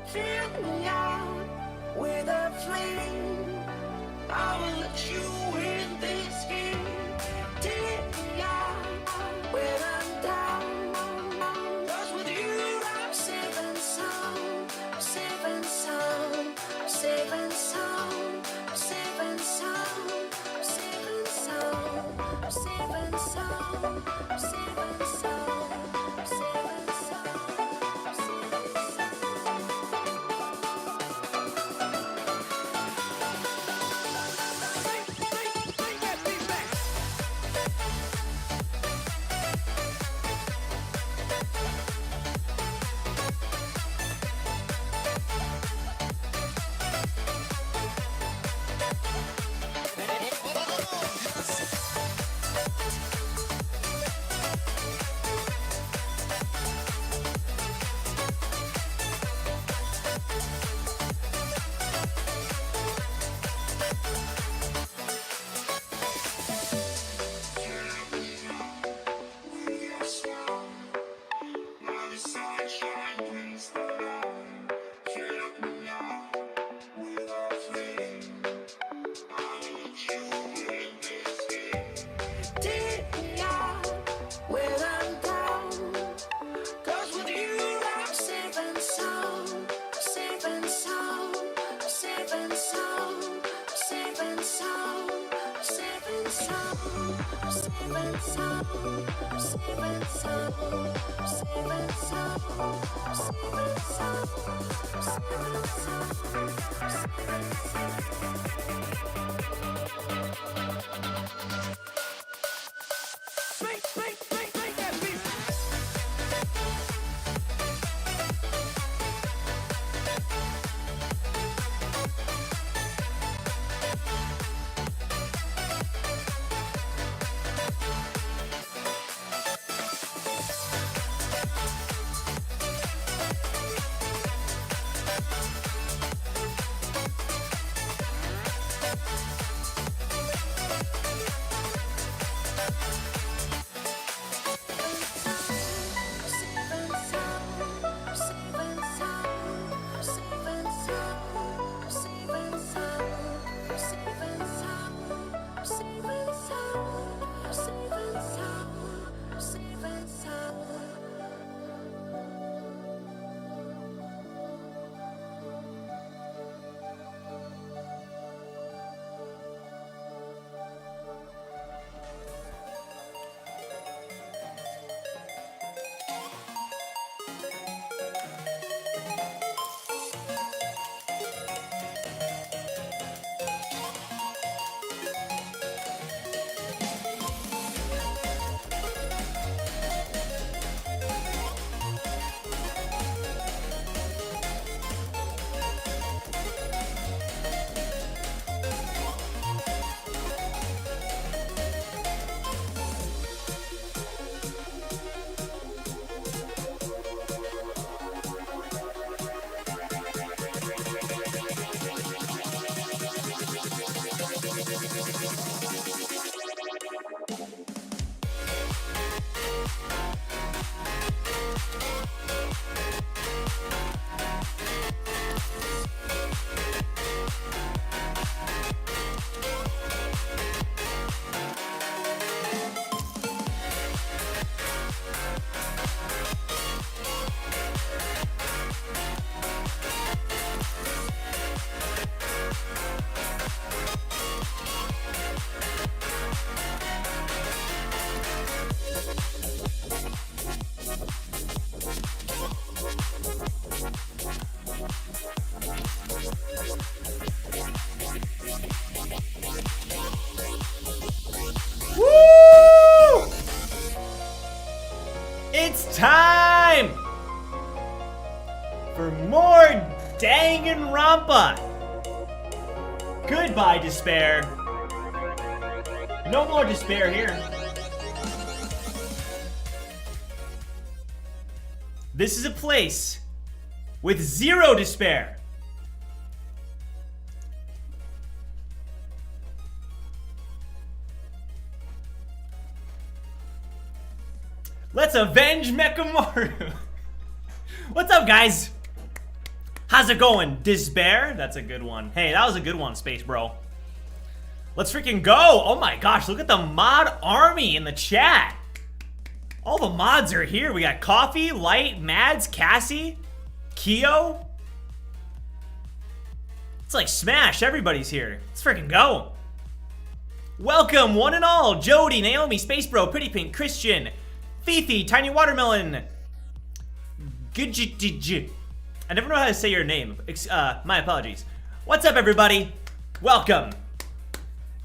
Fill me out with a flame. I will let you win this game. Take me out when I'm down. 'Cause with you I'm safe and sound. Safe and sound. Safe and sound. Safe and sound. Safe and sound. Safe and sound. Safe and sound. Safe and sound. It's time for more Danganronpa. Goodbye, despair. No more despair here. This is a place with zero despair. Let's avenge Mechamaru. What's up, guys? How's it going? Despair? That's a good one. Hey, that was a good one, Space Bro. Let's freaking go. Oh my gosh, look at the mod army in the chat. All the mods are here. We got Coffee, Light, Mads, Cassie, Keo. It's like Smash. Everybody's here. Let's freaking go. Welcome, one and all. Jody, Naomi, Space Bro, Pretty Pink, Christian, Fifi, Tiny Watermelon. I never know how to say your name. My apologies. What's up, everybody? Welcome.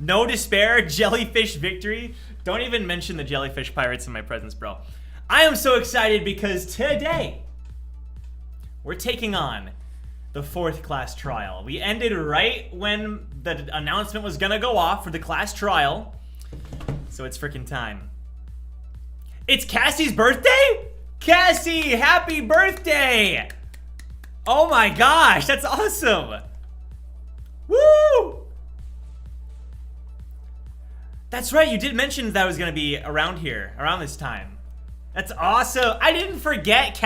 No despair, jellyfish victory. Don't even mention the jellyfish pirates in my presence, bro. I am so excited because today we're taking on the 4th class trial. We ended right when the announcement was gonna go off for the class trial. So it's freaking time. It's Cassie's birthday? Cassie, happy birthday! Oh my gosh, that's awesome! Woo! That's right, you did mention that I was gonna be around here, around this time. That's awesome. I didn't forget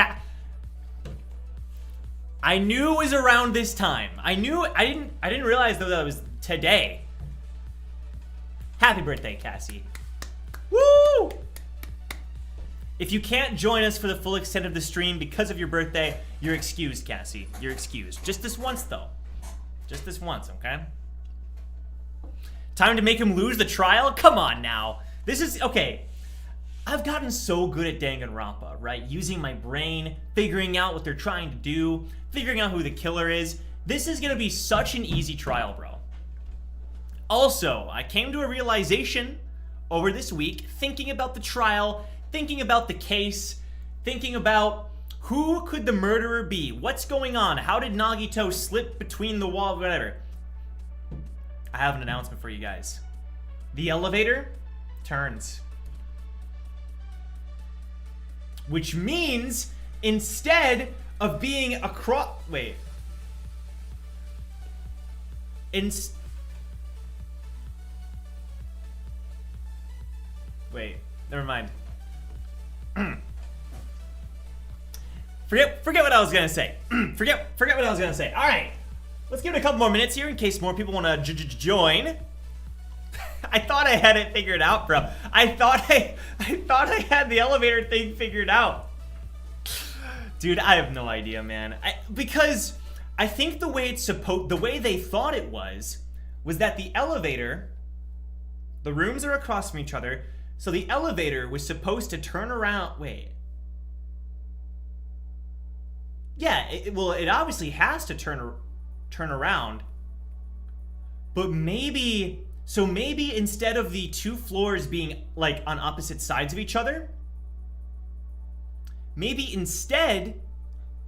I knew it was around this time. I didn't realize though that it was today. Happy birthday, Cassie. Woo! If you can't join us for the full extent of the stream because of your birthday, you're excused, Cassie. You're excused. Just this once though. Just this once, okay? Time to make him lose the trial? Come on now. This is, okay. I've gotten so good at Danganronpa, right? Using my brain, figuring out what they're trying to do, figuring out who the killer is. This is gonna be such an easy trial, bro. Also, I came to a realization over this week, thinking about the trial, thinking about the case, thinking about who could the murderer be? What's going on? How did Nagito slip between the wall, whatever? I have an announcement for you guys. The elevator turns. Which means instead of being across, wait. Wait, never mind. Forget what I was gonna say. Forget what I was gonna say. All right, let's give it a couple more minutes here in case more people want to join. I thought I had it figured out, bro. I thought I had the elevator thing figured out. Dude, I have no idea, man. Because I think the way they thought it was that the elevator, the rooms are across from each other, so the elevator was supposed to turn around. Wait. Yeah, well, it obviously has to turn around. But maybe instead of the 2 floors being like on opposite sides of each other, maybe instead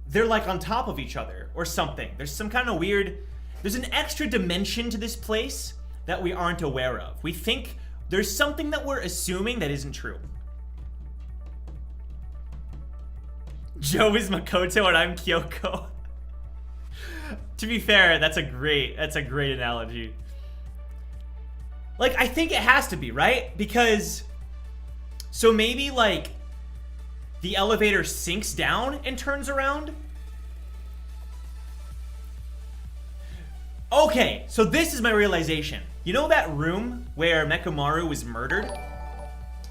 they're like on top of each other or something. There's some kind of weird, there's an extra dimension to this place that we aren't aware of. We think there's something that we're assuming that isn't true. Joe is Makoto and I'm Kyoko. To be fair, that's a great analogy. Like, I think it has to be, right? Because, so maybe, like, the elevator sinks down and turns around? Okay, so this is my realization. You know that room where Mechamaru was murdered?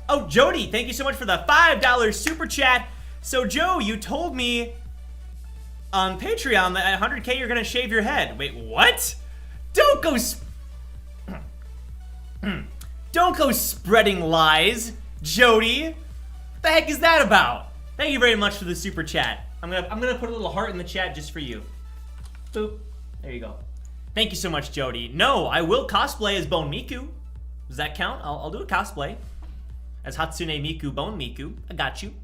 Oh, Jody, thank you so much for the $5 super chat. So, Joe, you told me on Patreon that at 100K you're gonna shave your head. Wait, what? Don't go spreading lies, Jody. What the heck is that about? Thank you very much for the super chat. I'm gonna put a little heart in the chat just for you. Boop. There you go. Thank you so much, Jody. No, I will cosplay as Bone Miku. Does that count? I'll do a cosplay as Hatsune Miku Bone Miku. I got you.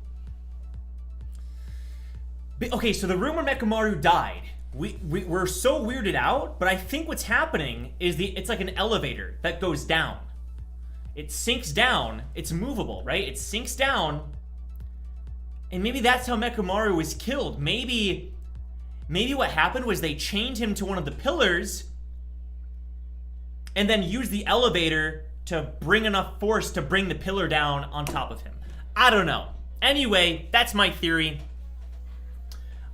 But, okay, so the room where Mechamaru died, we're so weirded out, but I think what's happening is it's like an elevator that goes down. It sinks down. It's movable, right? It sinks down. And maybe that's how Mechamaru was killed. Maybe what happened was they chained him to one of the pillars and then used the elevator to bring enough force to bring the pillar down on top of him. I don't know. Anyway, that's my theory.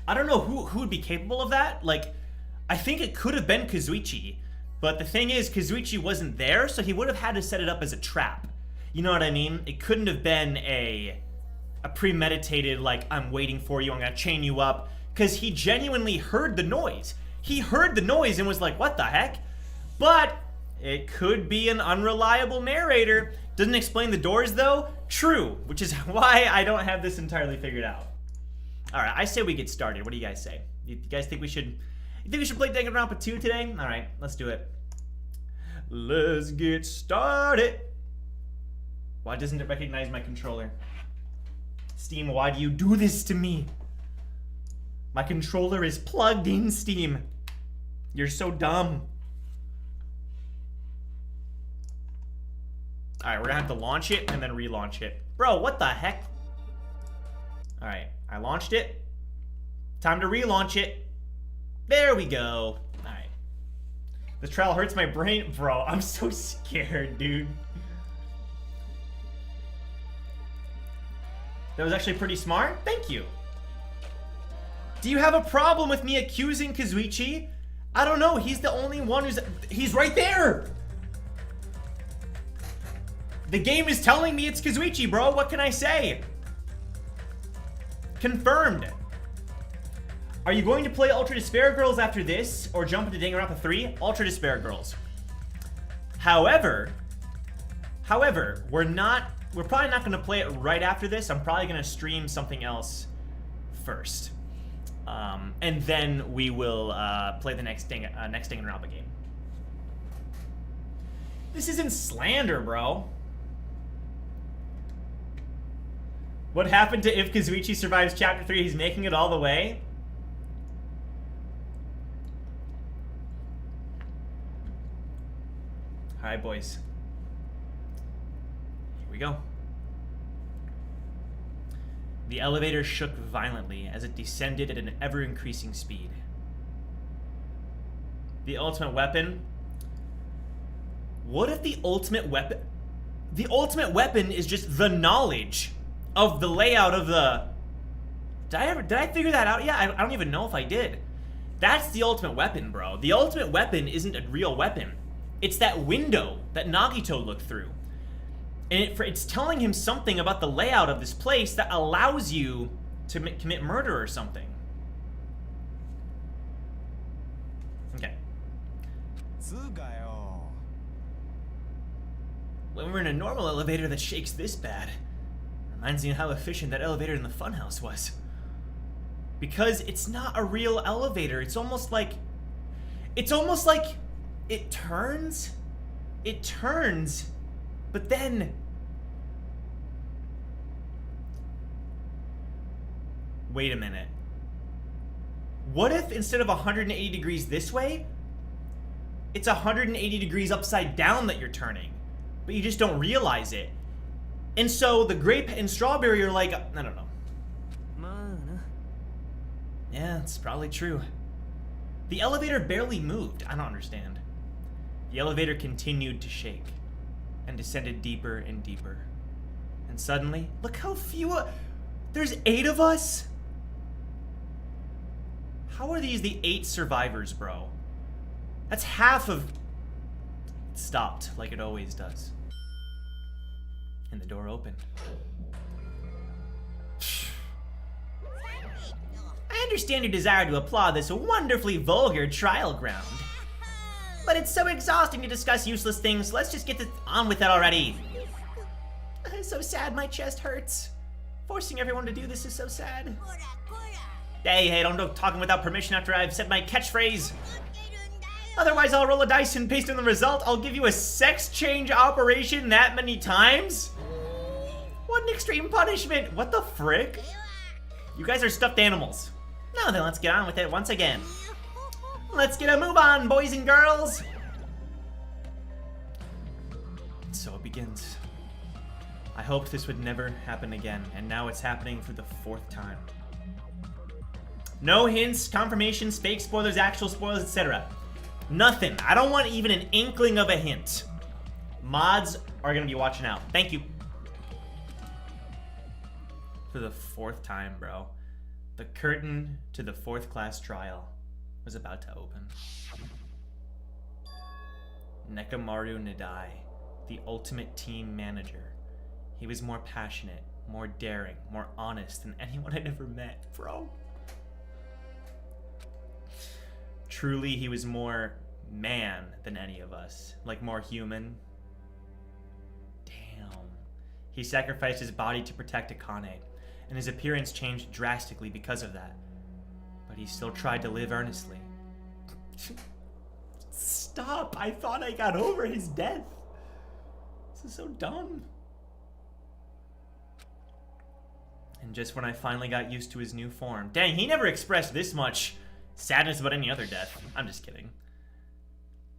I don't know who would be capable of that. Like, I think it could have been Kazuichi, but the thing is, Kazuichi wasn't there, so he would have had to set it up as a trap. You know what I mean? It couldn't have been a premeditated, like, I'm waiting for you, I'm gonna chain you up, because he genuinely heard the noise. He heard the noise and was like, what the heck? But it could be an unreliable narrator. Doesn't explain the doors, though. True, which is why I don't have this entirely figured out. All right, I say we get started. What do you guys say? You guys think we should? You think we should play Danganronpa 2 today? All right, let's do it. Let's get started. Why doesn't it recognize my controller? Steam, why do you do this to me? My controller is plugged in, Steam. You're so dumb. All right, we're gonna have to launch it and then relaunch it. Bro, what the heck? All right, I launched it. Time to relaunch it. There we go. All right. This trial hurts my brain. Bro, I'm so scared, dude. That was actually pretty smart. Thank you. Do you have a problem with me accusing Kazuichi? I don't know. He's the only one he's right there. The game is telling me it's Kazuichi, bro. What can I say? Confirmed. Are you going to play Ultra Despair Girls after this or jump into Danganronpa 3? Ultra Despair Girls. However, we're probably not going to play it right after this. I'm probably going to stream something else first. And then we will play the next Danganronpa game. This isn't slander, bro. What happened to if Kazuichi survives Chapter 3? He's making it all the way? Alright, boys. Here we go. The elevator shook violently as it descended at an ever-increasing speed. The ultimate weapon? What if the ultimate weapon... The ultimate weapon is just the knowledge of the layout of the... Did I figure that out? Yeah, I don't even know if I did. That's the ultimate weapon, bro. The ultimate weapon isn't a real weapon. It's that window that Nagito looked through. And it's telling him something about the layout of this place that allows you to commit murder or something. Okay. When we're in a normal elevator that shakes this bad, reminds me of how efficient that elevator in the funhouse was. Because it's not a real elevator. It's almost like it turns, but then... Wait a minute. What if instead of 180 degrees this way, it's 180 degrees upside down that you're turning, but you just don't realize it? And so the grape and strawberry are like, I don't know. Yeah, it's probably true. The elevator barely moved. I don't understand. The elevator continued to shake and descended deeper and deeper. And suddenly, look how few... There's 8 of us? How are these the 8 survivors, bro? That's half of... It stopped, like it always does. And the door opened. I understand your desire to applaud this wonderfully vulgar trial ground. But it's so exhausting to discuss useless things. Let's just get on with it already. I'm so sad, my chest hurts. Forcing everyone to do this is so sad. Hey, don't go talking without permission after I've said my catchphrase. Otherwise, I'll roll a dice and based on the result, I'll give you a sex change operation that many times? What an extreme punishment. What the frick? You guys are stuffed animals. Now then, let's get on with it once again. Let's get a move on, boys and girls. So it begins. I hoped this would never happen again, and now it's happening for the 4th time. No hints, confirmations, fake spoilers, actual spoilers, etc. Nothing. I don't want even an inkling of a hint. Mods are gonna be watching out. Thank you. For the 4th time, bro. The curtain to the 4th class trial was about to open. Mechamaru Nedai, the ultimate team manager. He was more passionate, more daring, more honest than anyone I'd ever met, bro. Truly, he was more man than any of us. Like, more human. Damn. He sacrificed his body to protect Akane, and his appearance changed drastically because of that. But he still tried to live earnestly. Stop! I thought I got over his death. This is so dumb. And just when I finally got used to his new form. Dang, he never expressed this much sadness about any other death. I'm just kidding.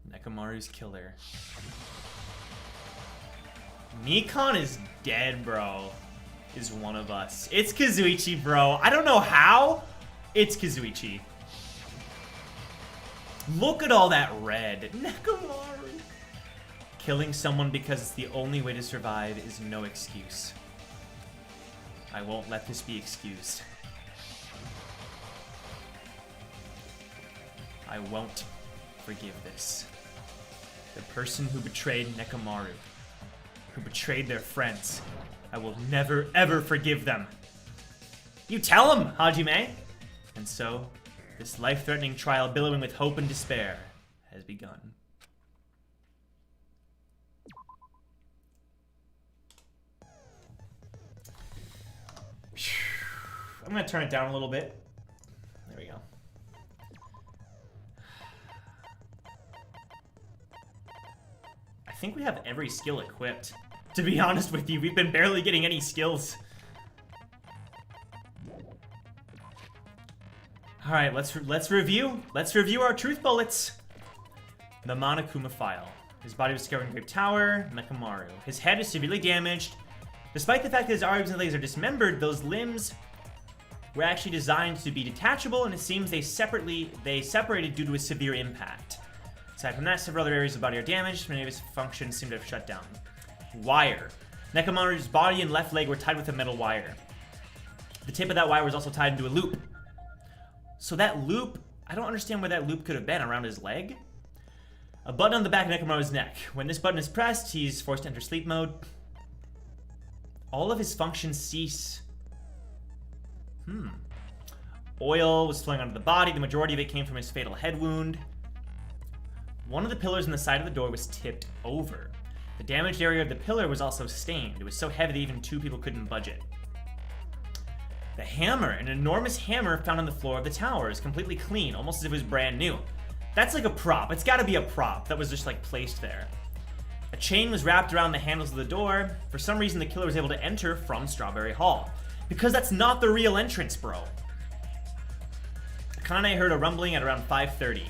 Mechamaru's killer. Nikon is dead, bro. Is one of us. It's Kazuichi, bro. I don't know how. It's Kazuichi. Look at all that red. Mechamaru. Killing someone because it's the only way to survive is no excuse. I won't let this be excused. I won't forgive this. The person who betrayed Mechamaru, who betrayed their friends, I will never, ever forgive them. You tell him, Hajime! And so, this life-threatening trial billowing with hope and despair has begun. I'm gonna turn it down a little bit. There we go. I think we have every skill equipped. To be honest with you, we've been barely getting any skills. Alright, let's review. Let's review our truth bullets. The Monokuma file. His body was discovered in Grape Tower. Mechamaru. His head is severely damaged. Despite the fact that his arms and legs are dismembered, those limbs were actually designed to be detachable, and it seems they separated due to a severe impact. Aside from that, several other areas of the body are damaged. Many of his functions seem to have shut down. Wire. Mechamaru's body and left leg were tied with a metal wire. The tip of that wire was also tied into a loop. So that loop, I don't understand where that loop could have been. Around his leg? A button on the back of Mechamaru's neck. When this button is pressed, he's forced to enter sleep mode. All of his functions cease. Oil was flowing onto the body. The majority of it came from his fatal head wound. One of the pillars on the side of the door was tipped over. The damaged area of the pillar was also stained. It was so heavy that even 2 people couldn't budge it. The hammer, an enormous hammer found on the floor of the tower, is completely clean, almost as if it was brand new. That's like a prop. It's gotta be a prop that was just like placed there. A chain was wrapped around the handles of the door. For some reason, the killer was able to enter from Strawberry Hall. Because that's not the real entrance, bro. Akane heard a rumbling at around 5:30.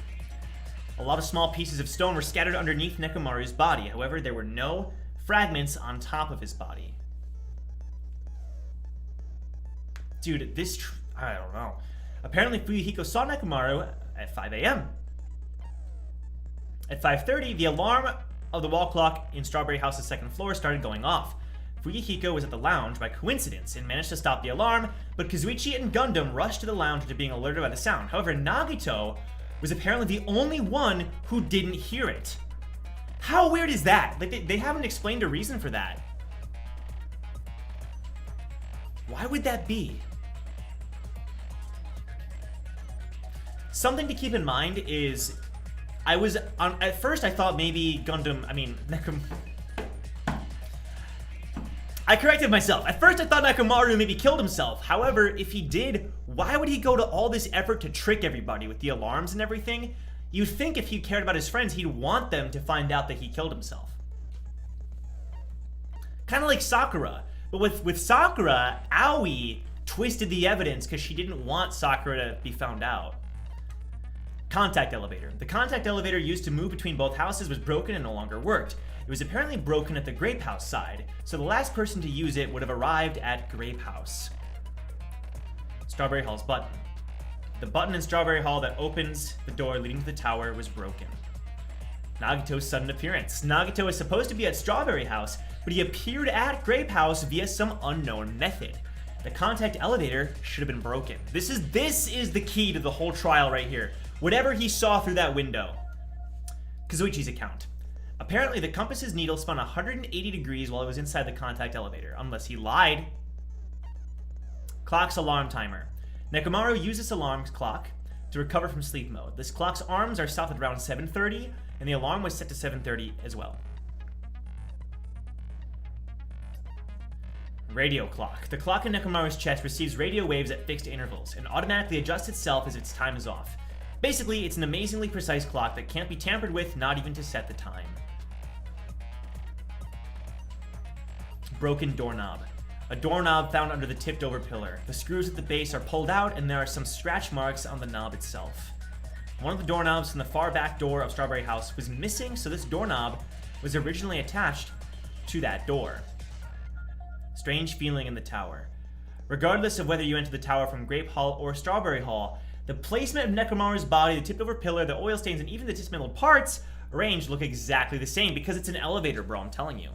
A lot of small pieces of stone were scattered underneath Mechamaru's body. However, there were no fragments on top of his body. Dude, I don't know. Apparently, Fuyuhiko saw Mechamaru at 5 a.m. At 5:30, the alarm of the wall clock in Strawberry House's 2nd floor started going off. Fuyuhiko was at the lounge by coincidence and managed to stop the alarm, but Kazuichi and Gundam rushed to the lounge after being alerted by the sound. However, Nagito was apparently the only one who didn't hear it. How weird is that? Like, they haven't explained a reason for that. Why would that be? Something to keep in mind is, at first I thought maybe I corrected myself. At first I thought Mechamaru maybe killed himself. However, if he did, why would he go to all this effort to trick everybody with the alarms and everything? You'd think if he cared about his friends, he'd want them to find out that he killed himself. Kind of like Sakura. But with Sakura, Aoi twisted the evidence because she didn't want Sakura to be found out. Contact elevator. The contact elevator used to move between both houses was broken and no longer worked. It was apparently broken at the Grape House side, so the last person to use it would have arrived at Grape House. Strawberry Hall's button. The button in Strawberry Hall that opens the door leading to the tower was broken. Nagito's sudden appearance. Nagito is supposed to be at Strawberry House, but he appeared at Grape House via some unknown method. The contact elevator should have been broken. This is the key to the whole trial right here. Whatever he saw through that window. Kazuichi's account. Apparently, the compass's needle spun 180 degrees while it was inside the contact elevator, unless he lied. Clock's alarm timer. Mechamaru used this alarm clock to recover from sleep mode. This clock's arms are stopped at around 7:30, and the alarm was set to 7:30 as well. Radio clock. The clock in Mechamaru's chest receives radio waves at fixed intervals and automatically adjusts itself as its time is off. Basically, it's an amazingly precise clock that can't be tampered with, not even to set the time. Broken doorknob. A doorknob found under the tipped over pillar. The screws at the base are pulled out and there are some scratch marks on the knob itself. One of the doorknobs from the far back door of Strawberry House was missing, so this doorknob was originally attached to that door. Strange feeling in the tower. Regardless of whether you enter the tower from Grape Hall or Strawberry Hall, the placement of Mechamaru's body, the tipped over pillar, the oil stains, and even the dismantled parts arranged look exactly the same because it's an elevator, bro, I'm telling you.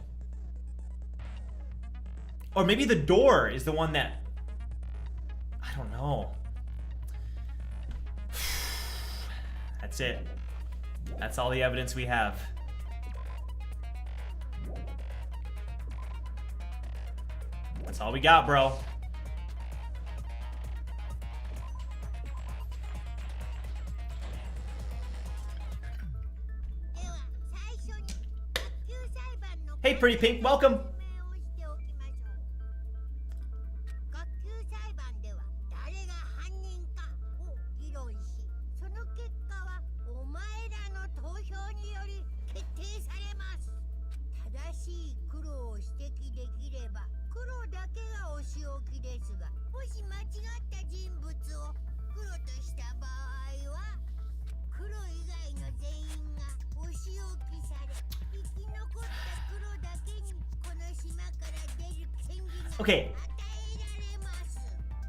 Or maybe the door is the one that... I don't know. That's it. That's all the evidence we have. That's all we got, bro. Hey, Pretty Pink, welcome. Okay,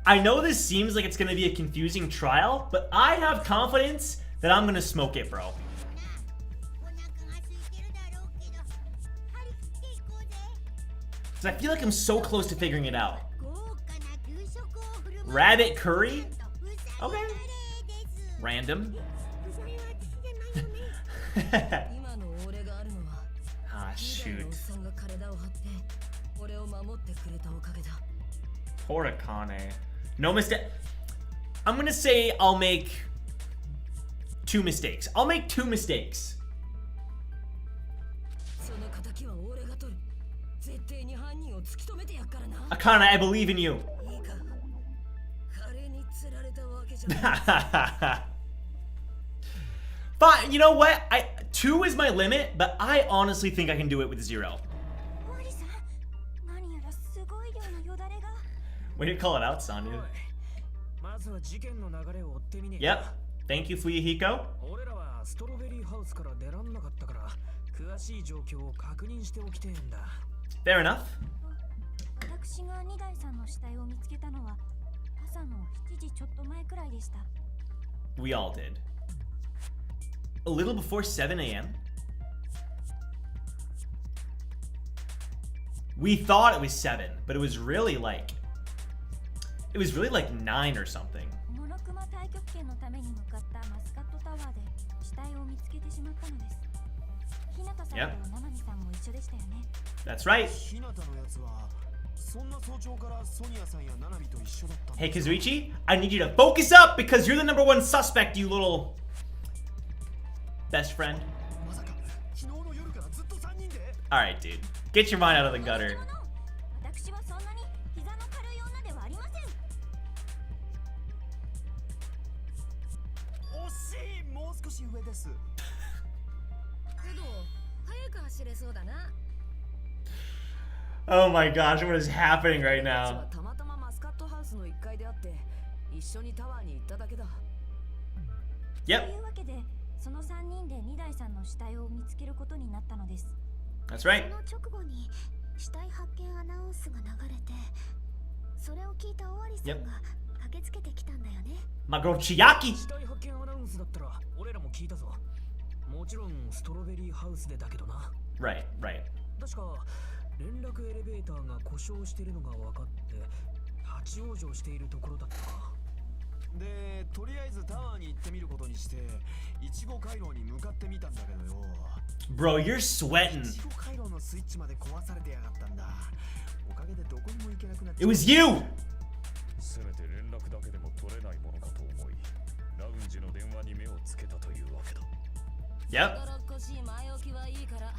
I know this seems like it's going to be a confusing trial, but I have confidence that I'm going to smoke it, bro. Because I feel like I'm so close to figuring it out. Rabbit curry? Okay. Random. Ah, shoot. Poor Akane. No mistake. I'm gonna say I'll make 2 mistakes. I'll make 2 mistakes. Akane, I believe in you. Fine, you know what? 2 is my limit, but I honestly think I can do it with 0. Way to call it out, Sandu. Yep. Thank you, Fuyuhiko. Fair enough. We all did. A little before 7 a.m. We thought it was 7, but it was really like... It was really like 9 or something. Yep. That's right. Hey Kazuichi, I need you to focus up because you're the #1 suspect, you little best friend. Alright, dude. Get your mind out of the gutter. Oh my gosh, what is happening right now? Yep. That's right. Yep. My girl Chiaki. Right, right. 立ち往生しているところだったか。で、とりあえずタワーに行ってみることにして、イチゴ回廊に向かってみたんだけどよ。Bro, you're sweating. イチゴ回廊のスイッチまで壊されてやがったんだ。おかげでどこにも行けなくなっちゃ It was you! せめて連絡だけでも取れないものかと思い、ラウンジの電話に目をつけたというわけだ。 Yep. 驚っこしい前置きはいいから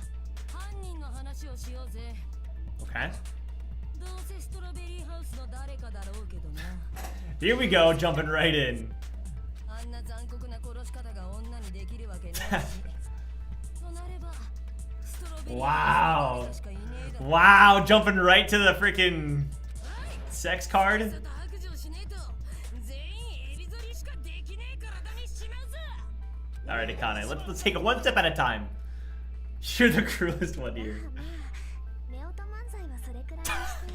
犯人の話をしようぜ。 Okay. どうせストロベリーハウスの誰かだろうけどな。 Here we go, jumping right in. あんな残酷な殺し方が女にできるわけないし。となればストロベリーハウスの誰かしかいねえだろ。 Wow, jumping right to the freaking sex card. ちょっと白状しねえと全員エビ反りしかできねえ体にしまうぜ。 Alright, Akane, let's take it one step at a time. You're the cruelest one here. 夫婦漫才はそれくらいにして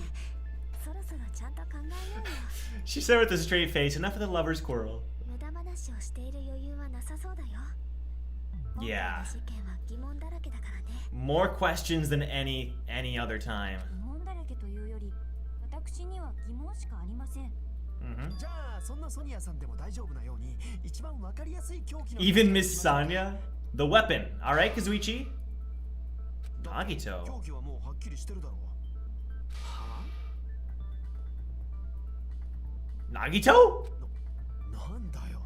そろそろちゃんと考えようよ。 She said with a straight face, enough of the lover's quarrel. 無駄話をしている余裕はなさそうだよ。 Yeah. 事件は疑問だらけだからね。 More questions than any other time. 疑問だらけというより、私には疑問しかありません。 Mm-hmm. じゃあそんなソニアさんでも大丈夫なように一番わかりやすい凶器の Even Miss Sanya? The weapon. Alright, Kazuichi? Nagito. 凶器はもうはっきりしてるだろう。は Nagito? なんだよ。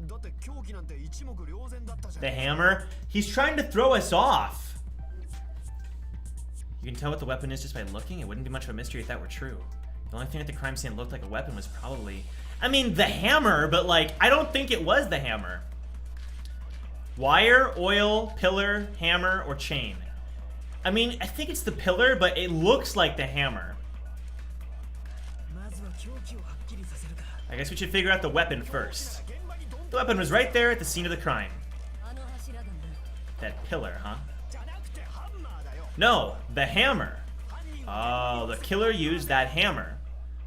だって凶器なんて一目瞭然だったじゃん。 The hammer? He's trying to throw us off. You can tell what the weapon is just by looking. It wouldn't be much of a mystery if that were true. The only thing at the crime scene looked like a weapon was probably... I mean, the hammer, but like, I don't think it was the hammer. Wire, oil, pillar, hammer, or chain. I mean, I think it's the pillar, but it looks like the hammer. まずは凶器をはっきりさせるか。 I guess we should figure out the weapon first. The weapon was right there at the scene of the crime. あの柱だな。 That pillar, huh? じゃなくてハンマーだよ。 No, the hammer. 犯人は Oh, the killer used that hammer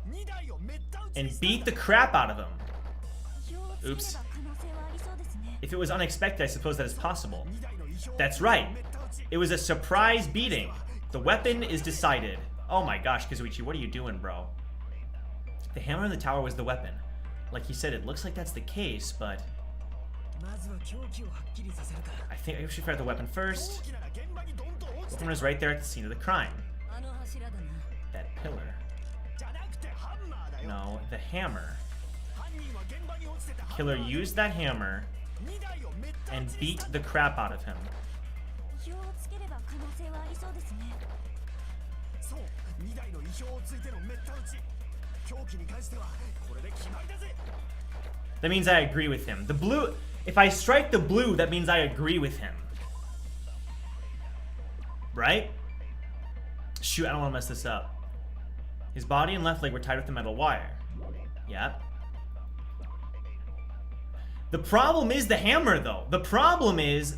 2台をめった打ち and にした beat the crap out of him. 意表をつければ可能性はありそうですね。 If it was unexpected, I suppose that is possible. 2台の意表を That's right. めった打ち It was a surprise beating. The weapon is decided. Oh my gosh, Kazuichi, what are you doing, bro? The hammer in the tower was the weapon. Like he said, it looks like that's the case, but まずは凶器をはっきりさせるか。 I think I should figure out the weapon 凶 first. 器なら現場にドンと落 The ちて weapon る was right there at the scene of the crime. あの柱だな。 That pillar. じゃなくてハンマーだよ。 No, the hammer. 犯人は現場に落ちてたハンマ Killer ー used that hammer 2台をめった打 and ちに beat した the crap out of him. 意表をつければ可能性はありそうですね。そう、2台の意表をついてのめった打ち。凶器に関してはこれで決まりだぜ。 That means I agree with him. The blue, if I strike the blue, that means I agree with him. Right? Shoot, I don't want to mess this up. His body and left leg were tied with a metal wire. Yep. The problem is the hammer, though. The problem is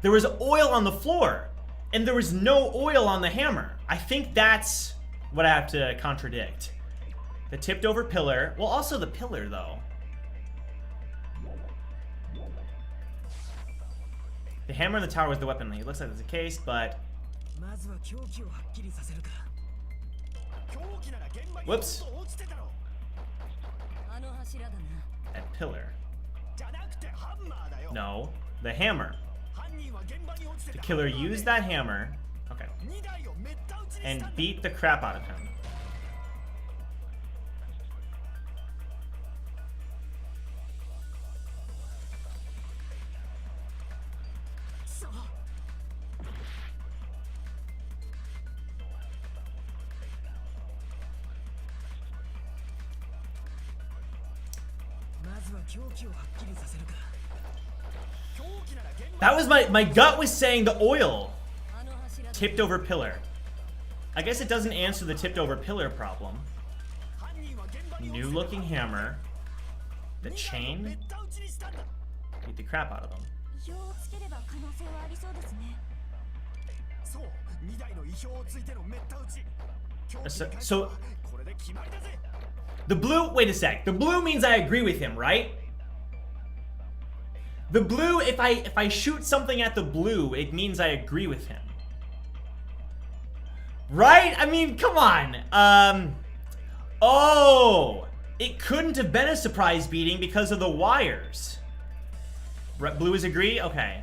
there was oil on the floor, and there was no oil on the hammer. I think that's what I have to contradict. The tipped over pillar. Well, also the pillar, though. The hammer in the tower was the weapon. It looks like it's the case, but... まずは凶器をはっきりさせるか。凶器なら現場に Whoops. ドンと落ちてたろ。あの柱だな。 That pillar. じゃなくてハンマーだよ。 No, the hammer. 犯人は現場に落ちて The た killer ハンマーで used that hammer, okay, 2台をめった打ちにした and んだ。 beat the crap out of him. That was my gut was saying the oil. あの柱だ。 Tipped over pillar. I guess it doesn't answer the tipped over pillar problem. New looking hammer. The chain. Beat the crap out of him. 意表をつければ可能性はありそうですね。 So the blue, wait a sec. The blue means I agree with him, right? The blue, if I shoot something at the blue, it means I agree with him. Right? I mean, come on. Oh! It couldn't have been a surprise beating because of the wires. Blue is agree? Okay.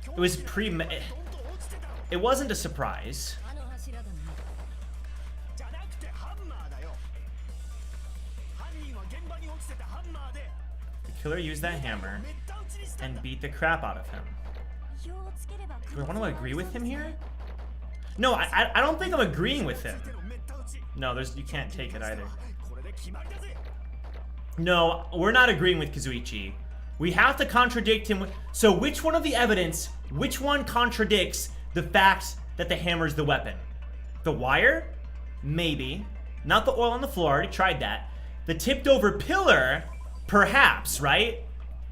It was it wasn't a surprise. あの柱だな。じゃなくてハンマーだよ。犯人は現場に落ちてたハンマーで The killer used that hammer めった打ちにしたん and だ。 beat the crap out of him. 票をつければ Do I want to agree with him here? No, I don't think I'm agreeing with him. めった打ち。 No, there's you can't take it either. これで決まりだぜ。 No, we're not agreeing with Kazuichi. We have to contradict him. So which one of the evidence, which one contradicts the fact that the hammer is the weapon? The wire? Maybe. Not the oil on the floor, I already tried that. The tipped over pillar? Perhaps, right?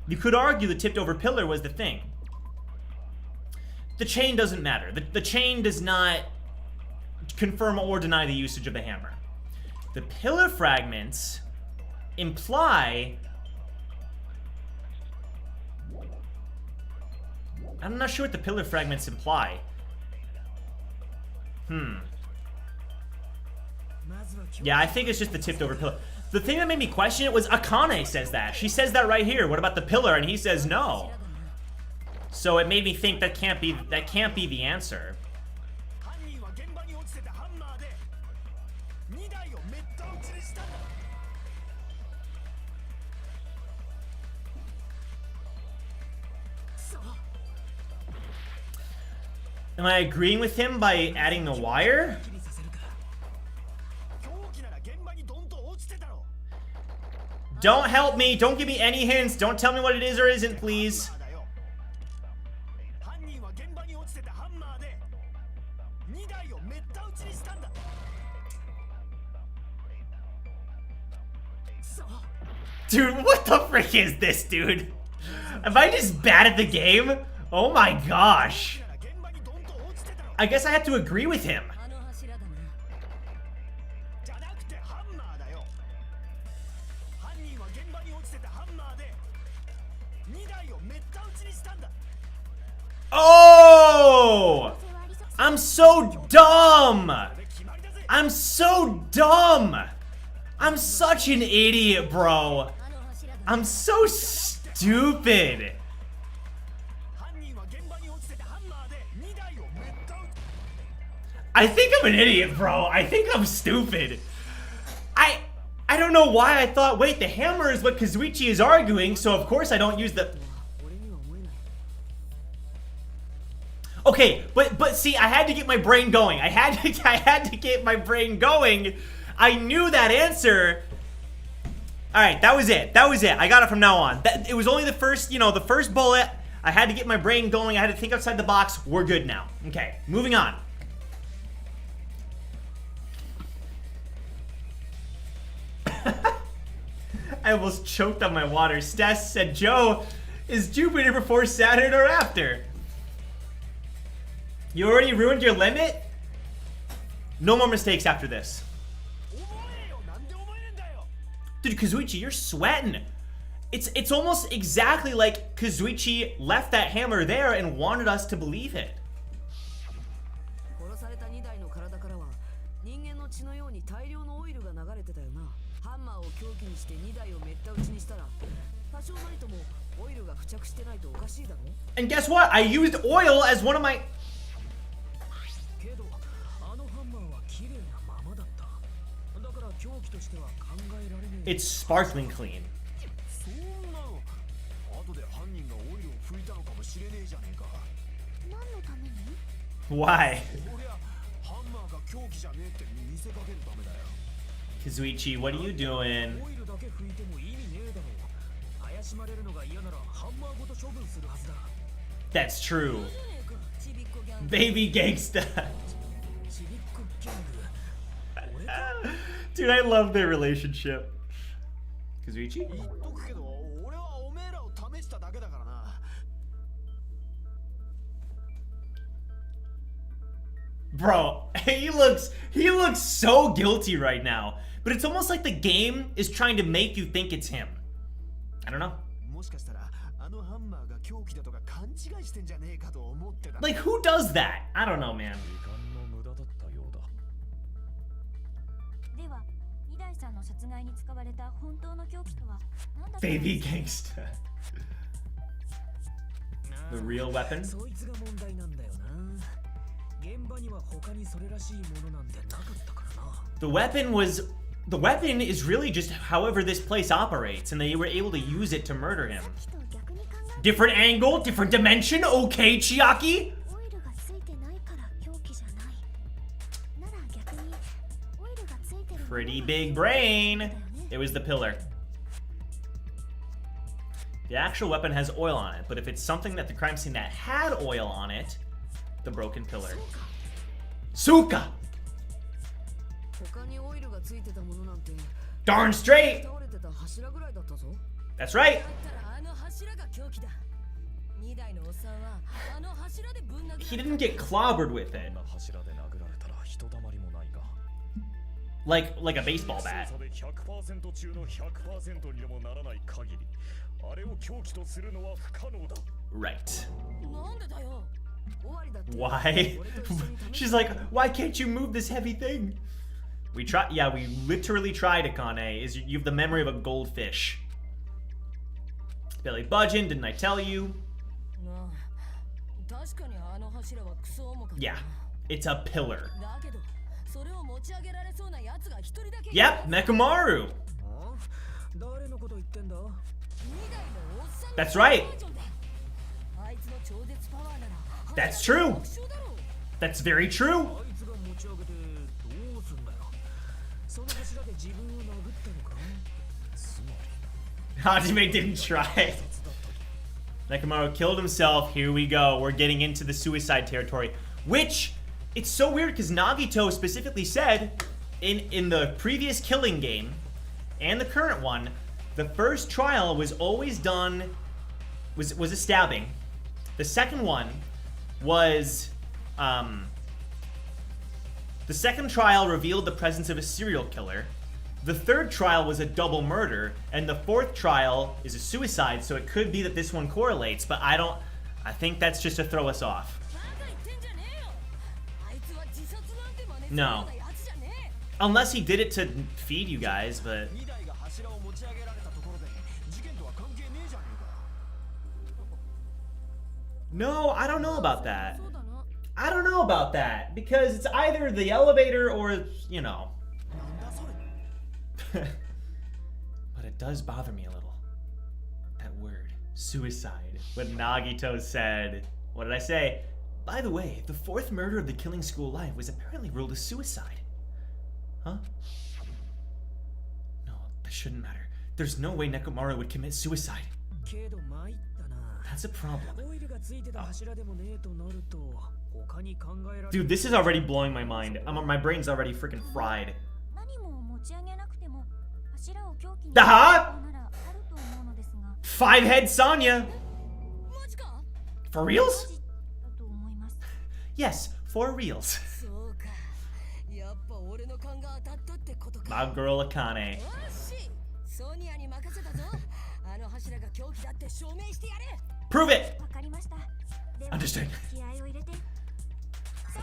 You could argue the tipped over pillar was the thing. The chain doesn't matter. The chain does not confirm or deny the usage of the hammer. The pillar fragments imply... I'm not sure what the pillar fragments imply. Yeah, I think it's just the tipped over pillar. The thing that made me question it was Akane says that. She says that right here. What about the pillar? And he says no. So it made me think that can't be the answer. 犯人は現場に落ちてたハンマーで2台をめった打ちにしたんだ。 Am I agreeing with him by adding the wire? 凶器なら現場にドンと落ちてたろ。 Don't help me. Don't give me any hints. Don't tell me what it is or isn't, please. だよ。犯人は現場に落ちてたハンマーで2台をめった打ちにしたんだ。 Dude, what the frick is this, dude? Am I just bad at the game? Oh my gosh. なら現場にドンと落ちてたろ。 I guess I have to agree with him. あの柱だな。じゃなくてハンマーだよ。犯人は現場に落ちてたハンマーで2台をめった打ちにしたんだ。 Oh! I'm so dumb! で決まりだぜ。 I'm so dumb! I'm such an idiot, bro. あの柱だな。 I'm so stupid. 犯人は現場に落ちてたハンマーで2台をめった打ち。 I think I'm an idiot, bro. I think I'm stupid. I don't know why I thought, wait, the hammer is what Kazuichi is arguing, so of course I don't use the... Okay, but see, I had to get my brain going. I had to get my brain going. I knew that answer. All right, that was it. That was it. I got it from now on. It was only the first, the first bullet. I had to get my brain going. I had to think outside the box. We're good now. Okay, moving on. I almost choked on my water. Stas said, Joe, is Jupiter before Saturn or after? You already ruined your limit? No more mistakes after this. 覚えよ、なんで覚えねえんだよ。 Dude, Kazuichi, you're sweating. It's almost exactly like Kazuichi left that hammer there and wanted us to believe it. 殺された2台の体からは人間の血のように大量のオイルが流れてたよな。ハンマーを凶器にして2台をめった打ちにしたら多少なりともオイルが付着してないとおかしいだろ。 And guess what? I used oil as one of my... けど、あのハンマーは綺麗なままだった。だから凶器としては考えられねえ。 It's sparkling clean. そんなの。後で犯人がオイルを拭いたのかもしれねえじゃねえか。何のために？ Why? そりゃ、ハンマーが凶器じゃねえって見せかけるためだよ。 Kazuichi, what are you doing? オイルだけ拭いても意味ねえだろう。怪しまれるのが嫌ならハンマーごと処分するはずだ。 That's true. ねえか、ちびっこギャング。 Baby gangsta. ちびっこギャング。俺か Dude, I love their relationship. Kazuichi? 言っとくけど、俺はおめえらを試しただけだからな。 Bro, he looks so guilty right now. But it's almost like the game is trying to make you think it's him. I don't know. Like, who does that? I don't know, man. 時間の無駄だったようだ。では2代さんの殺害に使われた本当の凶器とは何だったの Baby gangsta. The real weapon? そいつが問題なんだよな。現場には他にそれらしいものなんてなかったからな。 The weapon is really just however this place operates, and they were able to use it to murder him. さっきと逆に考え Different angle, different dimension, okay, Chiaki? オイルがついてないから凶器じゃない。なら逆にオイルがついてるものが Pretty big brain. It was the pillar. The actual weapon has oil on it, but if it's something that the crime scene that had oil on it, the broken pillar. Suka! 他にオイルがついてたものなんて Darn straight! 倒れてた柱ぐらいだったぞ。 That's right! だったらあの柱が凶器だ。2台のおっさんはあの柱でぶん殴られた。 He didn't get clobbered with こ it. んな柱で殴られたら人だまりもないが。 Like a baseball bat. 操作で 100% 中の 100% にでもならない限り、あれを凶器とするのは不可能だ。 Right. なんでだよ。終わりだって。 Why? 俺と一緒に試 She's like, why can't you move this heavy thing? We literally tried it, Kane. You have the memory of a goldfish. Belly budging, didn't I tell you? なあ確かにあの柱はクソ重かったな。 Yeah, it's a pillar. だけどそれを持ち上げられそうなやつが一人だけ。 Yep, Mechamaru. あ？誰のこと言ってんだ？ 2台のおっさんの That's right. バージョンだ。あいつの超絶パワーなら That's true. 爆笑だろう。 That's very true. あいつが持ち上げてどうすんだよ。その柱で自分を殴ったのか？つまり Hajime didn't try. Mechamaru killed himself. Here we go. We're getting into the suicide territory. Which, it's so weird because Nagito specifically said in the previous Killing game and the current one, the first trial was always done, was a stabbing. The second one was, the second trial revealed the presence of a serial killer. The third trial was a double murder, and the fourth trial is a suicide, so it could be that this one correlates, but I think that's just to throw us off. バカ言ってんじゃねえよ。あいつは自殺なんて真似する No. ようなやつじゃねえ。 Unless he did it to feed you guys, but 2台が柱を持ち上げられたところで事件とは関係ねえじゃねえか。 no, I don't know about that. そうだな。 I don't know about that, because it's either the elevator or, you know. なんだそれ。 But it does bother me a little. That word, suicide. What Nagito said. What did I say? By the way, the fourth murder of the Killing School Life was apparently ruled a suicide. Huh? No, that shouldn't matter. There's no way Nekomaru would commit suicide. けど参ったな。 That's a problem. オイルがついてた柱でもねえとなると他に考えられ Dude, this is already blowing my mind. My brain's already freaking fried. 何も持ち上げなくても柱を凶器にだはするならあると思うのですが Five-head Sonya! マジか。 For reals? だと思います Yes, for reals. そうか。やっぱ俺の勘が当たったってことか。 My girl Akane. よし。ソニアに任せたぞ。あの柱が凶器だって証明してやれ。 Prove it! わかりましたでは Understood. 気合を入れて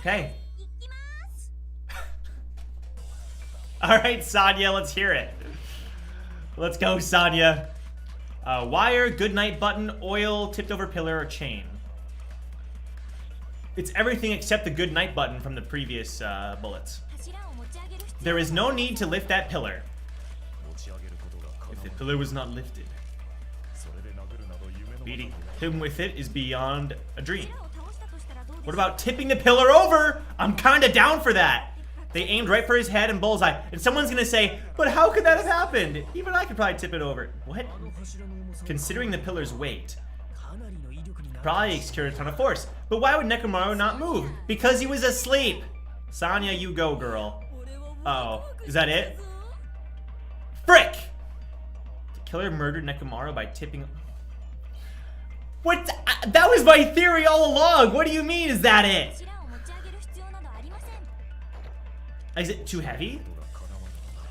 Okay. いきます Alright, Sonya, let's hear it. Let's go, Sonya. Wire, goodnight button, oil, tipped over pillar, or chain. It's everything except the goodnight button from the previous bullets. 柱を持ち上げる必要 There is no need to lift that pillar. 持ち上げることが可 If the 能。 pillar was not lifted, それで殴るなど夢の beating また him with it is beyond a dream. 柱を倒したとしたらどうです What about tipping the pillar over? I'm kinda down for that. They aimed right for his head and bullseye. And someone's gonna say, but how could that have happened? Even I could probably tip it over. What? あの柱の重さは Considering the pillar's weight, かなりの威力になる。 probably exerted a ton of force. But why would Nekomaru not move? Because he was asleep. Sonya, you go, girl. 俺はもう Uh-oh. Is that it? Frick! The killer murdered Nekomaru by tipping... What? That was my theory all along. What do you mean, is that it? 柱を持ち上げる必要などありません Is it too heavy? ことが叶わぬのなら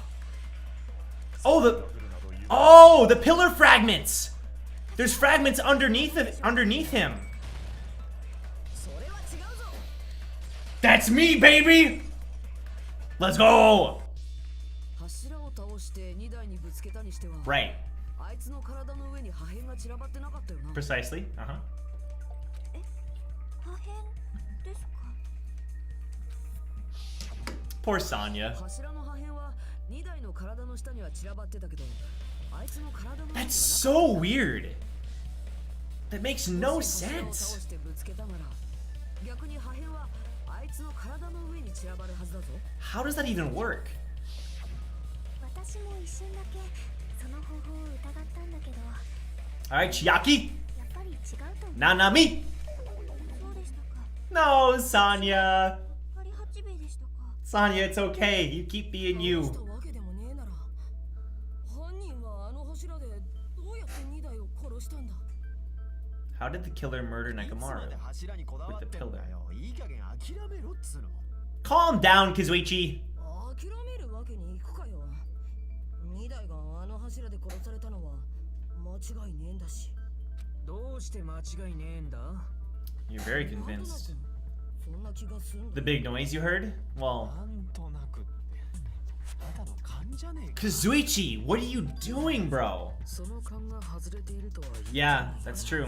Oh, the... 殴るなど夢 Oh, the pillar fragments! There's fragments underneath him. それは違うぞ。 That's me, baby. Let's go. 柱を倒して2台にぶつけたにしては、 Right. あいつの体の上に破片が散らばってなかったよな。 Precisely. Uh-huh. 破片ですか？ Poor Sonya. 柱の破片は2台の体の下には散らばってたけど、あいつの体の上にはなかった。 That's so weird. That makes no もし柱を倒 sense. してぶつけたなら、逆に破片はあいつの体の上に散らばるはずだぞ。 How does that even work? 私も一瞬だけその方法を疑ったんだけど、 All right, Chiaki. やっぱり違うと思う。 Nanami. そうでしたか。 No, Sonya. 仮八兵衛でしたか。 Sonya, it's okay. You keep being 倒 you. したわけでもねえなら、犯人はあの柱でどうやって2台を殺したんだ。 How did the killer murder いつま Mechamaru? で柱にこだわってんだよ。いい加減諦めろっつうの。 Calm down, Kazuichi. 諦めるわけにいくかよ。2台があの柱で殺されたのは間違いねえんだし。どうして間違いねえんだ？ You're very なんとなく convinced. そんな気がするん The だ。 big noise you heard? Well, なんとなくってただの勘じゃねえか。 Kazuichi, what are you doing, bro? その勘が外れているとは言い Yeah, that's true.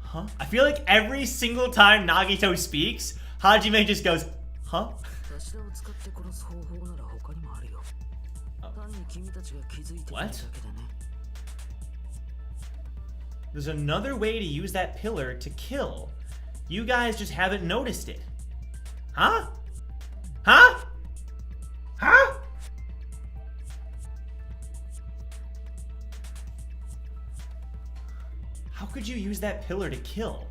Huh? I feel like every single time Nagito speaks, Hajime just goes, huh? 柱を使って殺す方法なら他にもあるよ。単に君たちが気づいてないだけでね。 There's another way to use that pillar to kill. You guys just haven't noticed it. Huh? Huh? Huh? How could you use that pillar to kill?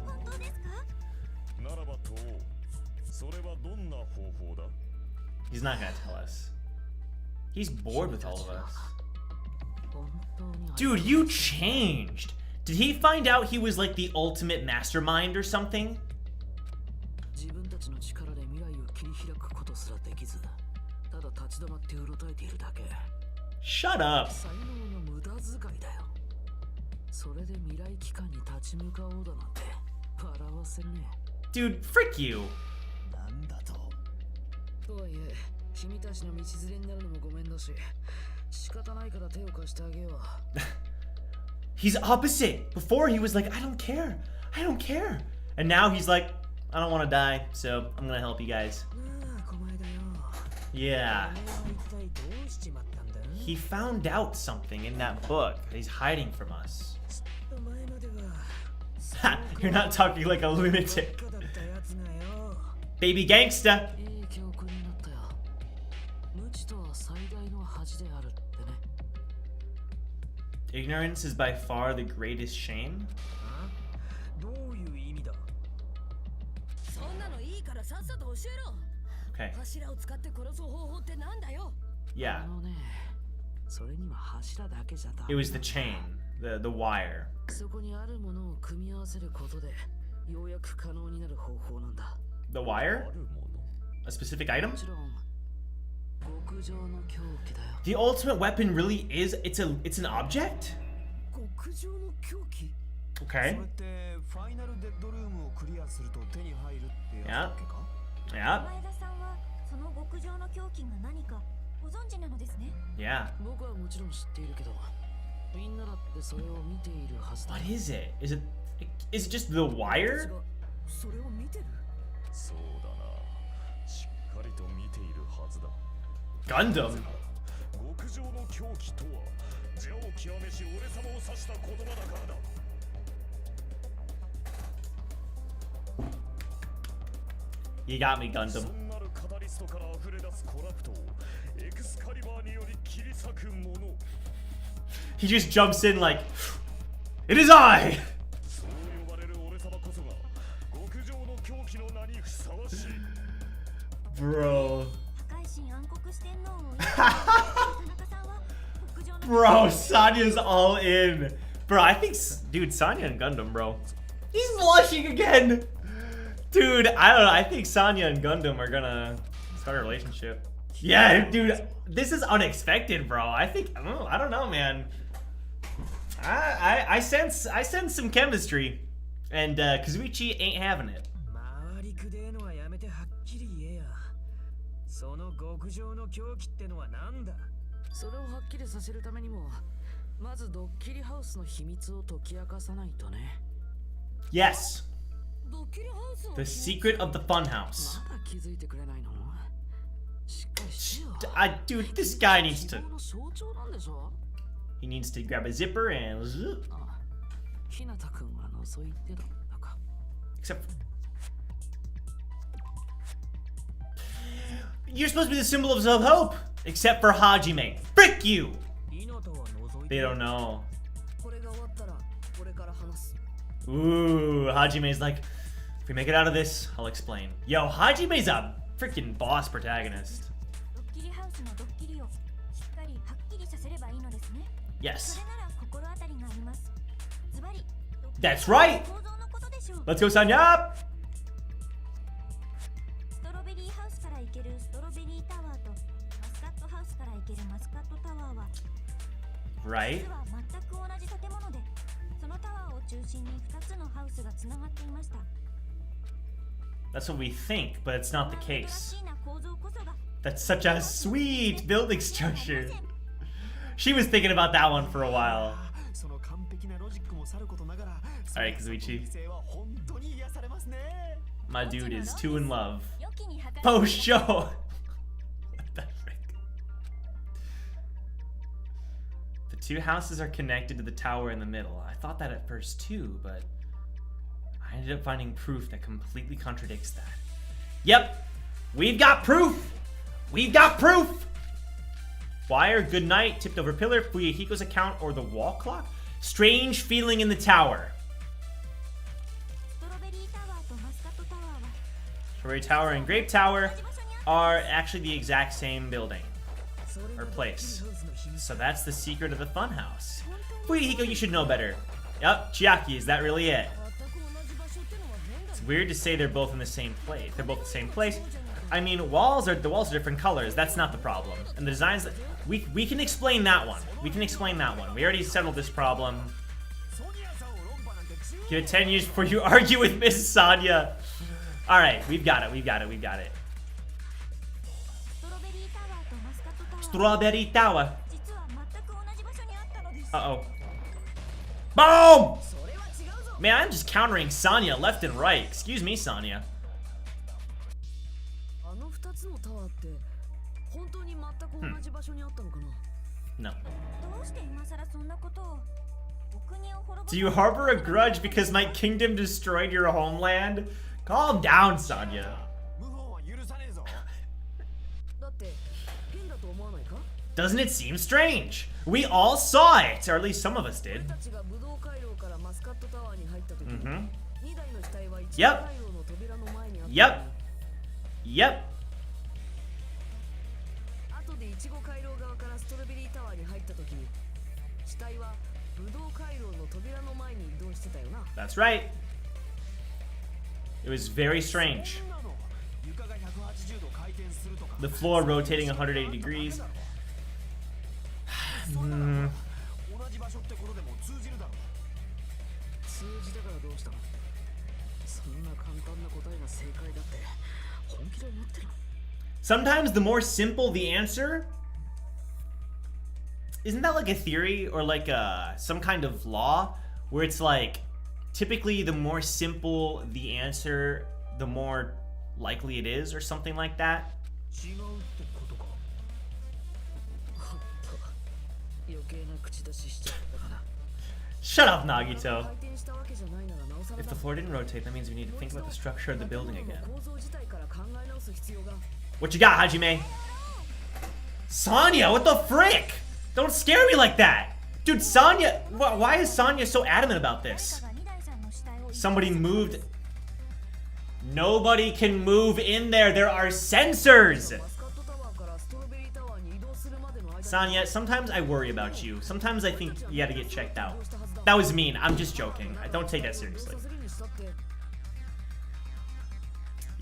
本当ですか？ならばと、それはどんな方法だ？ He's not gonna tell us. He's bored with all of us. 本当に Dude, you changed. Did he find out he was like the ultimate mastermind or something? 自分たちの力で未来を切り開くことすらできず、ただ立ち止まってうろたえているだけ。 Shut up. 才能の無駄遣いだよ。それで未来機関に立ち向かおうだなんて笑わせるね。 Dude, frick you. なんだと。とはいえ、君たちの道連れになるのもごめんだし、仕方ないから手を貸してあげよう。 He's opposite. Before he was like, I don't care. I don't care. And now he's like, I don't want to die, so I'm gonna help you guys. ああ、こまえだよ。 Yeah. お前は一体どうしちまったんだ？ He found out something in that book that he's hiding from us. 前までは Ha! You're not talking like a lunatic. バカだったやつがよ。 Baby gangsta. いい教訓になったよ。無知とは最大の恥であるってね。 Ignorance is by far the greatest shame. どういう意味だ？そんなのいいからさっさと教えろ。 Okay. 柱を使って殺す方法ってなんだよ。 Yeah. ね、それには柱だけじゃダメ。 It was the chain, the wire. そこにあるものを組み合わせることでようやく可能になる方法なんだ。 The wire? あるもの。 A specific item? もちろん極上の凶器だよ。 The ultimate weapon really is it's an object? 極上の凶器？ Okay. それってファイナルデッドルームをクリアすると手に入るってやつだっけか？ Yeah. 前田さんはその極上の凶器が何かご存知なのですね。 Yeah. 僕はもちろん知っているけど、みんなだってそれを見ているはずだ。 What is it? Is it just the wire? それを見てる？そうだな。しっかりと見ているはずだ。 Gundam? 極上の狂気とは、邪を極めし俺様を指した言葉だからだ。 You got me, そ Gundam. んなるカタリストから溢れ出すコラプトをエクスカリバーにより切り裂くもの。 He just jumps in like, it is I! そう呼ばれる俺様こそが極上の狂気の名にふさわしい。 Bro. 破壊神暗黒四天王を田中さんは極上の Bro, Sonya's all in. Bro, I think, dude, Sonya and Gundam, bro. He's blushing again. Dude, I don't know. I think Sonya and Gundam are gonna start a relationship. Yeah, dude, this is unexpected, bro. I think, I don't know, man. I sense some chemistry, and Kazuichi ain't having it. 回りくでえのはやめてはっきり言えや。その極上の狂気ってのはなんだ。それをはっきりさせるためにもまずドッキリハウスの秘密を解き明かさないとね。 Yes, ドッキリハウスの the secret of the funhouse. まだ気づいてくれないの？しっかりしよう。 Dude, this guy needs 希 to. 望の象徴なんでしょ？ He needs to grab a zipper and. あ、日向くんは覗いてたんだか。 Except. You're supposed to be the symbol of hope, except for Hajime. Frick you! イノトは覗いて They don't know. これが終わったらこれから話す。 Ooh, Hajime's like, if we make it out of this, I'll explain. Yo, Hajime's a freaking boss protagonist. ドッキリハウスのドッキリをしっかりはっきりさせればいいのですね。 Yes, それなら心当たりがあります。ズバリ。 that's right. 想像のことでしょう。 Let's go, Sanya! ストロベリーハウスから行けるストロベリータワーとマスカットハウスから行けるマスカットタワーは Right? 実は全く同じ建物で、そのタワーを中心に2つのハウスがつながっていました。 That's what we think, but it's not the この珍 case. しいな構造こそが That's such a sweet building structure. She was thinking about that one for a while. その完璧なロジックもさることながら、 Alright, Kazuichi. そのは本当に癒されますね。 My dude is too in love. 良きに働く Post show! What the frick? The two houses are connected to the tower in the middle. I thought that at first too, but I ended up finding proof that completely contradicts that. Yep! We've got proof! We've got proof! Wire, good night, tipped over pillar, Fuyahiko's account, or the wall clock? Strange feeling in the tower. ストロベリータワーとマスカットタワーは Strawberry Tower and Grape Tower are actually the exact same building or place. So that's the secret of the funhouse. Fuyahiko, you should know better. Yep, Chiaki, is that really it? 全く同じ場所ってのは変だ。 It's weird to say they're both in the same place. They're both the same place. I mean, the walls are different colors. That's not the problem. And the designs, we can explain that one. We can explain that one. We already settled this problem. ソニアさんを論破なんて十分 Give it 10 years before you argue with Miss Sonya. All right, we've got it. We've got it. We've got it. ストロベリータワーとマスカットタワー Strawberry Tower. 実は全く同じ場所にあったのです。 Uh-oh. Boom! それは違うぞ。 Man, I'm just countering Sonya left and right. Excuse me, Sonya. あの2つのタワーって本当に全く同じ場所にあったのかな。 No. どうして今更そんなことをお国を滅ぼ Do you harbor a grudge because my kingdom destroyed your homeland? Calm down, Sonya. 謀反は許さねえぞ。だって変だと思わないか？ Doesn't it seem strange? We all saw it, or at least some of us 俺 did. たちが武道回廊からマスカットタワーに入った時、Mhm. 2台の死体は1 Yep. 回廊の扉の前にあったのに。 Yep. Yep. 後でイチゴ回廊側からストロベリータワーに入った時、死体は武道回廊の扉の前に移動してたよな。 That's right. It was very strange. そんなの床が180度回転するとか。 The floor rotating 180 degrees. そうなら同じ場所ってことでも通じるだろう。数字だからどうしたの？そんな簡単な答えが正解だって本気で思ってるの？ Sometimes the more simple the answer, isn't that like a theory or like some kind of law where it's like typically the more simple the answer, the more likely it is, or something like that? 違うってことか。余計な口出ししちゃったかな。 Shut up, Nagito. 回転したわけじゃないならなおさら If だ。 the floor didn't rotate, that means we need to think about the structure of the building again. 構造自体から考え直す必要が。 What you got, Hajime? Sonya, what the frick? Don't scare me like that! Dude, Sonya, why is Sonya so adamant about 誰 this? かが2台さんの死体を Somebody moved. Nobody can move in there. There are sensors. マスカットタワーからストロベリータワーに移動するまでの間に Sonya, sometimes I worry about you. Sometimes I think you gotta get checked out. That was mean. I'm just joking. I don't take that seriously. させるにしたって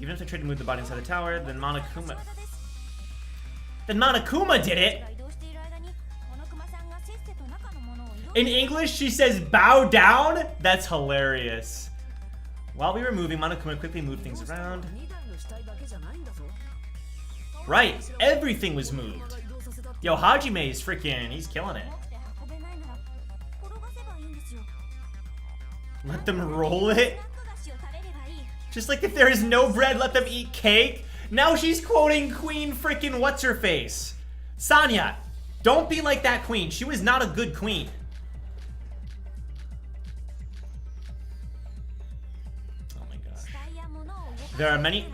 Even if I tried to move the body inside the tower, then Monokuma. 技です。 Then Monokuma did it. が移動している間にモノクマさんがせっせと中のものを移動 In English, she says bow down? That's hilarious. While we were moving, Monokuma quickly moved things around. Right, everything was moved. Yo, Hajime is freaking, he's killing it. 持って運べないなら転がせばいいんですよ。 Let them roll it? 菓子を食べればいい。 Just like if there is no bread, let them eat cake? Now she's quoting Queen freaking what's-her-face. Sanya, don't be like that queen. She was not a good queen. Oh my gosh. 死体や物を動かす There are many,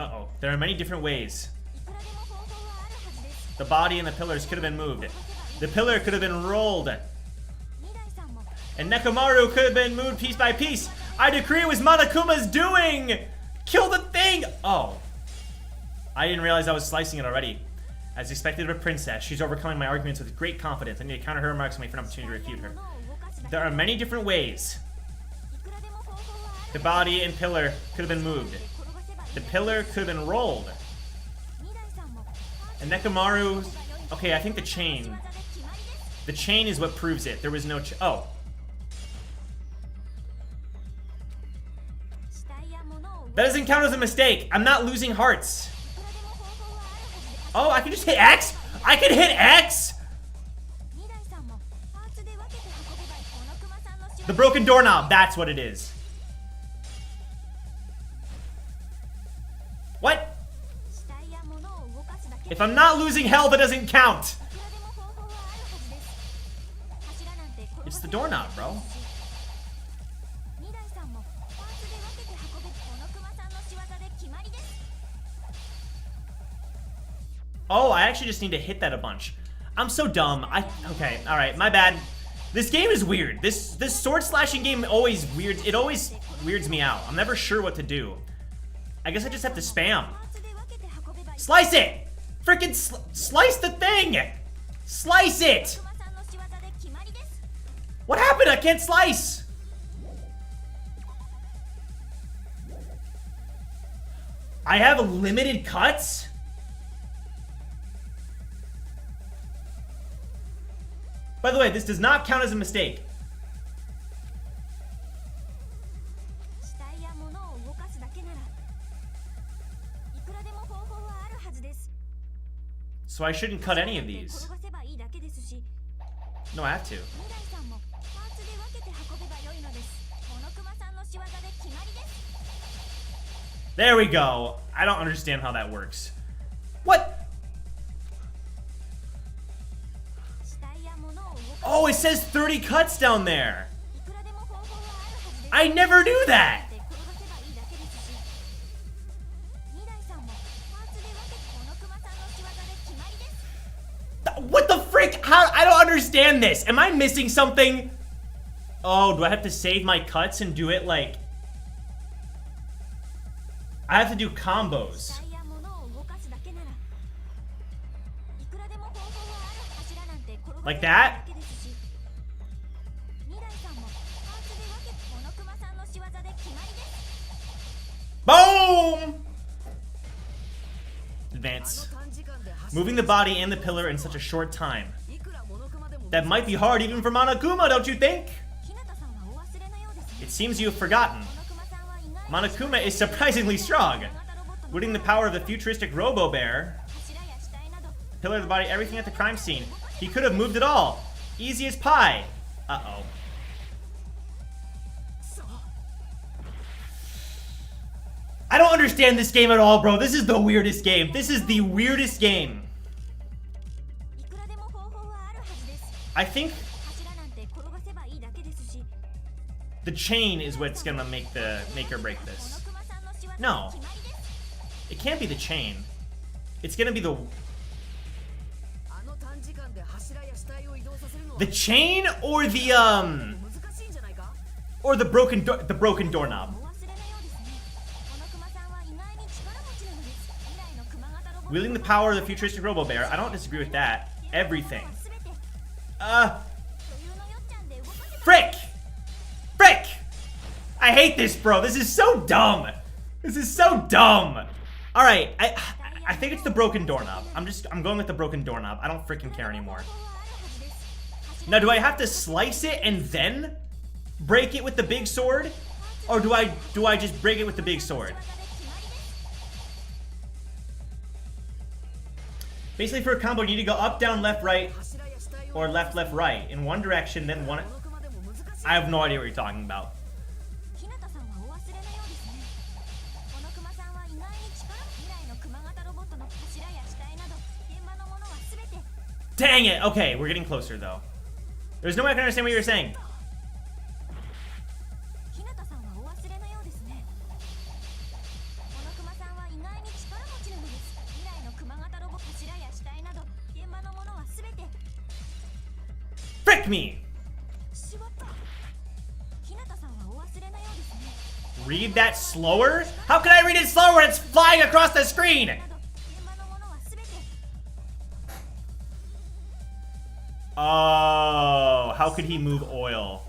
there are many different ways. いくらでも方法はあるはずです。 The body and the pillars could have been moved. The pillar could have been rolled. 二代さんも And Mechamaru could have been moved piece by piece. I decree it was Monokuma's doing! Kill the thing! Oh. I didn't realize I was slicing it already. As expected of a princess, she's overcoming my arguments with great confidence. I need to counter her remarks and wait for an opportunity to refute her. 物を動かすだけ There are many different ways. いくらでも方法はある The body and pillar could have been moved. 転がせばいい The pillar could have been rolled. 二代さんも And Mechamaru's... Okay, I think the chain. 技で決まりです The chain is what proves it. There was no oh. 死体や物を動 That doesn't count as a mistake. I'm not losing hearts. いくらでも方法はあるはずです Oh, I can just hit X? I can hit X? 二代さんもパーツで分けて運べばいいこの熊さんの仕業 The broken doorknob. That's what it is. What? 死体や物を動かすだけ If I'm not losing health, it doesn't count. いくらでも方法はあるはずです柱なんて転が It's せ the ばいい doorknob, bro. 二代さんもパーツで分けて運べこの熊さんの仕業で決まりです Oh, I actually just need to hit that a bunch. I'm so dumb. Okay, all right, my bad. This game is weird. This sword slashing game always weirds me out. I'm never sure what to do. I guess I just have to spam. パーツで分けて運べばいい Slice it! Freaking slice the thing! Slice it! 熊さんの仕業で決まりです What happened? I can't slice! I have limited cuts? By the way, this does not count as a mistake. 死体や物を動かすだけならいくらでも方法はあるはずです So I shouldn't cut any of 転 these. がせばいいだけですし No, I have to. 二代さんもパーツで分けて運べば良いのですこの熊さんの仕業で決まりです There we go. I don't understand how that works. What? 死体や物を動か Oh, it says 30 cuts down there. いくらでも方法はあるはずです I never knew that. 転がせばいいだけですし二代さんもパーツで分けてこの熊さんの仕業で決まりです What the frick? How? I don't understand this. Am I missing something? Oh, do I have to save my cuts and do it like... I have to do combos. 死体や物を動かすだけならいくらでも方法はある柱なんて転がせばい Like い that? だけですし二代さんもパーツで分けてこの熊さんの仕業で決まりです Boom! Advance. 短時間で走 Moving the body and the pillar in such a short time. いくら物熊でも That might be hard even for Monokuma, don't you think? 日向さんはお忘れのようですね It seems you have forgotten. この熊さんは意外 Monokuma is surprisingly strong. 小型ロボットの Wielding the power of the futuristic Robo-Bear, 柱や死体など pillar of the body, everything at the crime scene. He could have moved it all. Easy as pie. Uh-oh. I don't understand this game at all, bro. This is the weirdest game. This is the weirdest game. いくらでも方法はあるはずです I think 柱なんて転がせばいいだけですし the chain is what's gonna make or break この this. 熊さんの仕業で No. 決まりです It can't be the chain. It's gonna be the あの短時間で柱や死体を移動させるのは the chain or the 難しいんじゃないか or the broken doorknob. お忘れのようですねこの熊さんは意外に力持ちなのです未来の熊型ロボット Wielding the power of the futuristic Robo-Bear. I don't disagree with that. Everything. すべて Uh, 余裕のよっちゃんで動かせば frick! Frick! I hate this, bro. This is so dumb. This is so dumb. All right, I think it's the broken doorknob. I'm going with the broken doorknob. I don't freaking care anymore. 方法はあるはずです Now, do I have to slice it and then break it with the big sword? Or do I just break it with the big sword? Basically, for a combo, you need to go up, down, left, right, or left, left, right. In one direction, then one... I have no idea what you're talking about. Dang it! Okay, we're getting closer, though. There's no way I can understand what you're saying. Frick me! Read that slower? How can I read it slower when it's flying across the screen? Oh, how could he move oil?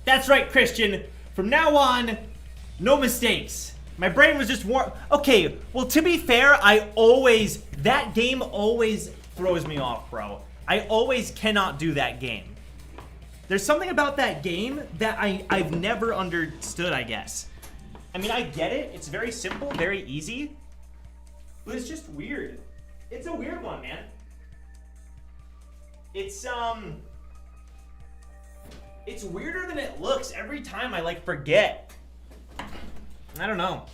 That's right, Chrystian. From now on, no mistakes. My brain was just warm. Okay, well, to be fair, that game always throws me off, bro. I always cannot do that game. There's something about that game that I've never understood, I guess. I mean, I get it. It's very simple, very easy. But it's just weird. It's a weird one, man. It's weirder than it looks. Every time I, like, forget. I don't know.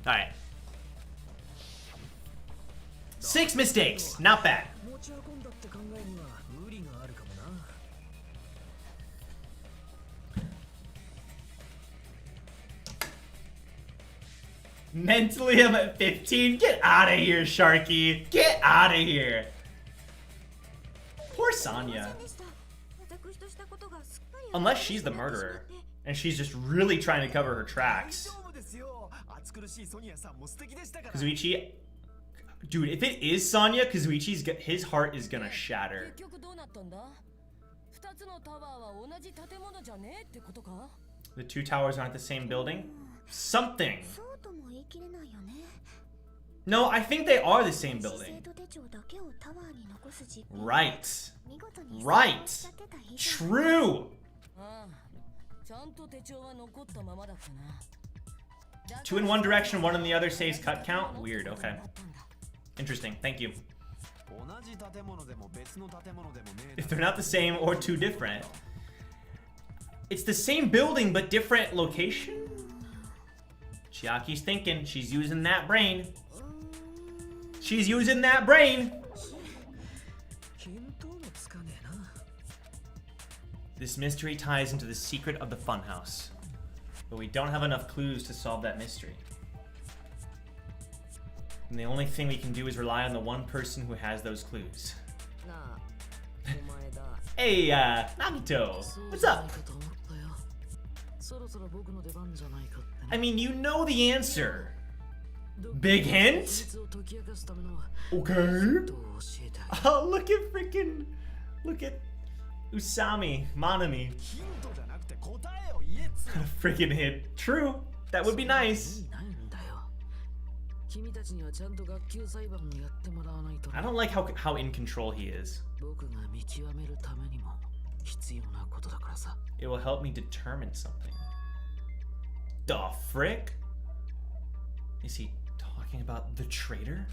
Alright. 6 mistakes. Not bad. Mentally, I'm at 15. Get out of here, Sharky. Get out of here. Poor Sonya. Unless she's the murderer. And she's just really trying to cover her tracks. Kazuichi. Dude, if it is Sonya, his heart is gonna shatter. The 2 towers aren't the same building? Something. No, I think they are the same building. Right. Right. True. 2 in one direction, 1 in the other saves cut count? Weird, okay. Interesting, thank you. If they're not the same or too different. It's the same building but different location? Chiaki's thinking, she's using that brain. She's using that brain. This mystery ties into the secret of the funhouse. But we don't have enough clues to solve that mystery. And the only thing we can do is rely on the one person who has those clues. Hey, Nagito, what's up? I mean, you know the answer. Big hint? Okay. Oh, look at Usami, Manami. Freaking hit. True. That would be nice. I don't like how in control he is. It will help me determine something. The frick? Is he talking about the traitor?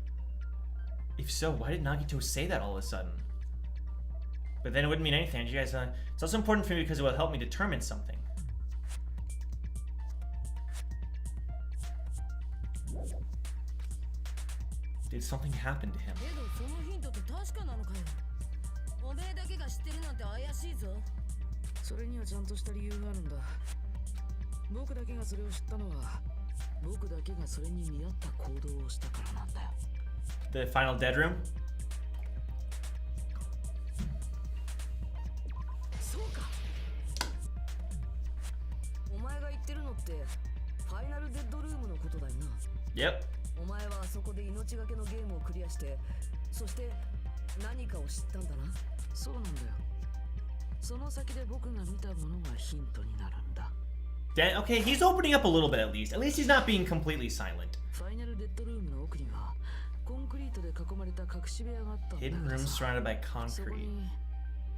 If so, why did Nagito say that all of a sudden? But then it wouldn't mean anything. You guys, it's also important for me because it will help me determine something. Did something happen to him? それにはちゃんとした理由があるんだ。僕だけがそれを知ったのは、僕だけがそれに見合った行動をしたからなんだよ。The final dead room? そうか。お前が言ってるのってファイナルデッドルームのことだよな。 Yep. お前はあそこで命がけのゲームをクリアして、そして何かを知ったんだな。そうなんだよ。その先で僕が見たものがヒントになるんだ。Okay, he's opening up a little bit at least. At least he's not being completely silent. ファイナルデッドルームの奥にはコンクリートで囲まれた隠し部屋があったんだ。 Hidden room surrounded by そこ concrete. に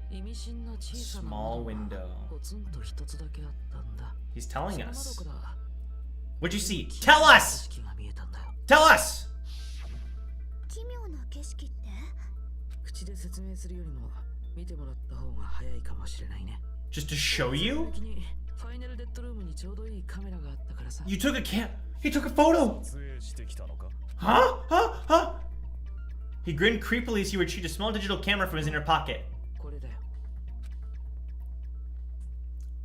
意味深な小さな Small 窓 window. がポツンと一つだけあったんだ。 He's そ telling の窓 us. から What'd you see? Tell us! 景色が見えたんだよ。 Tell us! 奇妙な景色って？口で説明するよりも見てもらった方が早いかもしれないね。 Just to show you? 先にファイナルデッドルームにちょうどいいカメラがあったからさ。 You took a He took a photo! 撮影してきたのか？ Huh? Huh? Huh? He grinned creepily as he retrieved a small digital camera from his inner pocket. これだよ。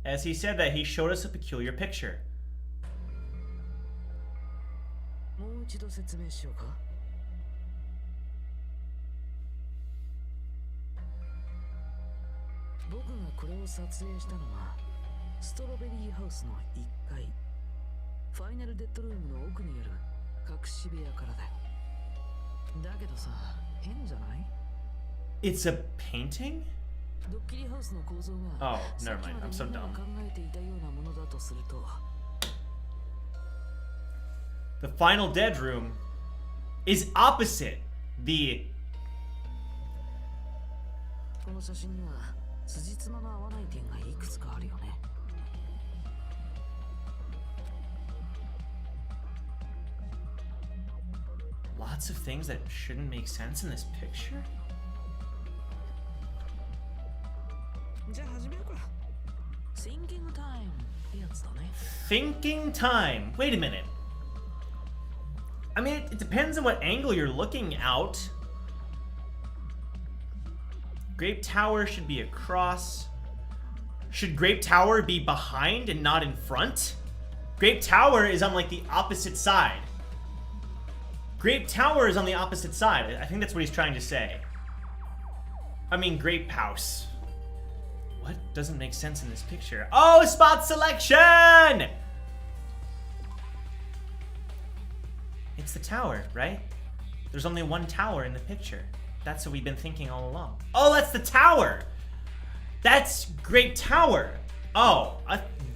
As he said that, he showed us a peculiar picture. もう一度説明しようか。僕がこれを撮影したのはストロベリーハウスの1階、ファイナルデッドルームの奥にある隠し部屋からだよ。だけどさ、変じゃない？ It's a painting? ドッキリハウスの構造が Oh, never mind. I'm so さっきまでみんな dumb. が考えていたようなものだとすると、 The final dead room is opposite the... この写真には辻褄の合わない点がいくつかあるよね。 Lots of things that shouldn't make sense in this picture? じゃあ始めようか。Thinking time ってやつだね。 Thinking time. Wait a minute. I mean, it depends on what angle you're looking out. Grape Tower should be across. Should Grape Tower be behind and not in front? Grape Tower is on like the opposite side. Grape Tower is on the opposite side. I think that's what he's trying to say. I mean, Grape House. What doesn't make sense in this picture? Oh, spot selection! It's the tower, right? There's only one tower in the picture. That's what we've been thinking all along. Oh, that's the tower! That's Grape Tower. Oh,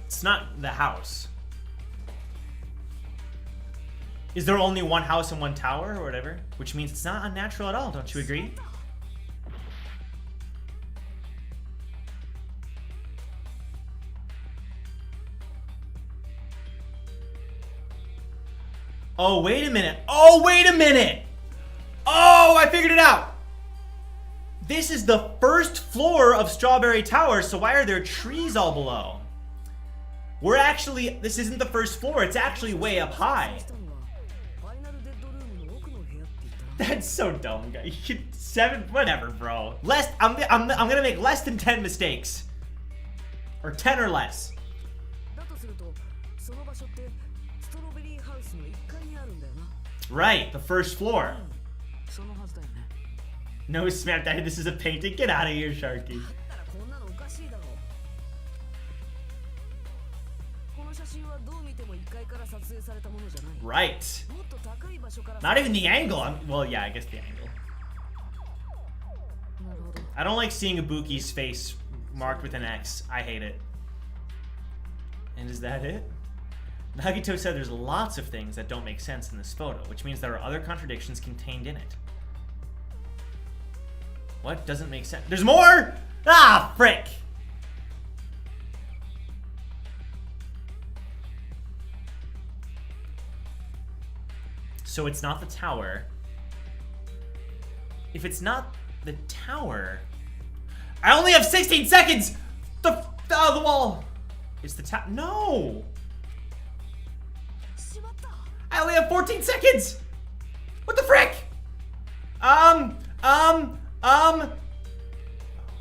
it's not the house. Is there only one house and one tower or whatever? Which means it's not unnatural at all, don't you agree? Oh, wait a minute. Oh, wait a minute. Oh, I figured it out. This is the first floor of Strawberry Tower, so why are there trees all below? We're actually, this isn't the first floor, it's actually way up high. That's so dumb, guy. 7, whatever, bro. I'm gonna make less than 10 mistakes. Or 10 or less. だとすると、その場所ってストロベリーハウスの1階にあるんだよな。 Right, the first floor. そのはずだよね。 No, Smap, Daddy, this is a painting. Get out of here, Sharky. だったらこんなのおかしいだろう。この写真はどう見ても1階から撮影されたものじゃない。 Right. もっと高い場所から。 Not even the angle. Well, yeah, I guess the angle. なるほど。 I don't like seeing Ibuki's face marked with an X. I hate it. And is that it? Nagito said there's lots of things that don't make sense in this photo, which means there are other contradictions contained in it. What doesn't make sense? There's more? Ah, frick! So it's not the tower. If it's not the tower... I only have 16 seconds! The wall! It's the tower. No! I only have 14 seconds! What the frick?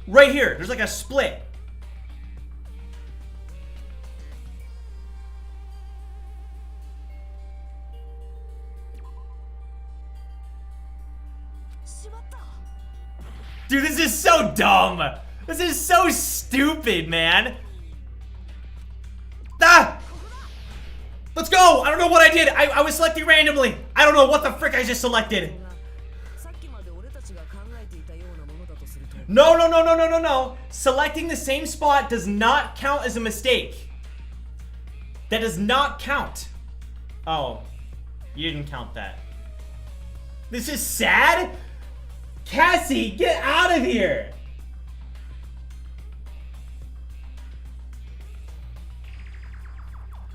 Right here. There's like a split. Dude, this is so dumb. This is so stupid, man. Ah! Let's go! I don't know what I did. I was selecting randomly. I don't know what the frick I just selected. No. Selecting the same spot does not count as a mistake. That does not count. Oh, you didn't count that. This is sad? Cassie, get out of here!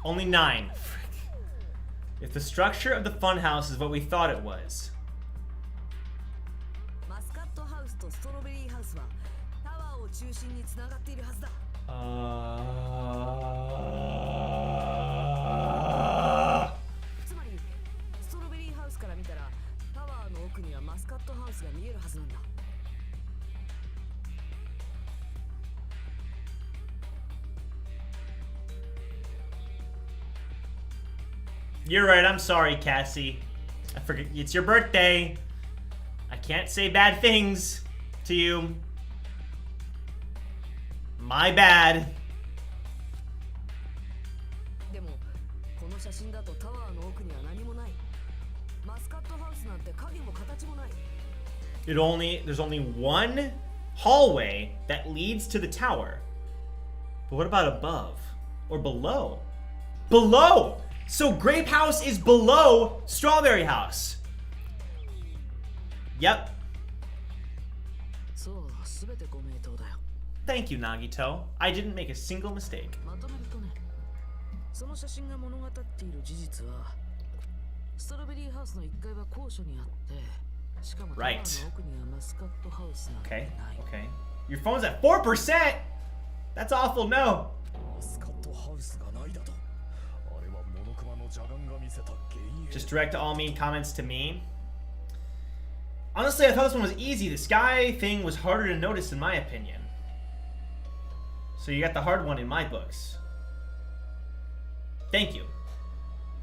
Only 9. Frick. If the structure of the funhouse is what we thought it was. You're right, I'm sorry, Cassie. I forget, it's your birthday. I can't say bad things to you. My bad. There's only one hallway that leads to the tower. But what about above? Or below? Below! So Grape House is below Strawberry House. Yep. Thank you, Nagito. I didn't make a single mistake. Right. Okay. Your phone's at 4%? That's awful, no. Just direct all mean comments to me. Honestly, I thought this one was easy. The sky thing was harder to notice in my opinion. So you got the hard one in my books. Thank you.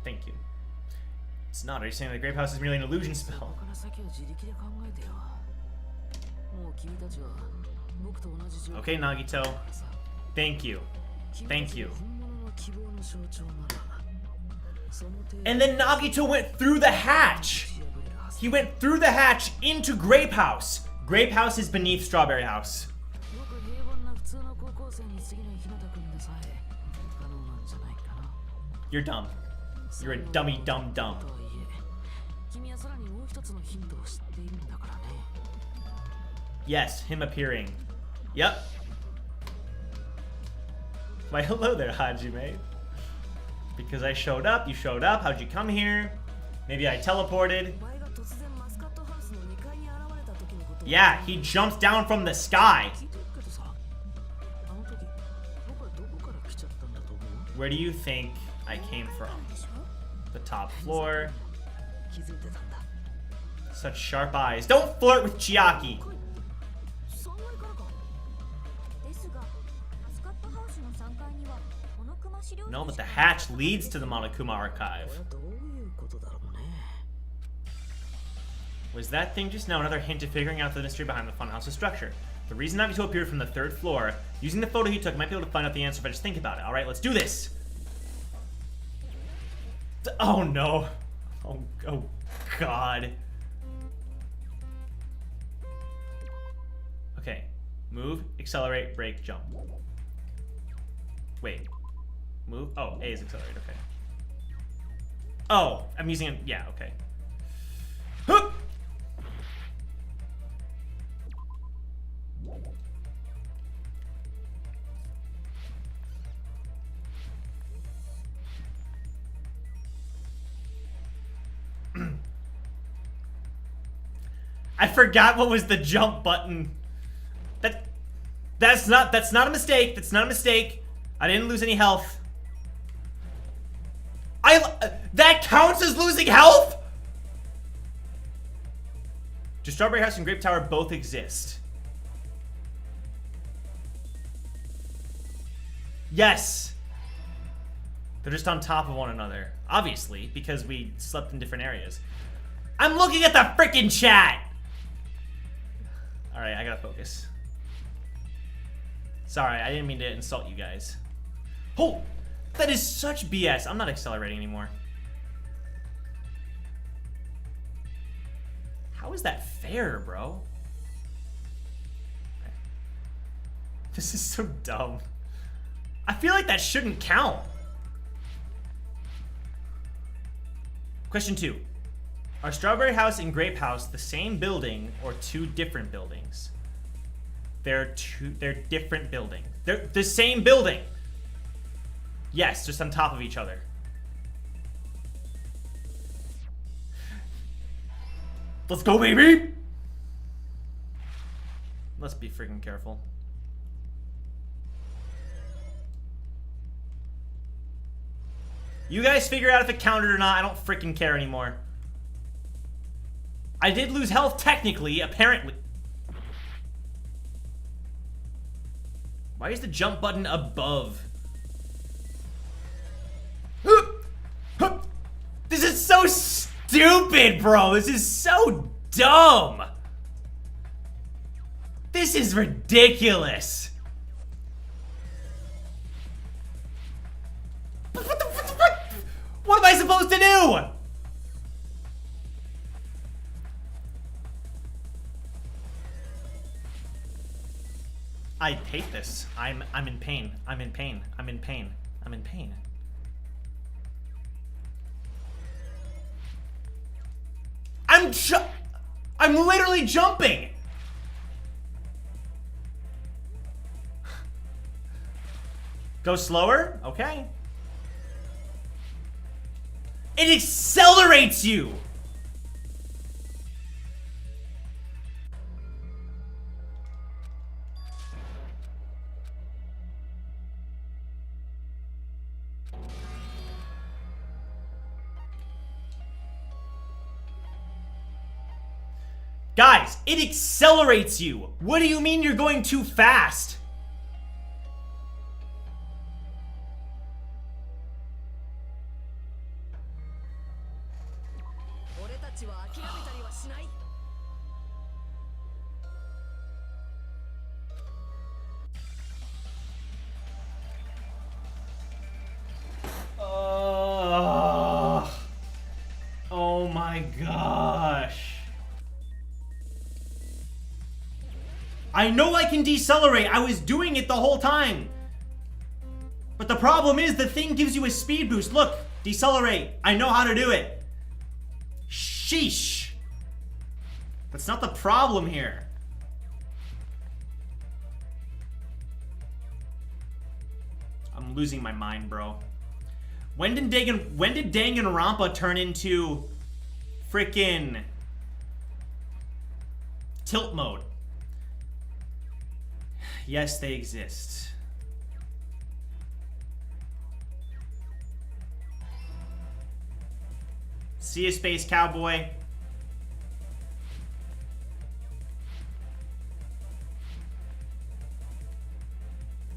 Thank you. It's not. Are you saying the Grape House is merely an illusion spell? Okay, Nagito. Thank you. Thank you. And then Nagito went through the hatch. He went through the hatch into Grape House. Grape House is beneath Strawberry House. You're dumb. You're a dummy dumb. Yes, him appearing. Yep. Why, hello there, Hajime. Because I showed up, you showed up. How'd you come here? Maybe I teleported. Yeah, he jumped down from the sky. Where do you think I came from? The top floor. Such sharp eyes. Don't flirt with Chiaki. No, but the hatch leads to the Monokuma archive. Was that thing just now another hint of figuring out the mystery behind the funhouse's structure? The reason Nagito appeared from the 3rd floor, using the photo he took, might be able to find out the answer if I just think about it. Alright, let's do this! Oh no. Oh god. Okay. Move, accelerate, brake, jump. Wait. Move? Oh, A is accelerate, okay. Oh, I'm using it. Yeah, okay. Hoop! I forgot what was the jump button. That's not a mistake. That's not a mistake. I didn't lose any health. That counts as losing health? Do Strawberry House and Grape Tower both exist? Yes. They're just on top of one another. Obviously, because we slept in different areas. I'm looking at the frickin' chat! Alright, I gotta focus. Sorry, I didn't mean to insult you guys. Oh! That is such BS. I'm not accelerating anymore. How is that fair, bro? This is so dumb. I feel like that shouldn't count. Question 2. Are Strawberry House and Grape House the same building or two different buildings? They're different buildings. They're the same building. Yes, just on top of each other. Let's go, baby! Let's be freaking careful. You guys figure out if it counted or not. I don't freaking care anymore. I did lose health technically, apparently. Why is the jump button above? This is so stupid, bro. This is so dumb. This is ridiculous. What am I supposed to do? I hate this. I'm in pain. I'm in pain. I'm in pain. I'm in pain. I'm literally jumping. Go slower? Okay. It accelerates you. Guys, it accelerates you. What do you mean you're going too fast? Oh my gosh. I know I can decelerate. I was doing it the whole time. But the problem is the thing gives you a speed boost. Look, decelerate. I know how to do it. Sheesh. That's not the problem here. I'm losing my mind, bro. When did Danganronpa turn into frickin' tilt mode? Yes, they exist. See ya, Space Cowboy.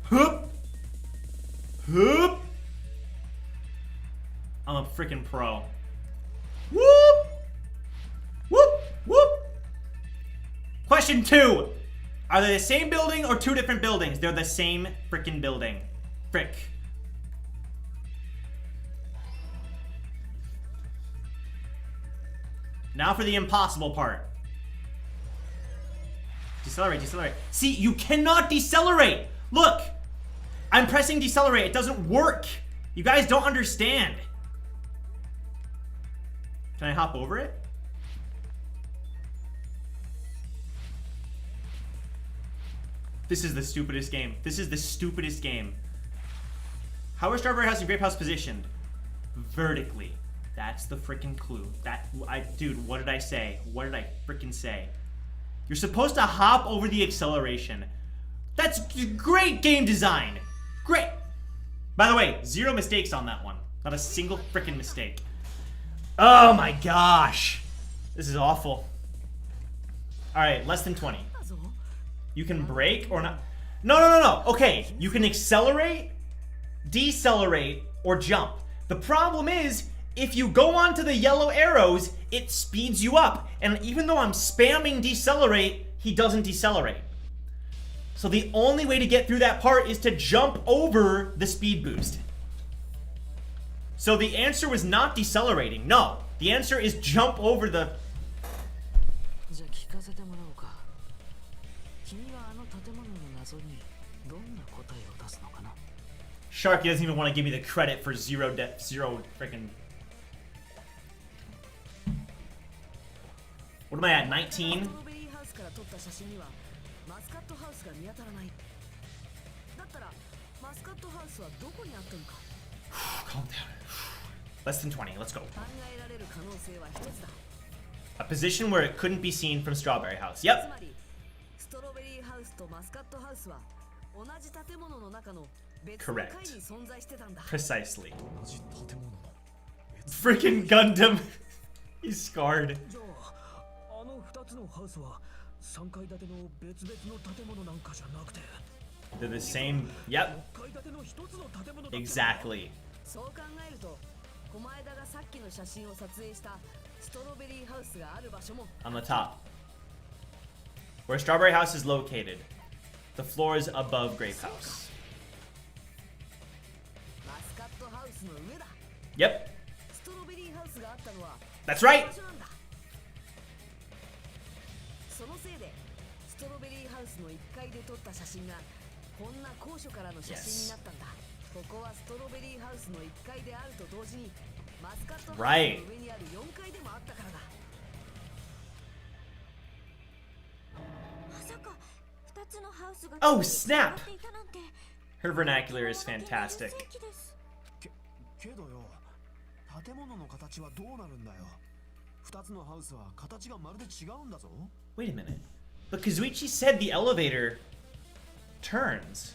Hoop! Hoop! I'm a freaking pro. Whoop! Whoop! Whoop! Question 2. Are they the same building or two different buildings? They're the same freaking building. Frick. Now for the impossible part. Decelerate, decelerate. See, you cannot decelerate. Look, I'm pressing decelerate. It doesn't work. You guys don't understand. Can I hop over it? This is the stupidest game. This is the stupidest game. How are Strawberry House and Grape House positioned? Vertically. That's the freaking clue. Dude, what did I say? What did I freaking say? You're supposed to hop over the acceleration. That's great game design. Great. By the way, 0 mistakes on that one. Not a single freaking mistake. Oh my gosh. This is awful. All right, less than 20. You can brake or not. No. Okay, you can accelerate, decelerate, or jump. The problem is, if you go onto the yellow arrows, it speeds you up. And even though I'm spamming decelerate, he doesn't decelerate. So the only way to get through that part is to jump over the speed boost. So the answer was not decelerating. No, the answer is jump over the... じゃあ聞かせてもらおうか。君はあの建物の謎にどんな答えを出すのかな。 Sharky doesn't even want to give me the credit for zero freaking... What am I at, 19? ストロベリーハウスから撮った写真にはマスカットハウスが見当たらない。だったらマスカットハウスはどこにあったのか。 Calm down. Less than 20, let's go. 考えられる可能性は一つだ。 A position where it couldn't be seen from Strawberry House. つ Yep. まりストロベリーハウスとマスカットハウスは同じ建物の中の別の階に存在してたんだ。 Precisely. 同じ建物の Freaking Gundam. He's scarred. じゃああの2つのハウスは3階建ての別々の建物なんかじゃなくて They're the same. Yep. 6階建ての1つの建物だった。 Exactly. そう考えると狛枝がさっきの写真を撮影したストロベリーハウスがある場所も On the top. Where Strawberry House is located. The floor is above Grape House. マスカットハウスの上だ。 Yep. ストロベリーハウスがあったのは That's right. 場所なんだ。そのせいでストロベリーハウスの1階で撮った写真がこんな高所からの写真になったんだ。ここはストロベリーハウスの1階であると同時にマスカットハウスの上にある4階でもあったからだ。まさか2つのハウスが Oh, snap. 繋がっていたなんて。 Her vernacular is fantastic. 奇跡です。けどよ、建物の形はどうなるんだよ。2つのハウスは形がまるで違うんだぞ。 Wait a minute. But Kazuichi said the elevator turns.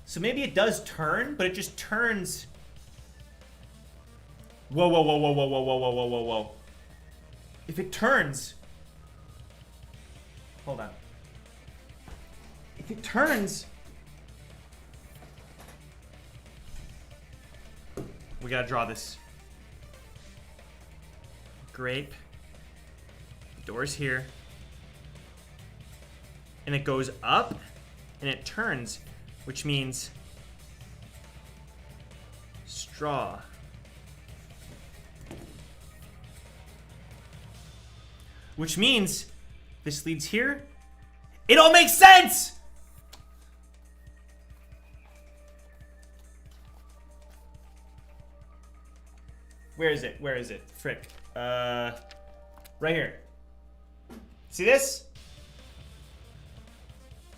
So maybe it does turn, but it just turns. Whoa, whoa, whoa, whoa, whoa, whoa, whoa, whoa, whoa, whoa, whoa. If it turns. Hold on. If it turns. We gotta draw this. Grape. Doors here. And it goes up and it turns, which means straw. Which means this leads here. It all makes sense! Where is it? Where is it? Frick. Right here. See this?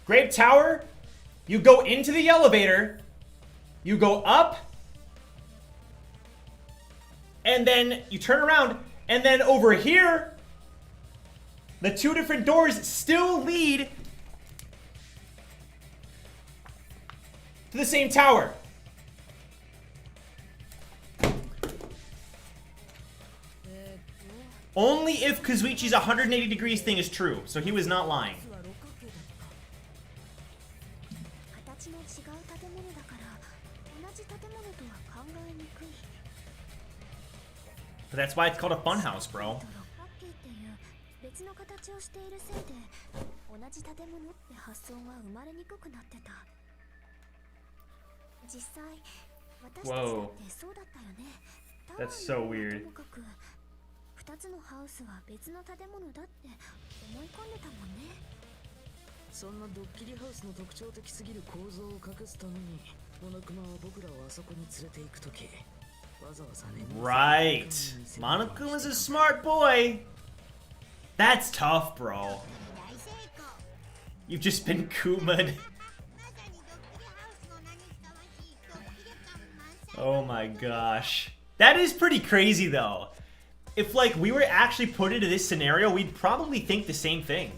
Grape Tower. You go into the elevator. You go up. And then you turn around. And then over here, the two different doors still lead to the same tower. Only if Kazuichi's 180 degrees thing is true, so he was not lying. 形の違う建物だから同じ建物とは考えにくい。 But that's why it's called a funhouse, bro. 六角形っていう別の形をしているせいで同じ建物って発想が生まれにくくなってた。実際私たちだってそうだったよね。 That's so weird. ともかく2つのハウスは別の建物だって思い込んでたもんね。そんなドッキリハウスの特徴的すぎる構造を隠すためにモノクマは僕らをあそこに連れて行くときわざわざね。 Right. Monokuma's a smart boy. That's tough, bro. You've just been Kuma'd. Oh my gosh. That is pretty crazy, though. If, like, we were actually put into this scenario, we'd probably think the same thing.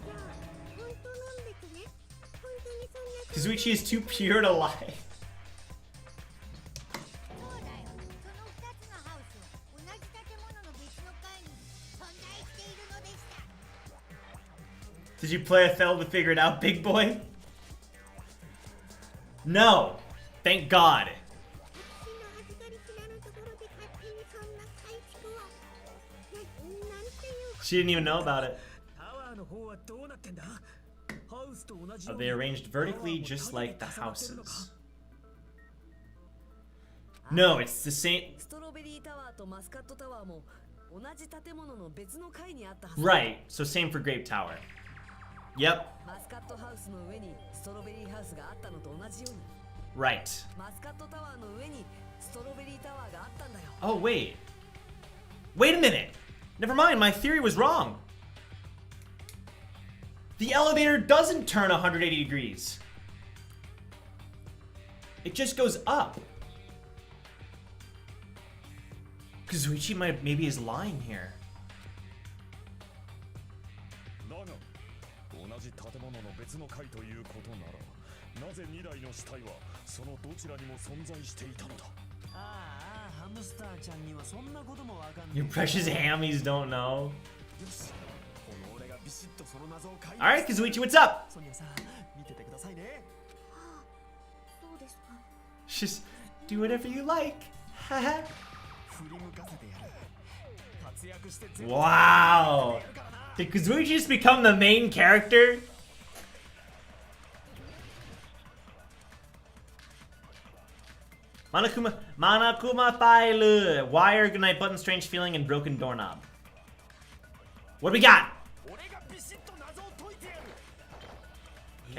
Kazuichi is too pure to lie. Did you play Othello to figure it out, big boy? No. Thank God. She didn't even know about it. タワーの方はどうなってんだ。Are they arranged vertically just like the houses? No, it's the same. ストロベリータワーとマスカットタワーも同じ建物の別の階にあったはず。 Right, so same for Grape Tower. Yep, マスカットハウスの上にストロベリーハウスがあったのと同じように、 right. マスカットタワーの上にストロベリータワーがあったんだよ。 Oh, wait. Wait a minute. Never mind, my theory was wrong. The elevator doesn't turn 180 degrees. It just goes up. Kazuichi maybe is lying here. だが同じ建物の別の階ということなら、なぜ2台の死体はそのどちらにも存在していたのだ。ああ、ハムスターちゃんにはそんなこともわかんない。 You precious hammies don't know. よし、この俺がビシッとその謎を解明。 Alright, Kazuichi, what's up? ソニアさん、見ててくださいね。そうですか。 Just do whatever you like. Haha. 振り向かせてやる。活躍して全部 Wow. Did Kazuichi just become the main character? Manakuma file. Wire, goodnight button, strange feeling, and broken doorknob. What do we got? 俺がビシッと謎を解いてや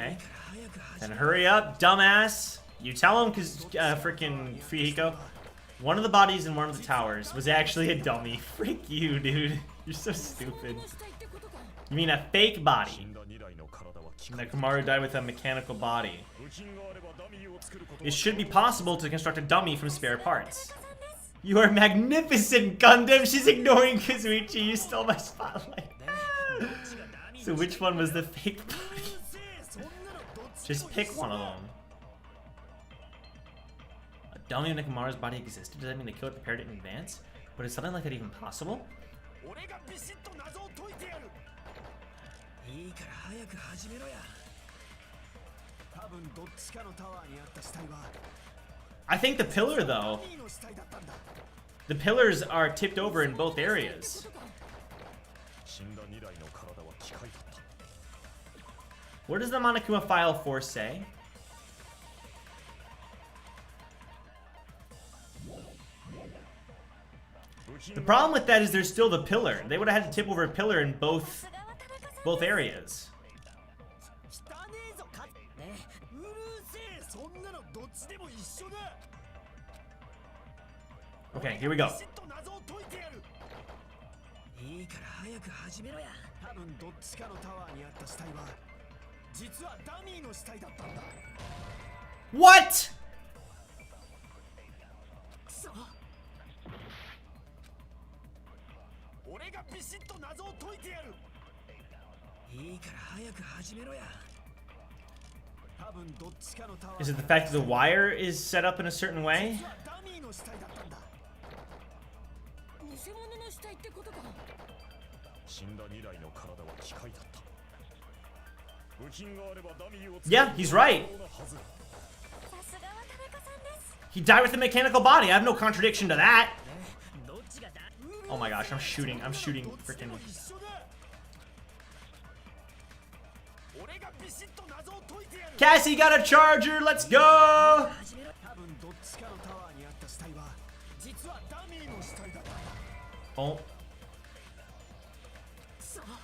る。 Okay. Then hurry up, dumbass. You tell him, cause freaking Fuyuhiko. One of the bodies in one of the towers was actually a dummy. Freak you, dude. You're so stupid. You mean a fake body? 死んだ2台の体は機械 Mechamaru died with a mechanical body. 部品があればダミーを作ること It should be possible to construct a dummy from spare parts. You are magnificent, Gundam! She's ignoring Kazuichi. You stole my spotlight. So which one was the fake body? Just pick one of them. A dummy of Mechamaru's body existed? Does that mean the killer prepared it in advance? But is something like that even possible? 俺がビシッと謎を解いてやる。いいから早く始めろや。多分どっちかのタワーにあった死体は I think the pillar, though. ダミーの死体だったんだ。 The pillars are tipped over in both areas. 死んだ2台の体は機械だった。 What does the Monokuma file 4 say? The problem with that is there's still the pillar. They would have had to tip over a pillar in both areas. 汚ねえぞか。ね、うるせえ。そんなのどっちでも一緒だ。 Okay, here we go. ビシッと謎を解いてやる。いいから早く始めろや。多分どっちかのタワーにあった死体は実はダミーの死体だったんだ。 What? くそ。俺がビシッと謎を解いてやる。いいから早く始めろや。多分どっちかのタワー Is it the fact that the wire is set up in a certain way? 実はダミーの死体だったんだ。偽物の死体ってことか。死んだ2台の体は機械だった。部品があればダミーを作る Yeah, he's right. はず。さすがは田中さんです。 He died with a mechanical body. I have no contradiction to that. どっちがだ。 Oh my gosh, I'm shooting freaking. 一緒だ。俺がビシッと謎を解いてやる。 Cassie got a charger. Let's go. 多分どっちかのタワーにあった死体は実はダミーの死体だったんだ。 Oh, さあ。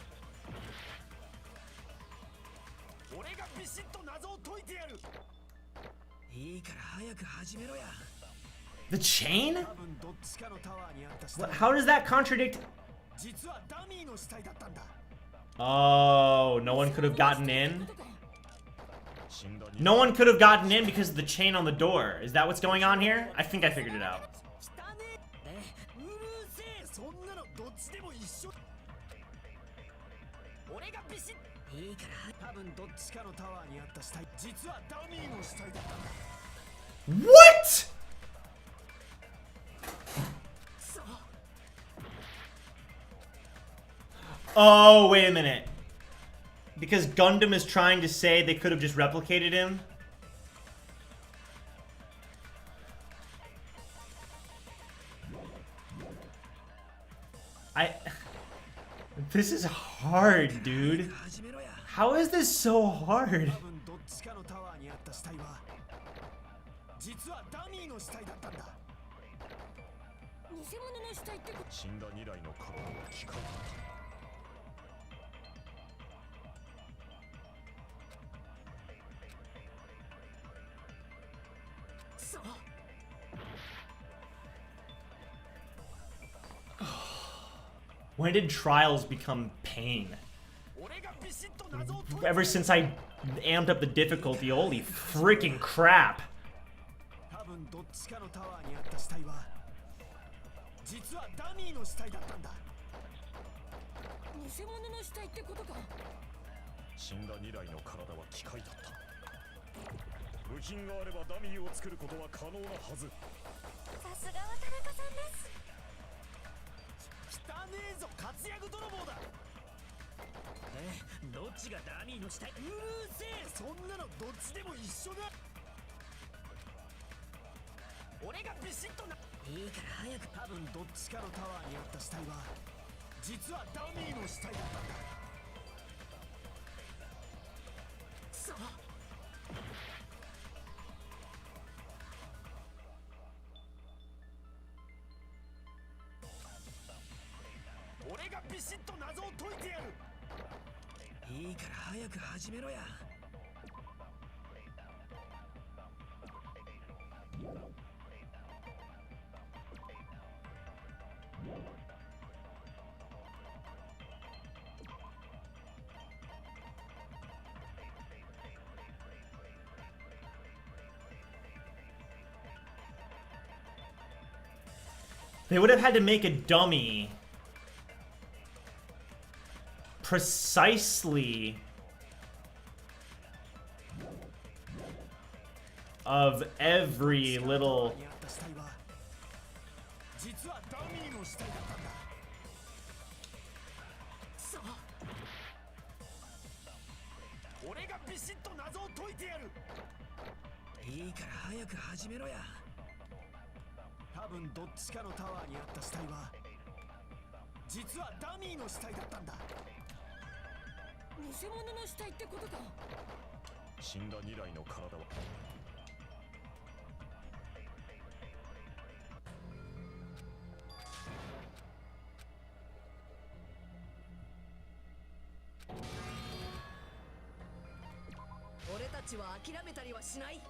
俺がビシッと謎を解いてやる。いいから早く始めろや。 the chain? 多分どっちかのタワーにあった死 What, 体 how does that contradict? 実はダミーの死体だったんだ。 Oh, no one could have gotten in? 死んだ2 No one could have gotten in because of the chain on the door. Is that what's going on here? I think I figured it out. 汚ねえ。ね、うるせえ。そんなのどっちでも一緒。俺がビシッ。いいから多分どっちかのタワーにあった死体実はダミーの死体だったんだ。 What? Oh, wait a minute. Because Gundam is trying to say they could have just replicated him? This is hard, dude. How is this so hard? 多分どっちかのタワーにあった死体は実はダミーの死体だったんだ。偽物の死体ってこ死んだ2台の体は機械だった。くそ。 When did trials become pain? 俺がビシッと謎を解いて Ever since I amped up the difficulty, holy freaking crap. 多分どっちかのタワーにあった死体は実はダミーの死体だったんだ。偽物の死体ってことか。死んだ2台の体は機械だった。部品があればダミーを作ることは可能なはず。さすがは田中さんです。汚ねえぞ活躍泥棒だ。どっちがダミーの死体？うるせえ、そんなのどっちでも一緒だ。俺がビシッとな。いいから早く。多分どっちかのタワーにあった死体は実はダミーの死体だったんだ。くそ。 俺がビシッと謎を解いてやる。いいから早く始めろや。They would have had to make a dummy precisely of every little. にあった死体は実はダミーの死体だったんだ。くそ。 俺がビシッと謎を解いてやる。いいから早く始めろや。多分どっちかのタワーにあった死体は実はダミーの死体だったんだ。偽物の死体ってことか。死んだ2台の体は俺たちは諦めたりはしない。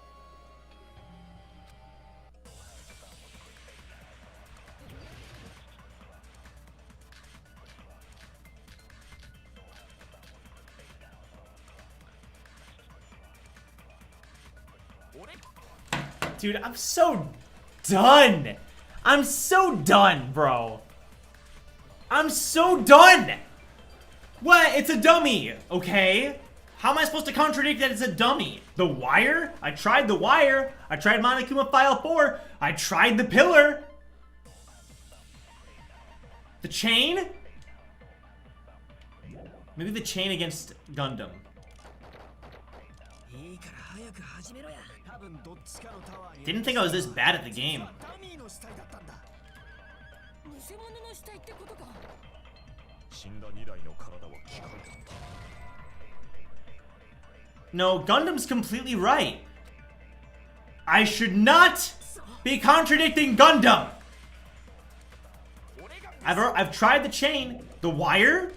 Dude, I'm so done. I'm so done, bro. I'm so done. What? It's a dummy, okay? How am I supposed to contradict that it's a dummy? The wire? I tried the wire. I tried Monokuma File 4. I tried the pillar. The chain? Maybe the chain against Gundam. いいから早く始めろや。 多分どっちかのタワーに Didn't think I was this bad at the game. ダミーの死体だったんだ。偽物の死体ってことか。死んだ2台の体は機械だった。 No, Gundam's completely right. I should not be contradicting Gundam. I've tried the chain, the wire.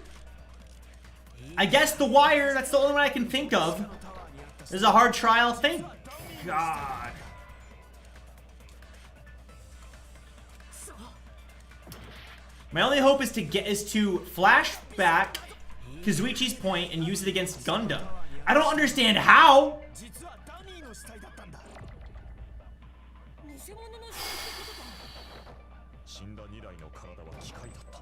I guess the wire, that's the only one I can think of. This is a hard trial thing. God. My only hope is to flash back Kazuichi's point and use it against Gundam. I don't understand how. 実はダミーの死体だったんだ。偽物の死体ってことか。死んだ2台の体は機械だった。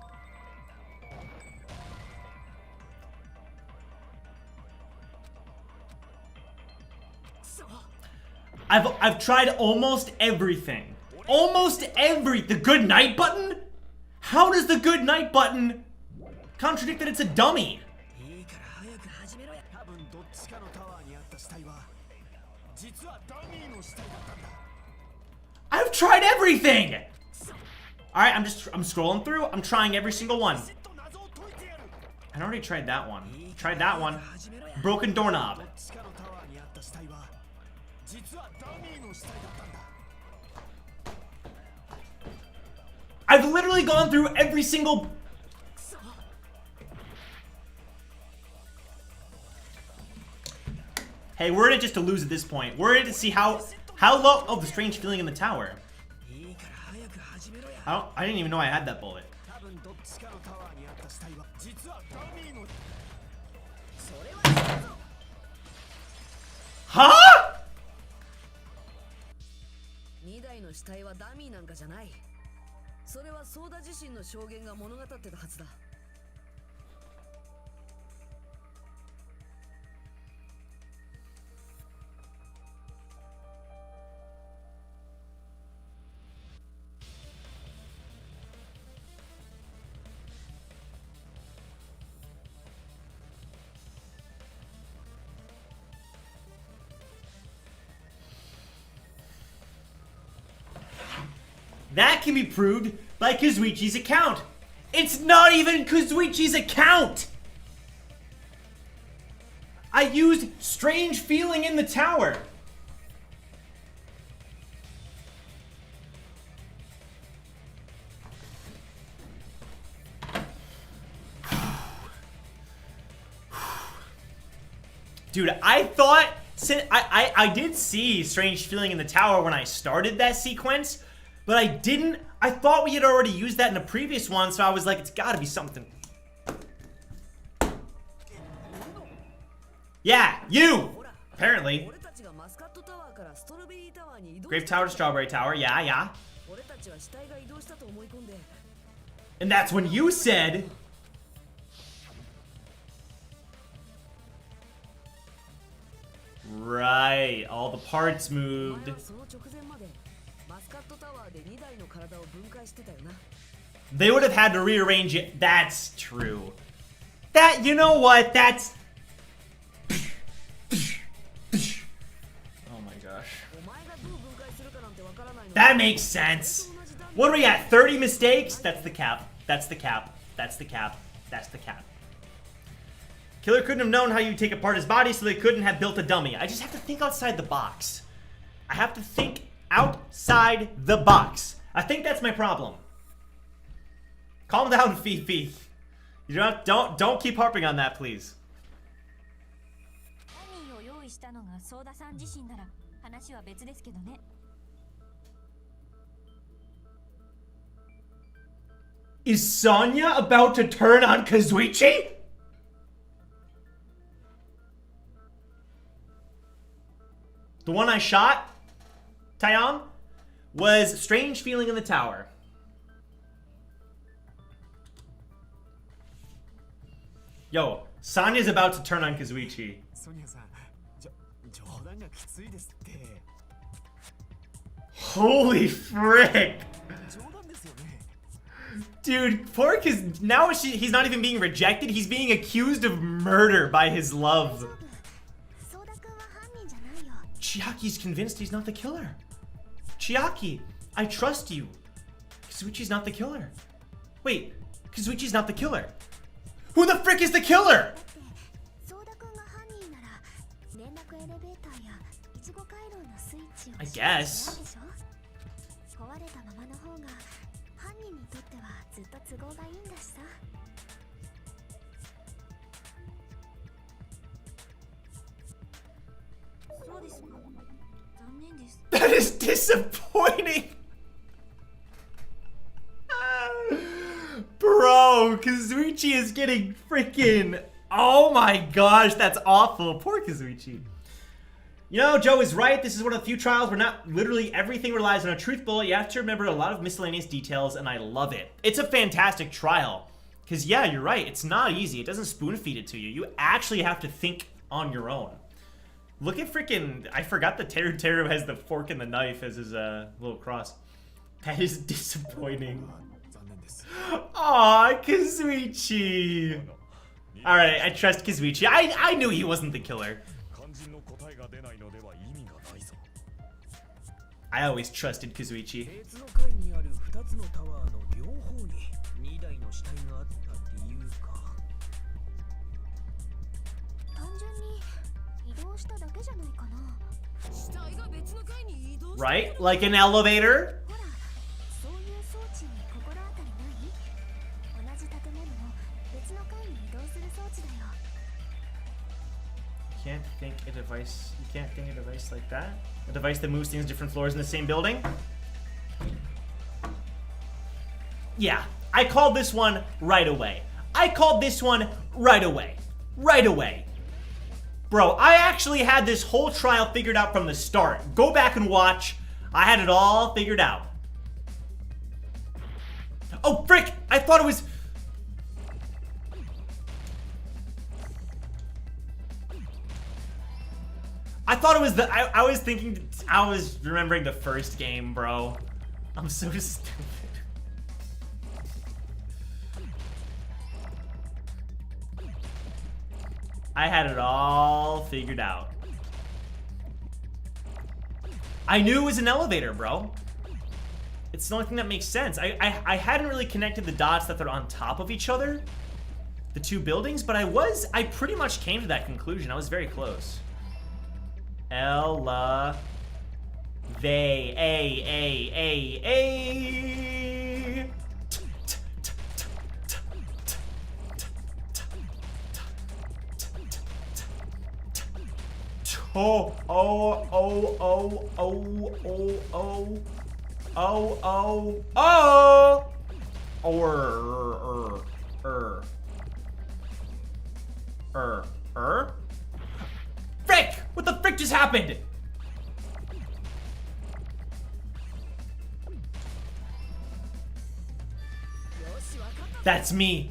I've tried almost everything. Almost the good night button? How does the good night button contradict that it's a dummy? いいから早く始めろや。多分どっちかのタワーにあった死体は実はダミーの死体だったんだ。 I've tried everything! Alright, I'm scrolling through. I'm trying every single one. ビシッと謎を解いてやる。I already tried that one. Tried that one. Broken doorknob. どっちかのタワーにあった死体は実はダミーの死体だったんだ。 I've literally gone through every single... Hey, we're in it just to lose at this point. We're in it to see how low... Oh, the strange feeling in the tower. いいから早く始めろや。 I didn't even know I had that bullet. 多分どっちかのタワーにあった死体は実はダミーの。それはそうぞ。 Huh? 2台の死体はダミーなんかじゃない。それはソーダ自身の証言が物語ってたはずだ。That can be proved by Kazuichi's account. It's not even Kazuichi's account. I used strange feeling in the tower. Dude, I thought I did see strange feeling in the tower when I started that sequence. But I didn't. I thought we had already used that in a previous one, so I was like, it's gotta be something. Yeah, you! Apparently. Grape Tower to Strawberry Tower, yeah. And that's when you said... Right, all the parts moved. They would have had to rearrange it. That's true. That, you know what? That's... Oh my gosh. That makes sense. What are we at? 30 mistakes? That's the cap. That's the cap. That's the cap. That's the cap. Killer couldn't have known how you take apart his body, so they couldn't have built a dummy. I just have to think outside the box. I have to think outside the box. I think that's my problem. Calm down, Fifi. You don't keep harping on that, please. Is Sonya about to turn on Kazuichi? The one I shot, Taeyong, was strange feeling in the tower. Yo, Sonya's about to turn on Kazuichi. Holy frick! Dude, poor now he's not even being rejected, he's being accused of murder by his love. Chiaki's convinced he's not the killer. Chiaki, I trust you. Kazuichi's not the killer. Wait, Kazuichi's not the killer. Who the frick is the killer? I guess. That is disappointing. Bro, Kazuichi is getting freaking... Oh my gosh, that's awful. Poor Kazuichi. You know, Joe is right. This is one of the few trials where not literally everything relies on a truth bullet. You have to remember a lot of miscellaneous details, and I love it. It's a fantastic trial. Because, yeah, you're right. It's not easy. It doesn't spoon feed it to you. You actually have to think on your own. Look at freaking... I forgot that Teru has the fork and the knife as his little cross. That is disappointing. Aw, Kazuichi. Alright, I trust Kazuichi. I knew he wasn't the killer. I always trusted Kazuichi. じゃないかな。死体が別の階に移動して Right? Like an elevator? ほら、そういう装置に心当たりない？同じ建物の別の階に移動する装置だよ。You can't think a device like that? A device that moves things different floors in the same building? Yeah, I called this one right away. Right away. Bro, I actually had this whole trial figured out from the start. Go back and watch. I had it all figured out. Oh, frick! I thought it was... I was thinking... I was remembering the first game, bro. I'm so stupid. I had it all figured out. I knew it was an elevator, bro. It's the only thing that makes sense. I hadn't really connected the dots that they're on top of each other, the two buildings, but I pretty much came to that conclusion. I was very close. Ella. They. A. Oh. Frick! What the frick just happened? That's me.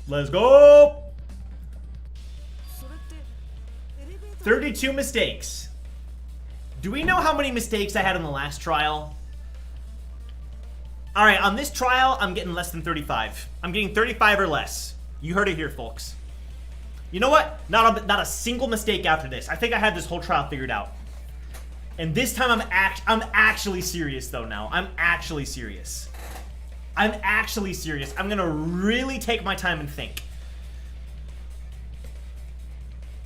Let's go. 32 mistakes. Do we know how many mistakes I had on the last trial? Alright, on this trial, I'm getting less than 35. I'm getting 35 or less. You heard it here, folks. You know what? Not a single mistake after this. I think I had this whole trial figured out. And this time I'm actually serious though now. I'm actually serious. I'm gonna really take my time and think.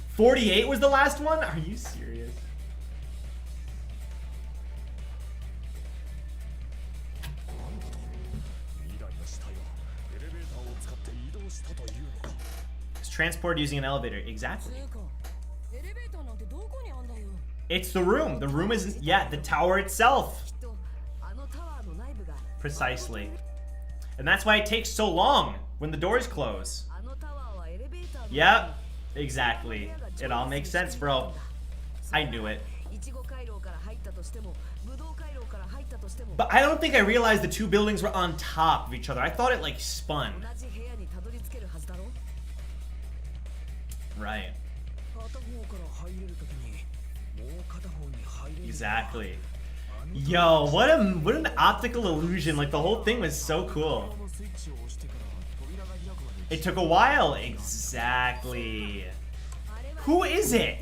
48 was the last one? Are you serious? It's transport using an elevator. Exactly. It's the room. The room isn't... Yeah, the tower itself. Precisely. And that's why it takes so long when the doors close. Yep. Exactly. It all makes sense, bro. I knew it. But I don't think I realized the two buildings were on top of each other. I thought it like spun. Right. Exactly. Yo, what an optical illusion. Like the whole thing was so cool. It took a while. Exactly. Who is it?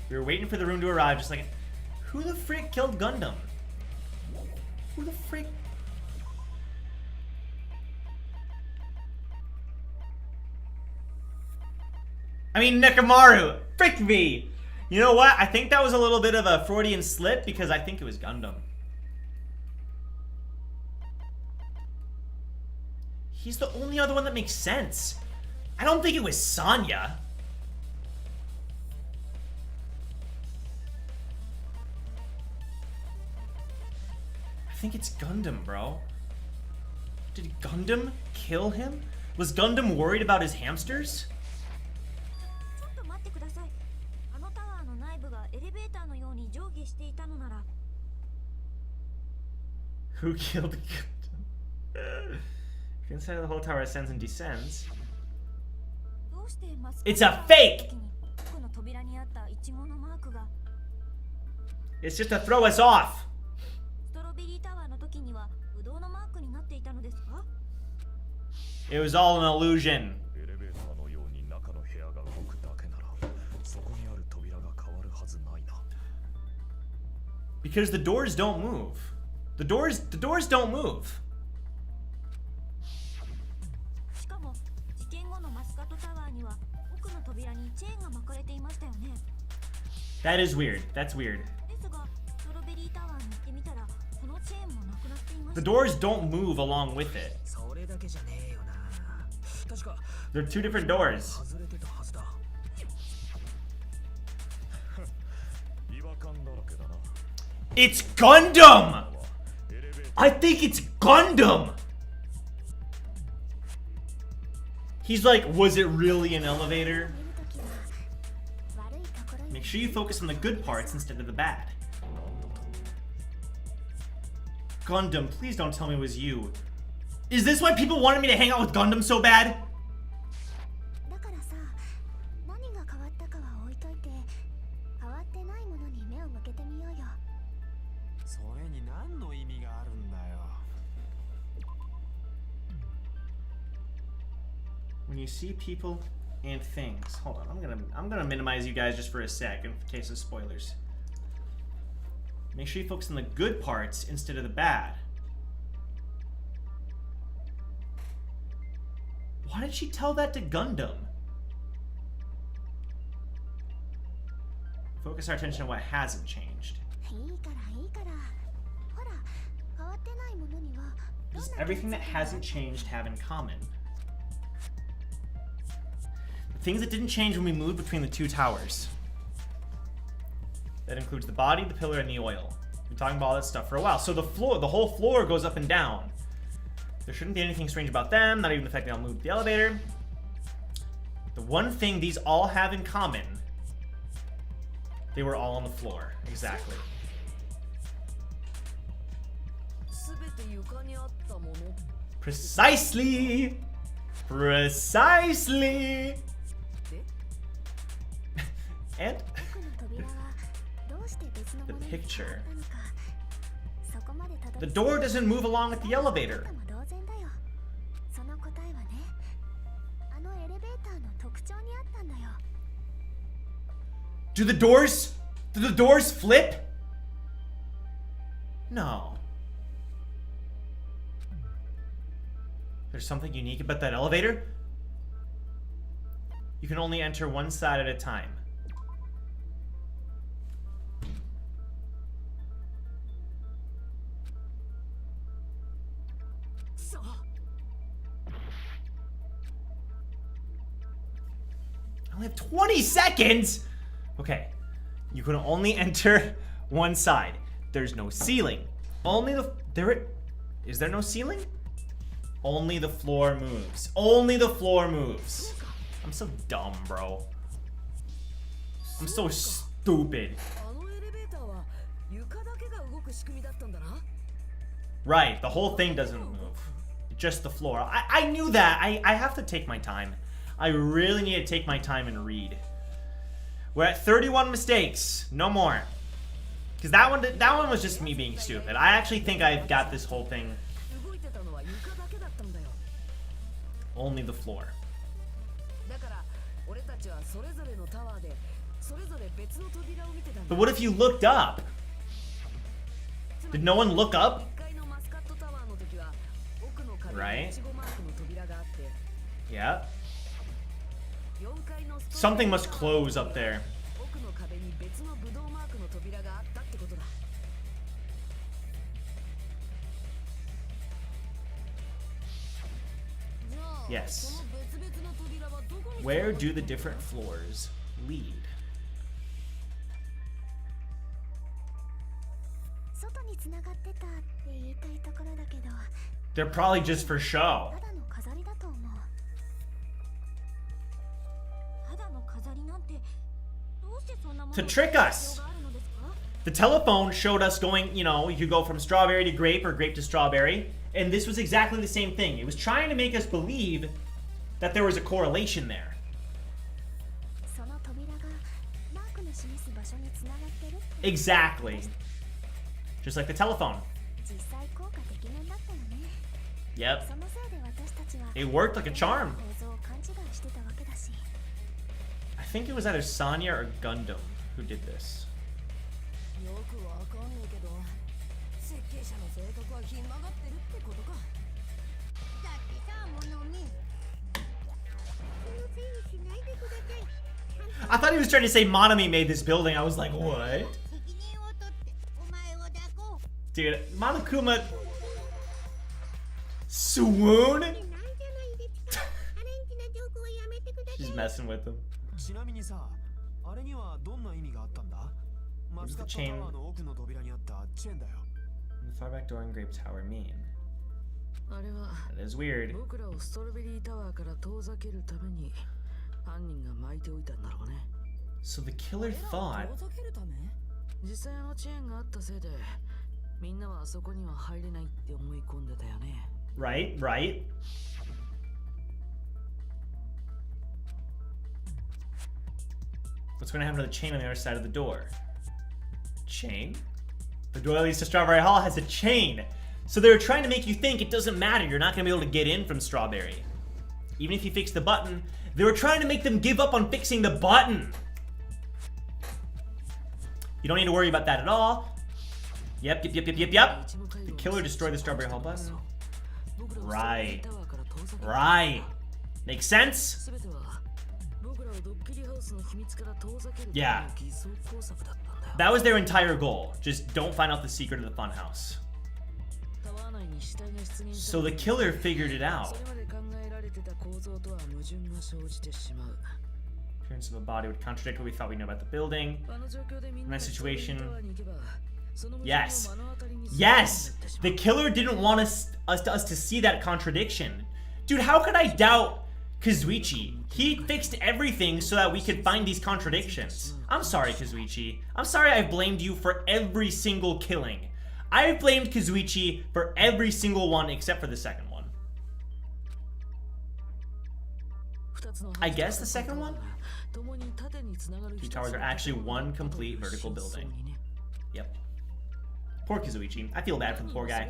We were waiting for the room to arrive, just like... Who the frick killed Gundam? Who the frick... I mean, Mechamaru! Frick me! You know what? I think that was a little bit of a Freudian slip, because I think it was Gundam. He's the only other one that makes sense. I don't think it was Sonya. I think it's Gundam, bro. Did Gundam kill him? Was Gundam worried about his hamsters? Who killed Gundam? Inside of the whole tower ascends and descends. It's a fake! It's just to throw us off. It was all an illusion. Because the doors don't move. The doors don't move. That is weird. That's weird. ですがストロベリータワーに行ってみたらこのチェーンもなくなっていま The した doors don't move along with it. それだけじゃねえよな。確か They're two different doors. 外れてたはずだ。違和感だらけだな。 It's Gundam! I think it's Gundam! He's like, was it really an elevator? 見るときは悪いところに Make sure you focus on the good parts instead of the bad. Gundam, please don't tell me it was you. Is this why people wanted me to hang out with Gundam so bad? だからさ、何が変わったかは置いといて、変わってないものに目を向けてみようよ。それに何の意味があるんだよ。When you see people and things. Hold on, I'm gonna minimize you guys just for a sec in case of spoilers. Make sure you focus on the good parts instead of the bad. Why did she tell that to Gundam? Focus our attention on what hasn't changed. いいからいいから。ほら、変わってないものには What どん does な everything that 共通点が hasn't changed have in common? The things that didn't change when we moved between the two towers. That includes the body, the pillar, and the oil. We've been talking about all that stuff for a while. So the whole floor goes up and down. There shouldn't be anything strange about them, not even the fact they all moved the elevator. The one thing these all have in common, they were all on the floor. Exactly. すべて床にあったもの Precisely! Precisely! で And 奥の扉はどうして別のものに The picture. 変わったのか。そこまでたど the り着い door doesn't move along with the た elevator. も同然だよ。その答えはね、あのエレベーターの特徴にあったんだよ。Do the doors flip? No. There's something unique about that elevator? You can only enter one side at a time. I only have 20 seconds? Okay. You can only enter one side. There's no ceiling. Only is there no ceiling? Only the floor moves. Only the floor moves. I'm so dumb, bro. I'm so stupid. あのエレベーターは床だけが動く仕組みだったんだな。 Right, the whole thing doesn't move. Just the floor. I knew that. I have to take my time. I really need to take my time and read. We're at 31 mistakes. No more. Because that one was just me being stupid. I actually think I've got this whole thing. 動いてたのは床だけだったんだよ。 Only the floor. だから俺たちはそれぞれのタワーでそれぞれ別の扉を見てたんだ。 But what if you looked up? Did no one look up? 1階のマスカットタワーの時は奥の壁 Right. にイチゴマークの扉があって、 Yeah. 4階のスト Something must close up there. 奥の壁に別のブドウマークの扉があったってことだ。 じゃあ Yes. その別々の扉はどこに Where do the different floors lead? 外に繋がってたって言いたいところだけど、 They're probably just for show. ただの飾りだと思う。肌の飾りなんてどうしてそんなもの To に trick 必要 us. があるのですか？ The telephone showed us going, you know, you could go from strawberry to grape or grape to strawberry. And this was exactly the same thing. It was trying to make us believe that there was a correlation there. その扉がマークの示す場所に繋がってるって Exactly. Just like the telephone. 実際効果てきめんだったよね。 Yep. そのせいで私たちは It worked like a charm. 構造を勘違いしてたわけだし。 I think it was either Sonya or Gundam who did this. よくわかんねえけど設計者の性格はひん曲がってるってことか。だってさ、モノミ。そのせいにしないでください。I thought he was trying to say Monami made this building. I was like, what? 責任を取ってお前を抱こう Dude, Monokuma... Swoon? なんじゃないですかアレンジなジョークはやめてください She's messing with him. ちなみにさ、あれにはどんな意味があったんだ？マスカットタワーの奥の扉にあったチェーンだよ。 The far back door and Grape Tower mean? あれは That is weird. 僕らをストロベリータワーから遠ざけるために犯人が巻いておいたんだろうね。 So the killer thought... 遠ざけるため？実際のチェーンがあったせいでみんなはあそこには入れないって思い込んでたよね。 Right, right. What's going to happen to the chain on the other side of the door? Chain? The door that leads to Strawberry Hall has a chain. So they're trying to make you think it doesn't matter. You're not going to be able to get in from Strawberry. Even if you fix the button, they were trying to make them give up on fixing the button. You don't need to worry about that at all. Yep. The killer destroyed the Strawberry Hall button. Right. Right. Makes sense? Yeah. That was their entire goal. Just don't find out the secret of the funhouse. So the killer figured it out. Appearance of a body would contradict what we thought we knew about the building. In that situation... Yes. Yes! The killer didn't want us to see that contradiction. Dude, how could I doubt Kazuichi? He fixed everything so that we could find these contradictions. I'm sorry, Kazuichi. I'm sorry I blamed you for every single killing. I blamed Kazuichi for every single one except for the second one. I guess the second one? Two towers are actually one complete vertical building. Yep. Poor Kazuichi. I feel bad for the poor guy.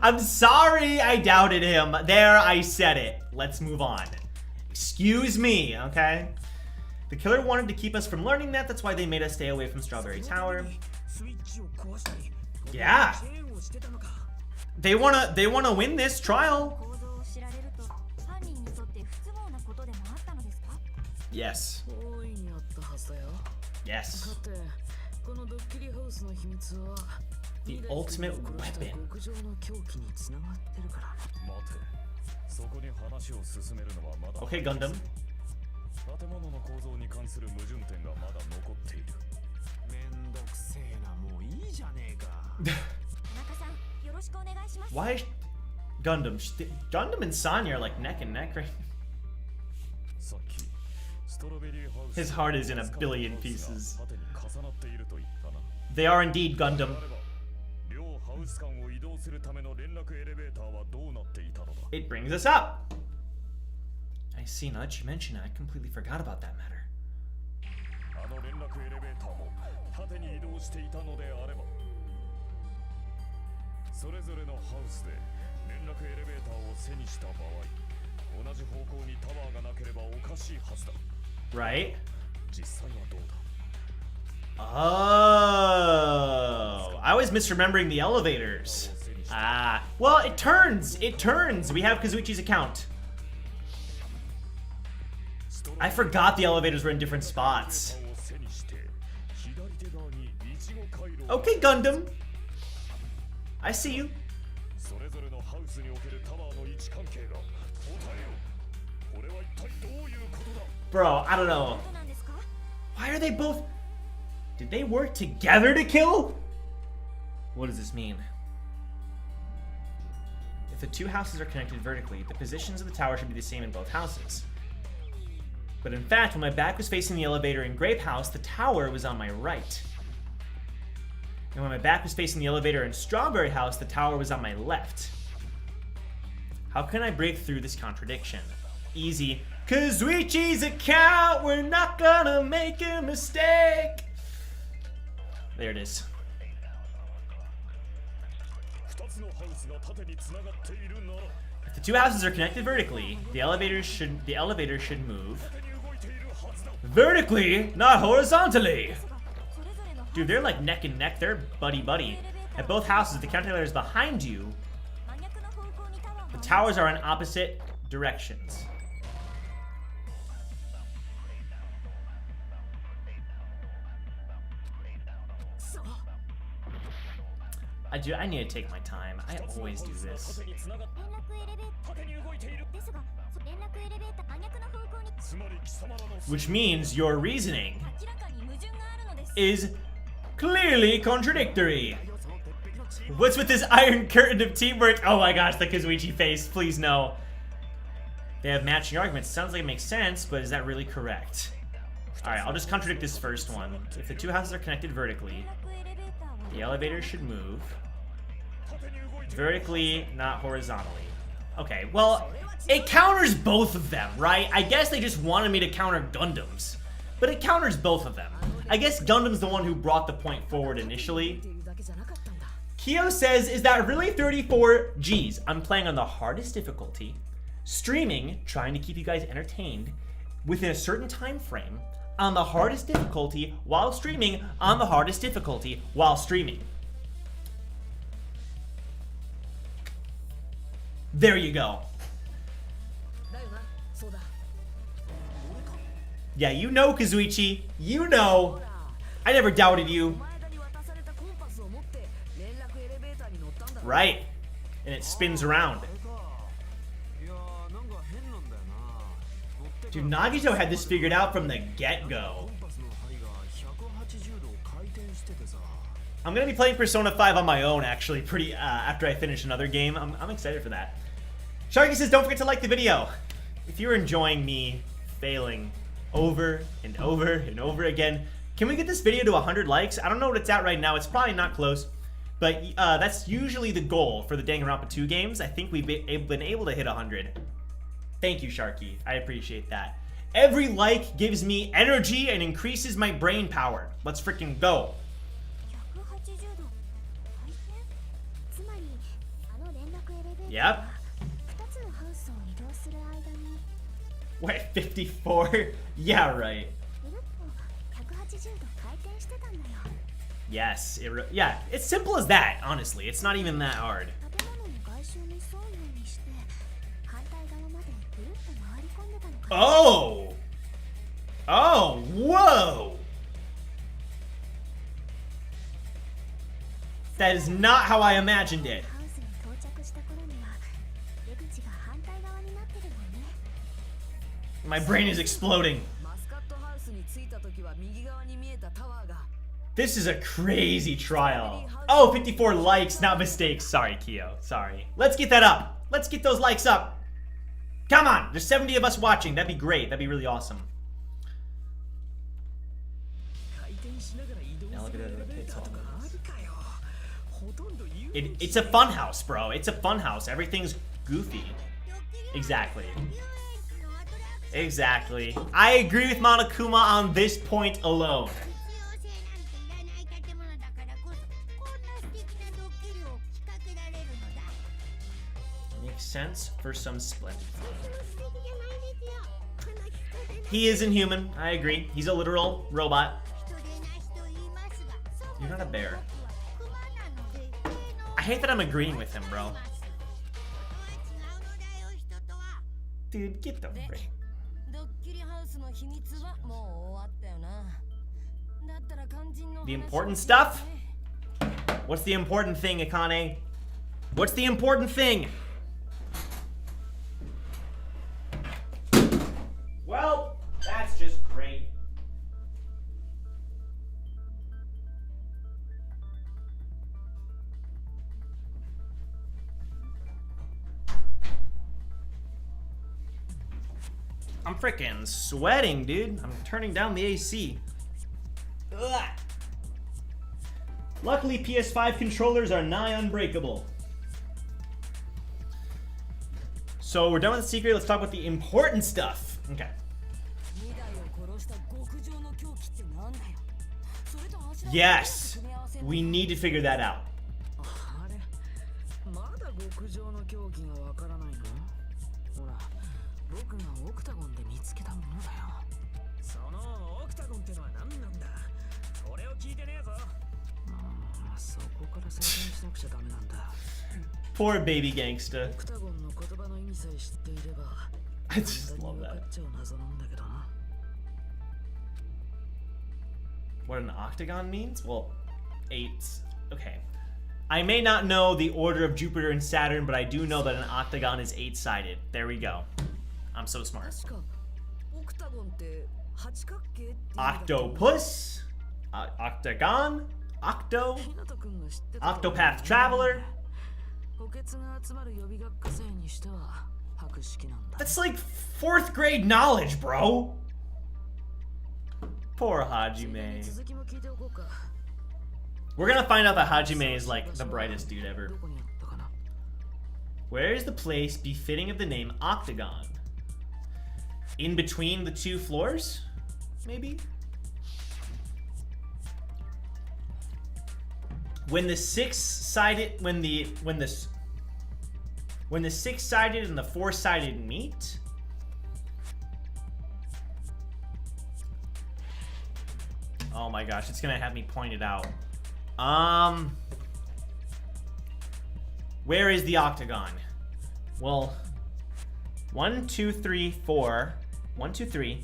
I'm sorry I doubted him. There, I said it. Let's move on. Excuse me, okay? The killer wanted to keep us from learning that. That's why they made us stay away from Strawberry Tower. Yeah. They wanna win this trial. Yes. Yes. The ultimate weapon. Okay, Gundam. Why is Gundam? Gundam and Sonya are like neck and neck, right? His heart is in a billion pieces. They are indeed Gundam. It brings us up. I see, now that you mention it, I completely forgot about that matter. Right? Oh, I was misremembering the elevators. Ah, well, it turns. It turns. We have Kazuichi's account. I forgot the elevators were in different spots. Okay, Gundam. I see you. Bro, I don't know. Why are they both... Did they work together to kill? What does this mean? If the two houses are connected vertically, the positions of the tower should be the same in both houses. But in fact, when my back was facing the elevator in Grape House, the tower was on my right. And when my back was facing the elevator in Strawberry House, the tower was on my left. How can I break through this contradiction? Easy. Kazuichi's account, we're not gonna make a mistake. There it is. If the two houses are connected vertically, the elevator should move vertically, not horizontally. Dude, they're like neck and neck. They're buddy buddy. At both houses, the calculator is behind you. towers are in opposite directions. I need to take my time. I always do this. 連絡エレベーターですが連絡エレベーター真逆の方向に つまり貴様らの Which means your reasoning 明らかに矛盾があるのです is clearly contradictory. What's with this iron curtain of teamwork? Oh my gosh, the Kazuichi face. Please no. They have matching arguments. Sounds like it makes sense, but is that really correct? Alright, I'll just contradict this first one. If the two houses are connected vertically, 連絡エレベーターは the elevator should move vertically, not horizontally. Okay, well, it counters both of them, right? I guess they just wanted me to counter Gundams, but it counters both of them. I guess Gundam's the one who brought the point forward initially. っていうだけじゃなかったんだ Kyo says, is that really 34 Gs? I'm playing on the hardest difficulty, streaming, trying to keep you guys entertained within a certain time frame on the hardest difficulty while streaming on the hardest difficulty while streaming. There you go. だよなそうだ Yeah, you know, Kazuichi. You know. ほら I never doubted you. お前らに渡されたコンパスを持って連絡エレベーターに乗ったんだろ Right. And it spins around. あれかいやーなんか変なんだよな乗ってか Dude, ら Nagito had this figured out from the get-go. コンパスの針が180度回転しててさ I'm gonna be playing Persona 5 on my own, actually, pretty after I finish another game. I'm excited for that. Sharky says, don't forget to like the video. If you're enjoying me failing over and over and over again, can we get this video to 100 likes? I don't know what it's at right now. It's probably not close, but that's usually the goal for the Danganronpa 2 games. I think we've been able to hit 100. Thank you, Sharky. I appreciate that. Every like gives me energy and increases my brain power. Let's freaking go. 180度回転つまりあの連絡エレベーター Yep. は2つのハウスを移動する間に What, 54? Yeah, right. ぐるっと180度回転してたんだよ Yes, yeah, it's simple as that, honestly. It's not even that hard. 建物の外周に沿うようにして反対側までぐるっと回り込んでたのかな Oh! Oh, whoa! That is not how I imagined it. ハウスに到着した頃には出口が反対側になってるもんね My brain is exploding. マスカットハウスに着いた時は右側に見えたタワーが This is a crazy trial. Oh, 54 likes, not mistakes. Sorry, Kyo. Sorry. Let's get that up. Let's get those likes up. Come on. There's 70 of us watching. That'd be great. That'd be really awesome. 回転しながら移動するエレベーターとかありかよほとんど言う It's a fun house, bro. It's a fun house. Everything's goofy. Exactly. Exactly. I agree with Monokuma on this point alone. 必要性なんていらない建物だからこそこんな素敵なドッキリを仕掛けられるのだ Makes sense for some splendid fun. 素敵じゃないですよこの人でな He isn't human. I agree. He's a literal robot. 人でなしと言いますがそも You're not a bear. そもクマなので霊能 I hate that I'm agreeing with him, bro. ことは違うのだよ人とは Dude, get the frick. ドッキリハウスの秘密はもう終わったよなだったら肝心の The important stuff? What's the important thing, Akane? What's the important thing? Well, that's just great. I'm freaking sweating, dude. I'm turning down the AC. Ugh. Luckily, PS5 controllers are nigh unbreakable. So we're done with the secret. Let's talk about the important stuff. Okay. 2台を殺した極上の凶器ってなんだよそれと柱を Yes, 組み合わせる we need to figure that out. あれまだ極上の凶器がわからないのほら僕がオクタゴンで見つけたものだよそのオクタゴンってのは何なんだ俺を聞いてねえぞそこから説明しなくちゃダメなんだ Poor baby gangsta. オクタゴンの言葉の意味さえ知っていれば I just love 分か that. っちゃう謎なんだけどな。 What an octagon means? Well, 8s. Okay. I may not know the order of Jupiter and Saturn, but I do know that an octagon is 8-sided. There we go. I'm so smart. 確かオクタゴンって八角形って意味だっけ？ Octopus, octagon, octo, ひなたくんが知ってたと思う octopath traveler. 補欠が集まる予備学科生にしては博識なんだ。 That's like 4th grade knowledge, bro. Poor Hajime. 続きも聞いておこうか。 We're gonna find out that Hajime is like the brightest dude ever. どこにあったかな。 Where is the place befitting of the name Octagon? In between the 2 floors? Maybe? When the 6-sided when the 6-sided and the 4-sided meet? Oh my gosh, it's gonna have me point it out. Where is the octagon? Well, 1, 2, 3, 4. 1, 2, 3.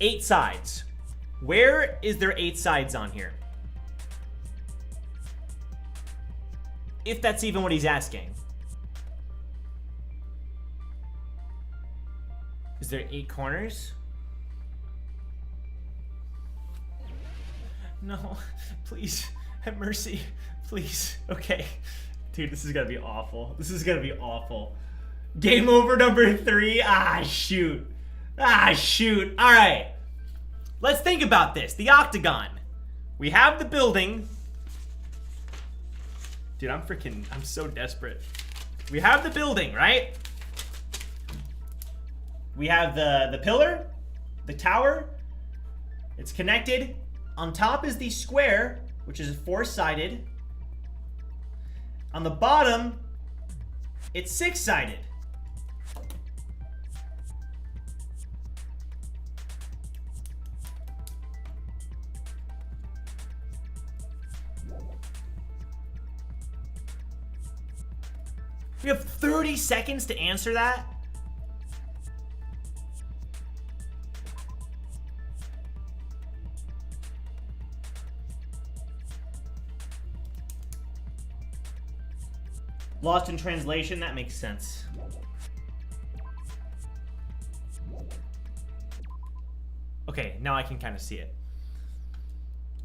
8 sides. Where is there 8 sides on here? If that's even what he's asking. Is there 8 corners? No, please, have mercy, please. Okay, dude, this is gonna be awful. This is gonna be awful. Game over number 3. Ah, shoot. Ah, shoot. All right, let's think about this. The octagon. We have the building. Dude, I'm so desperate. We have the building, right? We have the pillar, the tower. It's connected. On top is the square, which is 4-sided. On the bottom, it's 6-sided. We have 30 seconds to answer that. Lost in translation, that makes sense. Okay, now I can kind of see it.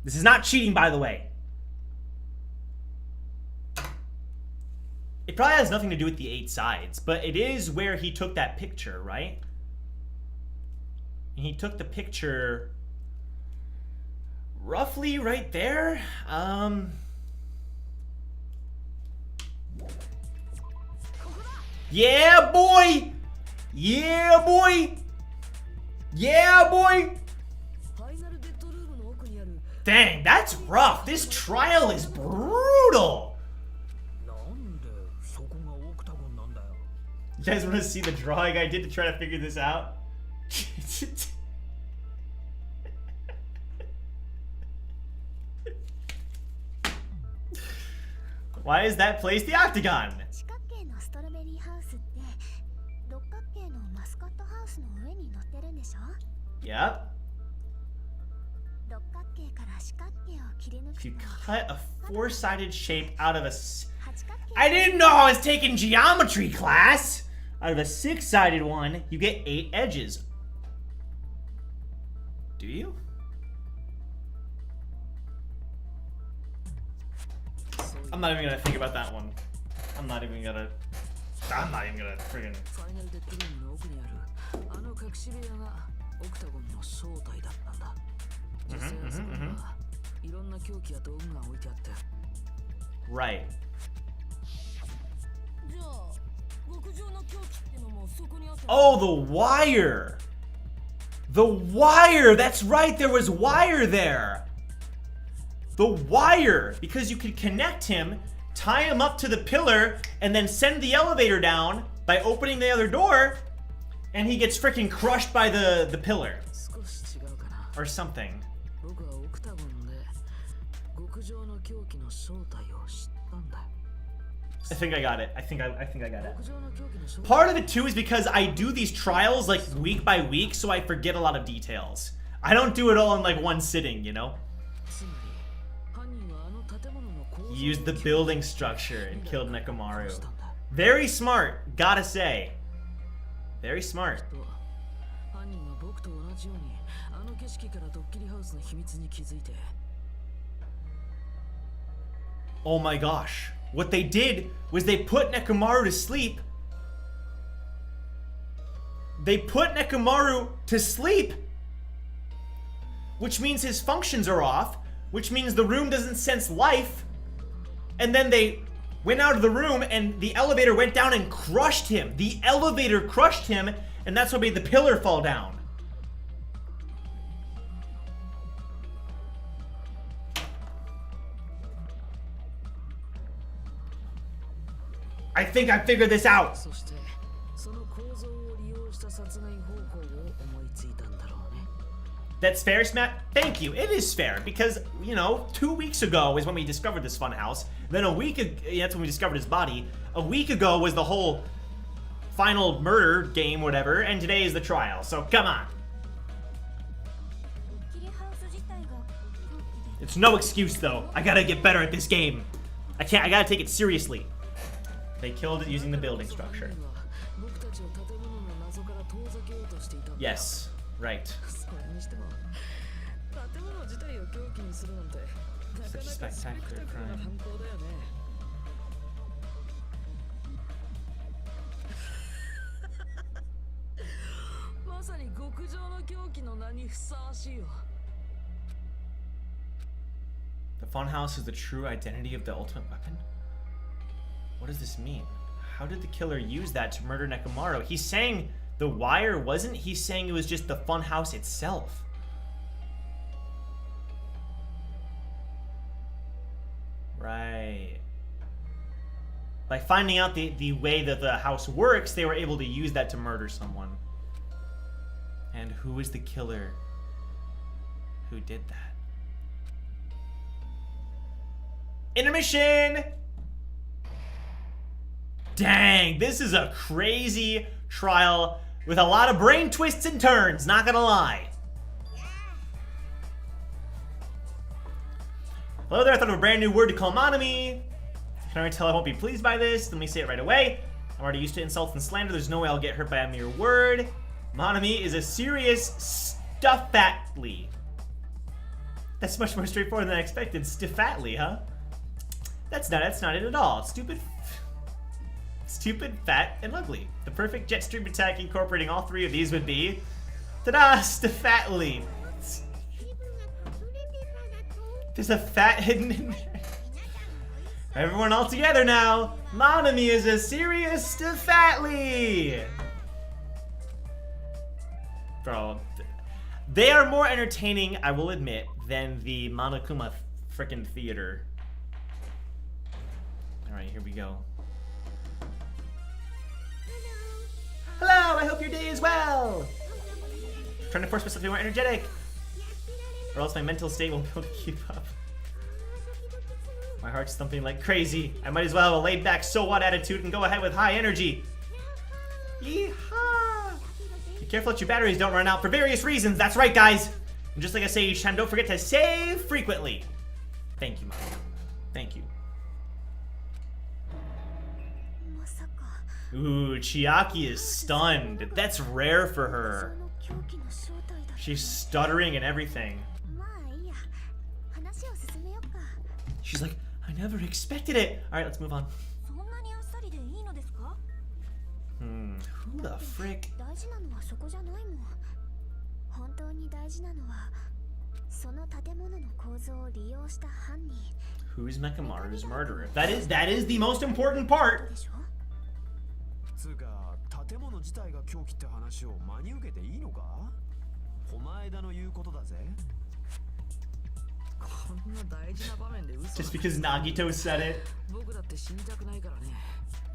This is not cheating, by the way. It probably has nothing to do with the 8 sides, but it is where he took that picture, right? And he took the picture roughly right there. Yeah, boy! Yeah, boy! Yeah, boy! Dang, that's rough. This trial is brutal. You guys want to see the drawing I did to try to figure this out? Why is that place the octagon? Yep. If you cut a 4-sided shape out of a... I didn't know I was taking geometry class! Out of a 6-sided one, you get 8 edges. Do you? I'm not even gonna think about that one. I'm not even gonna friggin'... Right. Oh, the wire! The wire! That's right, there was wire there! The wire! Because you could connect him, tie him up to the pillar, and then send the elevator down by opening the other door, and he gets freaking crushed by the pillar. Or something. I think I got it. I think I got it. Part of it too is because I do these trials like week by week, so I forget a lot of details. I don't do it all in like one sitting, you know? He used the building structure and killed Mechamaru. Very smart, gotta say. Very smart. Oh my gosh. What they did was they put Mechamaru to sleep. They put Mechamaru to sleep. Which means his functions are off. Which means the room doesn't sense life. And then they went out of the room and the elevator went down and crushed him. The elevator crushed him, and that's what made the pillar fall down. I think I figured this out. That's fair, Smap? Thank you. It is fair because, you know, 2 weeks ago is when we discovered this funhouse. Then a week ago, that's when we discovered his body. A week ago was the whole final murder game, whatever, and today is the trial. So come on. It's no excuse though. I gotta get better at this game. I gotta take it seriously. They killed it using the building structure. Yes, right. Such a spectacular crime. The funhouse is the true identity of the ultimate weapon? What does this mean? How did the killer use that to murder Mechamaru? He's saying the wire wasn't, he's saying it was just the funhouse itself. Right. By finding out the way that the house works, they were able to use that to murder someone. And who is the killer who did that? Intermission! Dang, this is a crazy trial with a lot of brain twists and turns, not gonna lie. Hello there, I thought of a brand new word to call Monami. I can already tell I won't be pleased by this. Let me say it right away. I'm already used to insults and slander. There's no way I'll get hurt by a mere word. Monami is a serious stuffatly. That's much more straightforward than I expected. Stiffatly, huh? That's not it at all. Stupid, fat, and ugly. The perfect jet stream attack incorporating all three of these would be... Ta-da! Stiffatly. There's a fat hidden in there. Everyone all together now. Monami is a serious Stiffatly. Bro, they are more entertaining, I will admit, than the Monokuma frickin' theater. Alright, here we go. Hello, I hope your day is well. I'm trying to force myself to be more energetic, or else my mental state won't be able to keep up. My heart's thumping like crazy. I might as well have a laid-back so what attitude and go ahead with high energy. Yeehaw! Be careful that your batteries don't run out for various reasons. That's right, guys. And just like I say each time, don't forget to save frequently. Thank you, Mom. Thank you. Ooh, Chiaki is stunned. That's rare for her. She's stuttering and everything. She's like, I never expected it. Alright, let's move on. Who the frick? Who's Mechamaru's murderer? That is the most important part. Just because Nagito said it.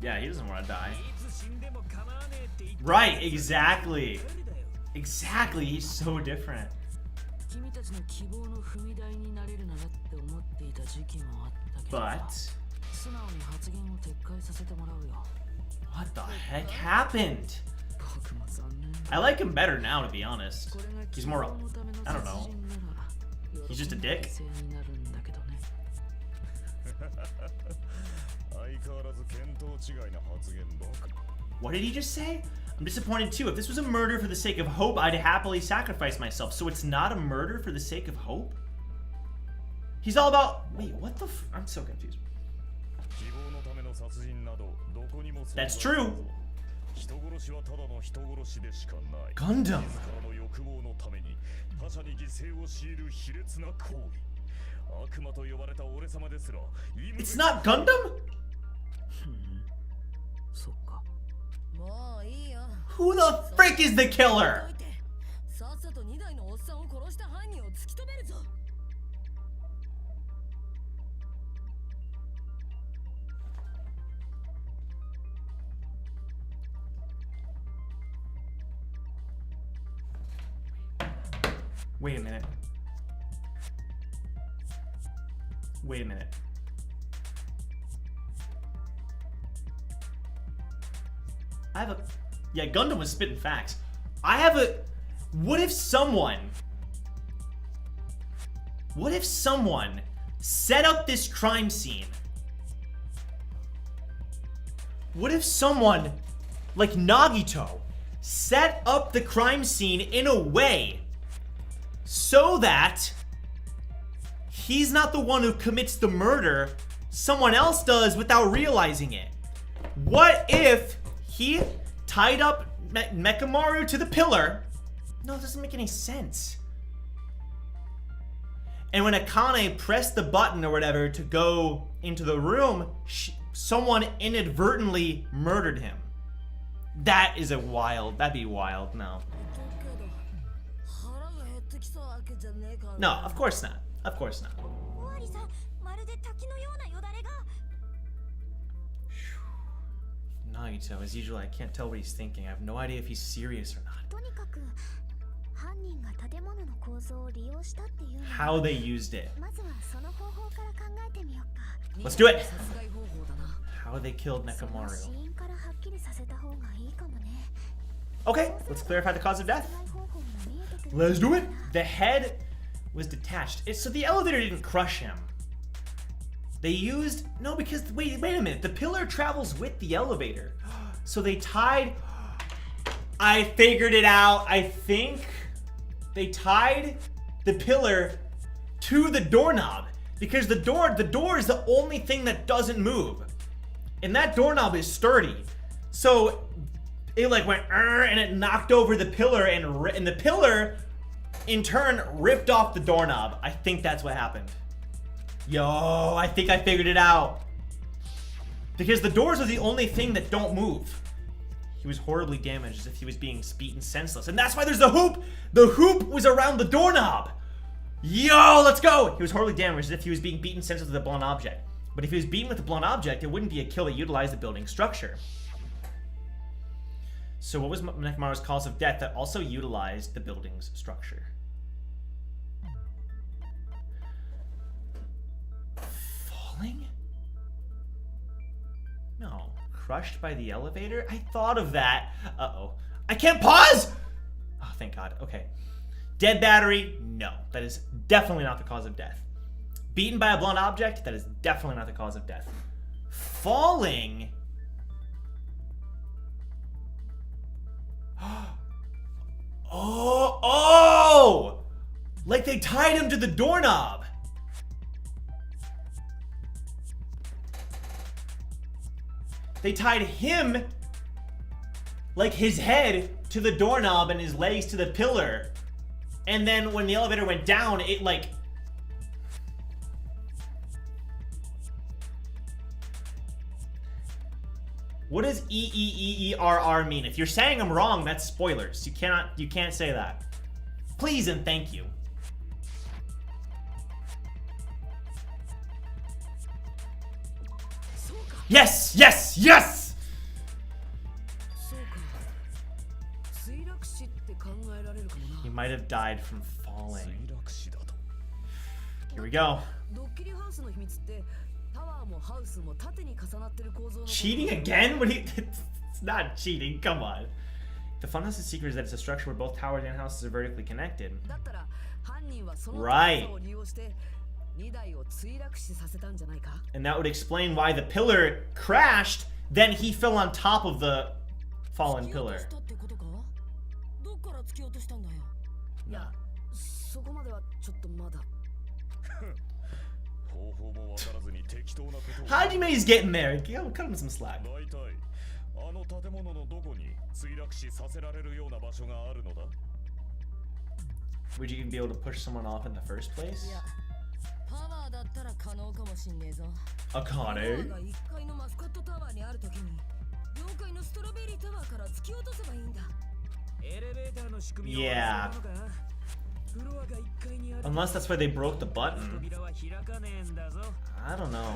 Yeah, he doesn't want to die. Right, exactly. Exactly, he's so different. But 素直に発言を撤回させてもらうよ。 What the heck happened? 僕も残念だ。 I like him better now, to be honest. これが He's more. 希望のための I don't 殺 know. 人なら He's just a dick. 犠牲になるんだけどね。相変わらず見当違いな発言ばか。 What did he just say? I'm disappointed too. If this was a murder for the sake of hope, I'd happily sacrifice myself. So it's not a murder for the sake of hope? He's all about. Wait, what the? I'm so confused. 希望のための殺人などどこにも存在 That's true. 人殺しはただの人殺しでしかない。 Gundam. 自らの欲望のために他者に犠牲を強いる卑劣な行為。悪魔と呼ばれた俺様ですら。 It's not Gundam? そっか。もういいよ。 Who the frick is the killer? さっさと2台のおっさんを殺した犯人を突き止めるぞ。 Wait a minute. Wait a minute. I have a... Yeah, Gundam was spitting facts. I have a... What if someone set up this crime scene? What if someone, like Nagito, set up the crime scene in a way so that he's not the one who commits the murder, someone else does without realizing it? What if he tied up Mechamaru to the pillar? No, it doesn't make any sense. And when Akane pressed the button or whatever to go into the room, someone inadvertently murdered him. That is a wild, that'd be wild, no. No, of course not. Of course not. 終わりさん、まるで滝のようなよだれが。 Nagito, as usual, I can't tell what he's thinking. I have no idea if he's serious or not. とにかく犯人が建物の構造を利用したっていうのは How they used it. まずはその方法から考えてみようか。 Let's do it! 殺害方法だな。 How they killed その Mechamaru. 死因からはっきりさせた方がいいかもね。 Okay, let's clarify the cause of death. 殺害方法も見えてくる Let's do it! The head was detached. So the elevator didn't crush him. They used... No, because... Wait a minute. The pillar travels with the elevator. So they tied... I figured it out. I think they tied the pillar to the doorknob. Because the door is the only thing that doesn't move. And that doorknob is sturdy. So it like went... and it knocked over the pillar. And the pillar... in turn, ripped off the doorknob. I think that's what happened. Yo, I think I figured it out. Because the doors are the only thing that don't move. He was horribly damaged as if he was being beaten senseless. And that's why there's the hoop! The hoop was around the doorknob! Yo, let's go! He was horribly damaged as if he was being beaten senseless with a blunt object. But if he was beaten with a blunt object, it wouldn't be a kill that utilized the building structure. So what was Mechamaru's cause of death that also utilized the building's structure? Falling? No. Crushed by the elevator? I thought of that. Uh-oh. I can't pause! Oh, thank God. Okay. Dead battery? No. That is definitely not the cause of death. Beaten by a blunt object? That is definitely not the cause of death. Falling? Oh! Like they tied him to the doorknob. They tied him, like his head, to the doorknob and his legs to the pillar. And then when the elevator went down, it like... What does E-E-E-E-R-R mean? If you're saying I'm wrong, that's spoilers. You can't say that. Please and thank you. Yes! Yes! Yes! そうか。墜落死って考えられるかもな。 He might have died from falling. 墜落死だと。 Here we go. ドッキリハウスの秘密ってタワーも Cheating again? What do you... It's not cheating, come on. The funhouse's secret is that it's a structure where both towers and houses are vertically connected. Right. And that would explain why the pillar crashed, then he fell on top of the fallen pillar. Nah. Hajime's getting there. Cut him some slack. Would you even be able to push someone off in the first place? Akane? Yeah. Unless that's why they broke the button. I don't know.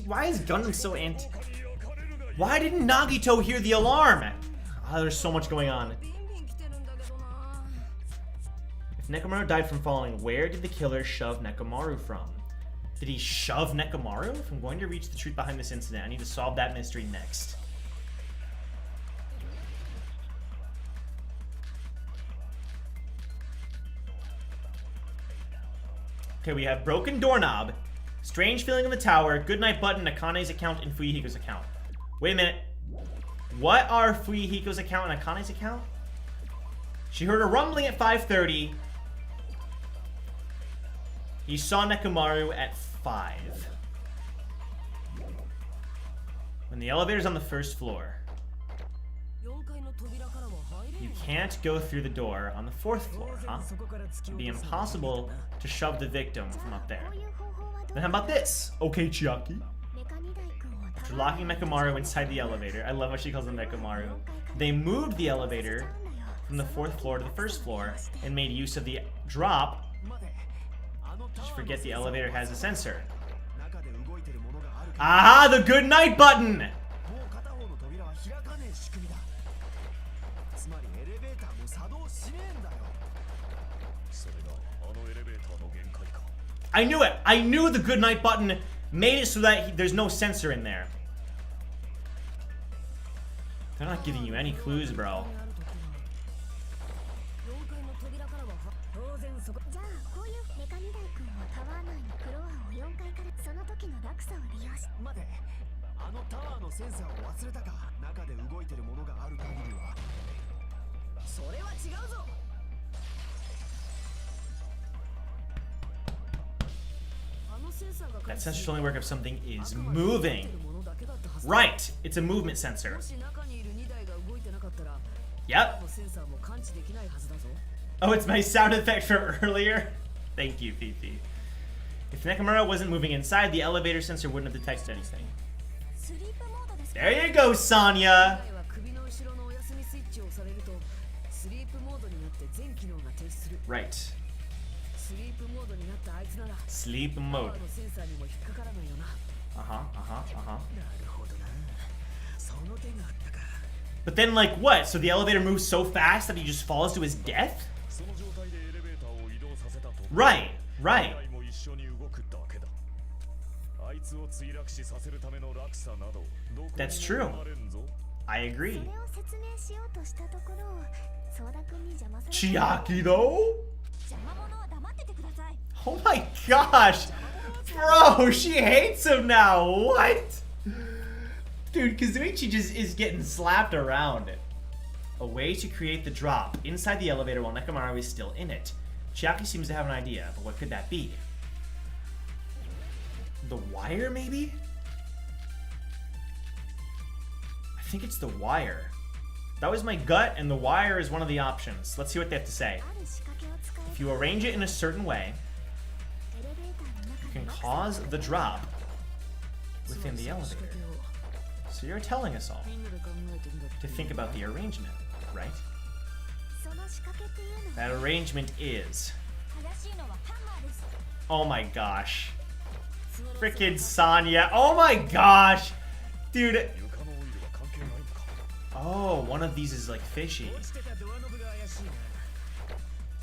Why is Gundam so anti... Why didn't Nagito hear the alarm? Oh, there's so much going on. If Mechamaru died from falling, where did the killer shove Mechamaru from? Did he shove Mechamaru? If I'm going to reach the truth behind this incident, I need to solve that mystery next. Okay, we have broken doorknob, strange feeling in the tower, goodnight button, Akane's account, and Fuyuhiko's account. Wait a minute. What are Fuyuhiko's account and Akane's account? She heard a rumbling at 5:30. You saw Mechamaru at 5. When the elevator's on the first floor. You can't go through the door on the 4th floor, huh? It'd be impossible to shove the victim from up there. Then how about this? Okay, Chiaki. After locking Mechamaru inside the elevator, I love how she calls him Mechamaru, they moved the elevator from the 4th floor to the 1st floor and made use of the drop. Just forget the elevator has a sensor. Aha, the good night button! I knew it! I knew the good night button made it so that there's no sensor in there. They're not giving you any clues, bro. That sensor should only work if something is moving. Right, it's a movement sensor. Yep. Oh, it's my sound effect from earlier? Thank you, Fifi. If Mechamaru wasn't moving inside, the elevator sensor wouldn't have detected anything. There you go, Sonya! Right. Sleep mode. But then, like, what? So the elevator moves so fast that he just falls to his death? Right, right. That's true. I agree. Chiaki, though? Oh my gosh! Bro, she hates him now! What? Dude, Kazuichi just is getting slapped around. A way to create the drop inside the elevator while Mechamaru is still in it. Chiaki seems to have an idea, but what could that be? The wire, maybe? I think it's the wire. That was my gut, and the wire is one of the options. Let's see what they have to say. If you arrange it in a certain way, you can cause the drop within the elevator. So you're telling us all to think about the arrangement, right? That arrangement is... Oh my gosh. Frickin' Sonya. Oh my gosh! Dude. Oh, one of these is like fishy.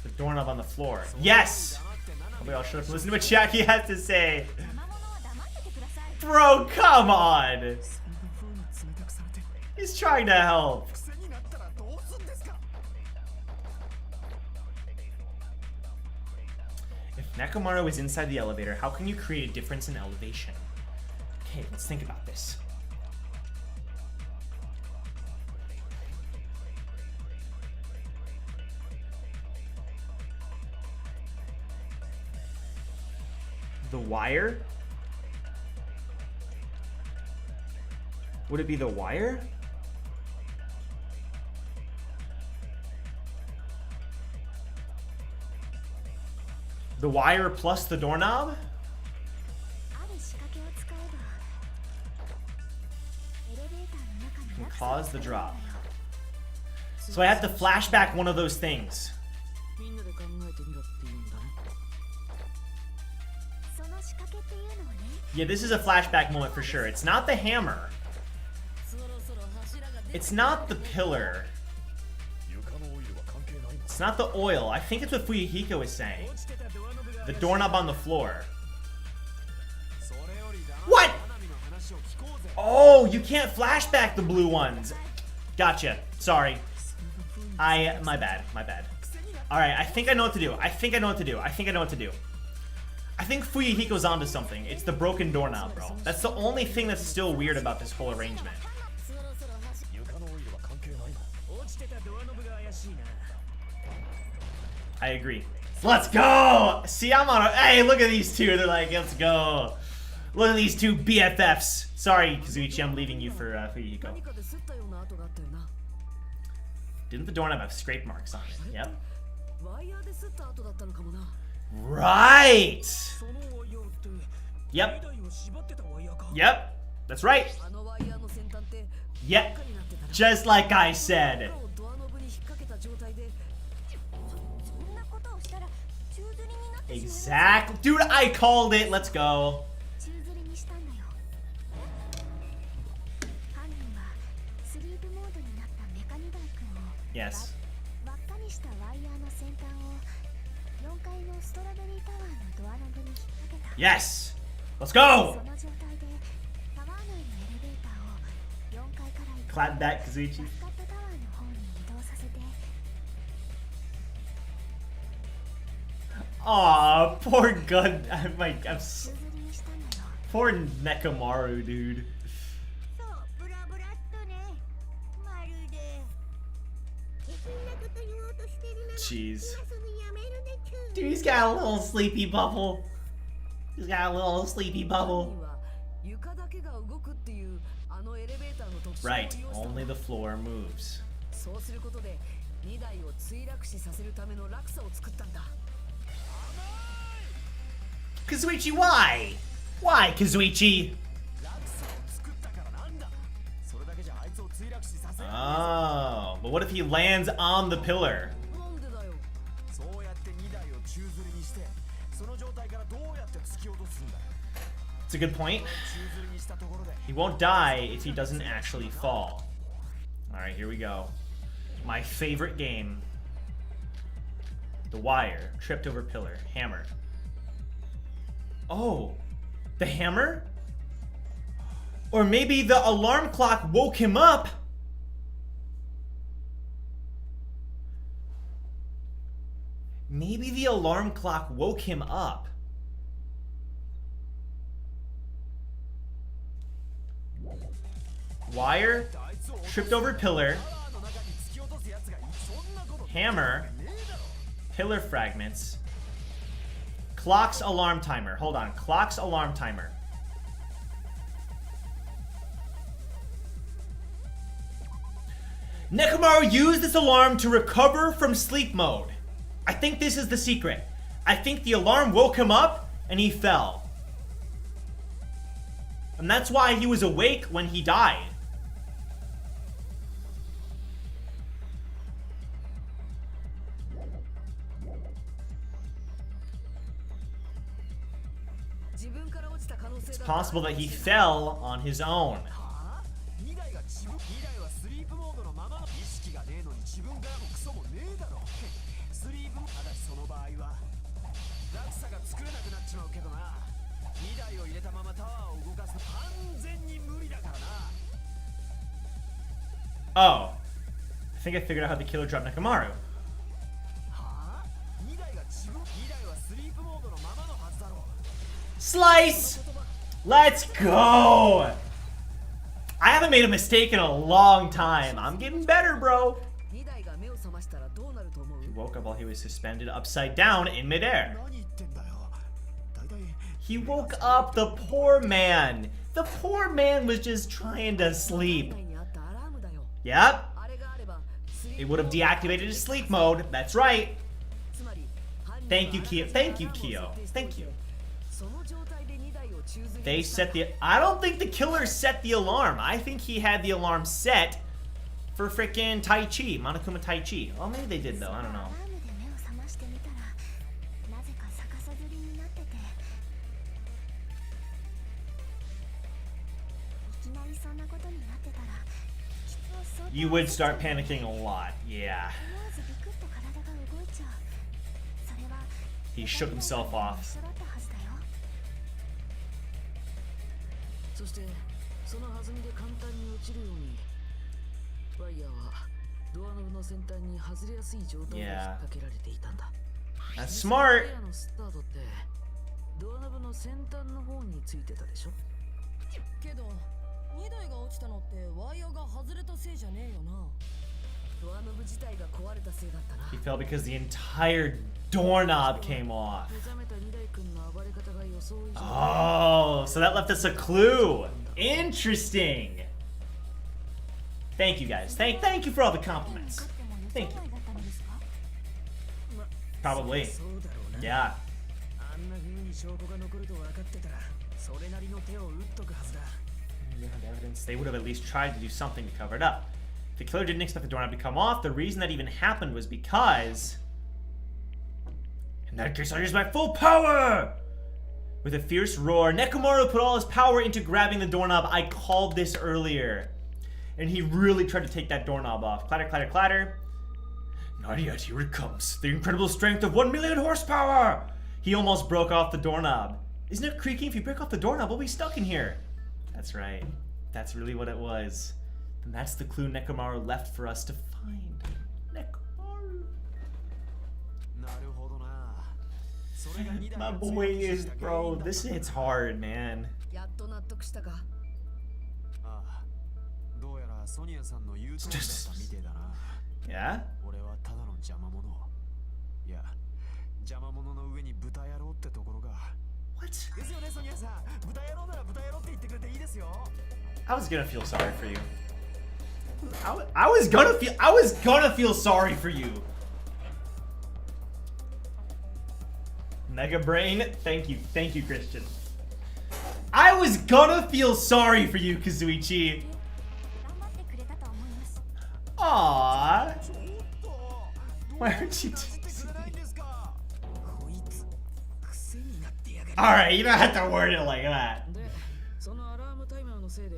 The doorknob on the floor. Yes! Hopefully I'll shut up and listen to what Jackie has to say. 邪魔者は黙っててください。 Bro, come on. そんな風に冷たくされて He's trying to help. 癖になったらどうすんですか。 If Mechamaru is inside the elevator, how can you create a difference in elevation? Okay, let's think about this. The wire? Would it be the wire? The wire plus the doorknob? ある仕掛けを使えばエレベーターの中に Can 落差 cause を the 作るんだ drop. よ So I have to flash back one of those things. みんなで考えてみろって言うんだね。その仕掛けっていうのはね Yeah, this is a flashback moment for sure. It's not the hammer. そろそろ柱が出て It's not the pillar. 床のオイルは関係ないんだ。 It's not the oil. I think it's what Fuyuhiko is saying. 落ちてたドアノブが The doorknob on the floor. それよりだな What? 花見の話を聞こうぜ Oh, you can't flashback the blue ones. Gotcha. Sorry. My bad. Alright, I think I know what to do. I think I know what to do. I think Fuyuhiko's onto something. It's the broken doorknob, bro. That's the only thing that's still weird about this whole arrangement. そろそろ柱床のオイルは関係ないんだ。落ちてたドアノブが怪しいな I agree. Let's go! See, I'm on a... Hey, look at these two. They're like, let's go. Look at these two BFFs. Sorry, Kazuichi, I'm leaving you for Fuyuhiko. 何かで擦ったような跡があったよな。 Didn't the doorknob have scrape marks on it? Yep. ワイヤーで擦った跡だったのかもな。 Right! そのワイヤーって Yep. 2台を縛ってたワイヤーか Yep. That's right. あのワイヤーの先端って Yep. 輪っかになってたな。 Just like I said. 輪をドアノブに引っ掛けた状態でそんなことをしたら宙吊りになってしまいます。 Exactly. Dude, I called it. Let's go. 宙吊りにしたんだよ犯人はスリープモードになったメカニダイ君を Yes. 輪っかにしたワイヤーの先端を4階のストロベリータワーのドアノブに引っ掛けた Yes. Let's そ go. の状態でタワー内のエレベーターを4階から1 Clap 階 that, Kazuichi. マスカットタワーの方に移動させて Aw, poor gun. I'm 宙吊りにしたんだよ poor Mechamaru, dude. そうブラブラっとねまるでそんなこと言おうとしてるなら Jeez. 今すぐやめるでちゅ Dude, he's got a little sleepy bubble. He's got a little sleepy 犯 bubble. 人は床だけが動くっていうあのエレベーターの特徴を Right. 利用した Only the floor moves. そうすることで2台を墜落死させるための落差を作ったんだ。 Kazuichi, why? Why, Kazuichi? 落差を作ったからなんだそれだけじゃあいつを墜落死させる Oh, but what if he lands on the pillar? なんでだよ。そうやって2台を宙吊りにしてその状態からどうやって突き落とすんだよ It's a good point. 宙吊りにしたところで He won't die if he doesn't actually fall. Alright, here we go. My favorite game. The wire. Tripped over pillar. Hammer. Oh. The hammer? Or maybe the alarm clock woke him up. Maybe the alarm clock woke him up. Wire, tripped over pillar, タワーの中に突き落とすやつがいるそんなこと hammer, ねえだろ pillar fragments, clock's alarm timer. Hold on, clock's alarm timer. Mechamaru used this alarm to recover from sleep mode. I think this is the secret. I think the alarm woke him up and he fell. And that's why he was awake when he died. It's possible that he fell on his own. はあ2台が2台はスリープモードのままの意識がねえのに自分からもクソもねえだろスリープただしその場合は落差が作ら Oh. I think I figured out how the killer dropped Mechamaru. はあ2台が自分2台はスリープモードのままのはずだろう Slice! Let's go! I haven't made a mistake in a long time. I'm getting better, bro. 2台が目を覚ましたらどうなると思う He woke up while he was suspended upside down in midair. 何言ってんだよ。大体 He woke up the poor man. The poor man was just trying to sleep. 内にあったアラームだよ Yep. あれがあればスリー It プ would have deactivated his sleep mode. That's right. つまり犯人 Thank you, は Kyo. あらかじめ Thank you, アラームを Kyo. 設定しておい Thank て you. その状態で2台を宙づり They にした set the... I don't think the killer set the alarm. I think he had the alarm set for frickin' Tai Chi. Monokuma Tai Chi. Well, maybe they did, though. I don't ア know. ラームで目を覚ましてみたらなぜか逆さづりになってていきなりそんなことになってたらきっと相当 You would start panicking a lot. Yeah. 思わずビクッと体が動いちゃうそれは He shook himself off. 一緒だったはずだよそしてその弾みで簡単に落ちるようにワイヤーはドアノブの先端に外れやすい状態で引っ掛けられていたんだ That's ワ smart. イヤーのスタートってドアノブの先端の方についてたでしょけど2台が落ちたのってワイヤーが外れたせいじゃねえよなドアノブ自体が壊れたせいだったな He fell because the entire doorknob came off. 目覚めた2台君の暴れ方が予想以上 Oh, so that left us a clue. Interesting. Thank you, guys. Thank you for all the compliments. Thank you. Probably. そうだろうな Yeah. あんな風に証拠が残ると分かってたらそれなりの手を打っとくはずだ You had evidence. They would have at least tried to do something to cover it up. The killer didn't expect the doorknob to come off. The reason that even happened was because... In that case, I'll use my full power! With a fierce roar, Mechamaru put all his power into grabbing the doorknob. I called this earlier. And he really tried to take that doorknob off. Clatter, clatter, clatter. Not yet, here it comes. The incredible strength of 1 million horsepower! He almost broke off the doorknob. Isn't it creaking? If you break off the doorknob, we'll be stuck in here. That's right. That's really what it was. And that's the clue Mechamaru left for us to find. Mechamaru. なるほどな。それが2台 My が boy 強く is, した原 bro. 因だ This hits hard, man. やっと納得したかああ、どうやらソニアさんの言う通りだったみてえだな。 Yeah? 俺はただの邪魔者。いや、邪魔者の上に豚野郎ってところが。 What? ですよね、ソニアさん。豚野郎なら豚野郎って言ってくれていいですよ。 I was gonna feel sorry for you. I was gonna feel sorry for you. Mega Brain, thank you, Chrystian. I was gonna feel sorry for you, Kazuichi. 頑張ってくれたと思います Aww. ちょっと。 Why aren't you? どうしてくれないんですか。こいつ癖になってやがる All right, you don't have to word it like that. でそのアラームタイマーのせいで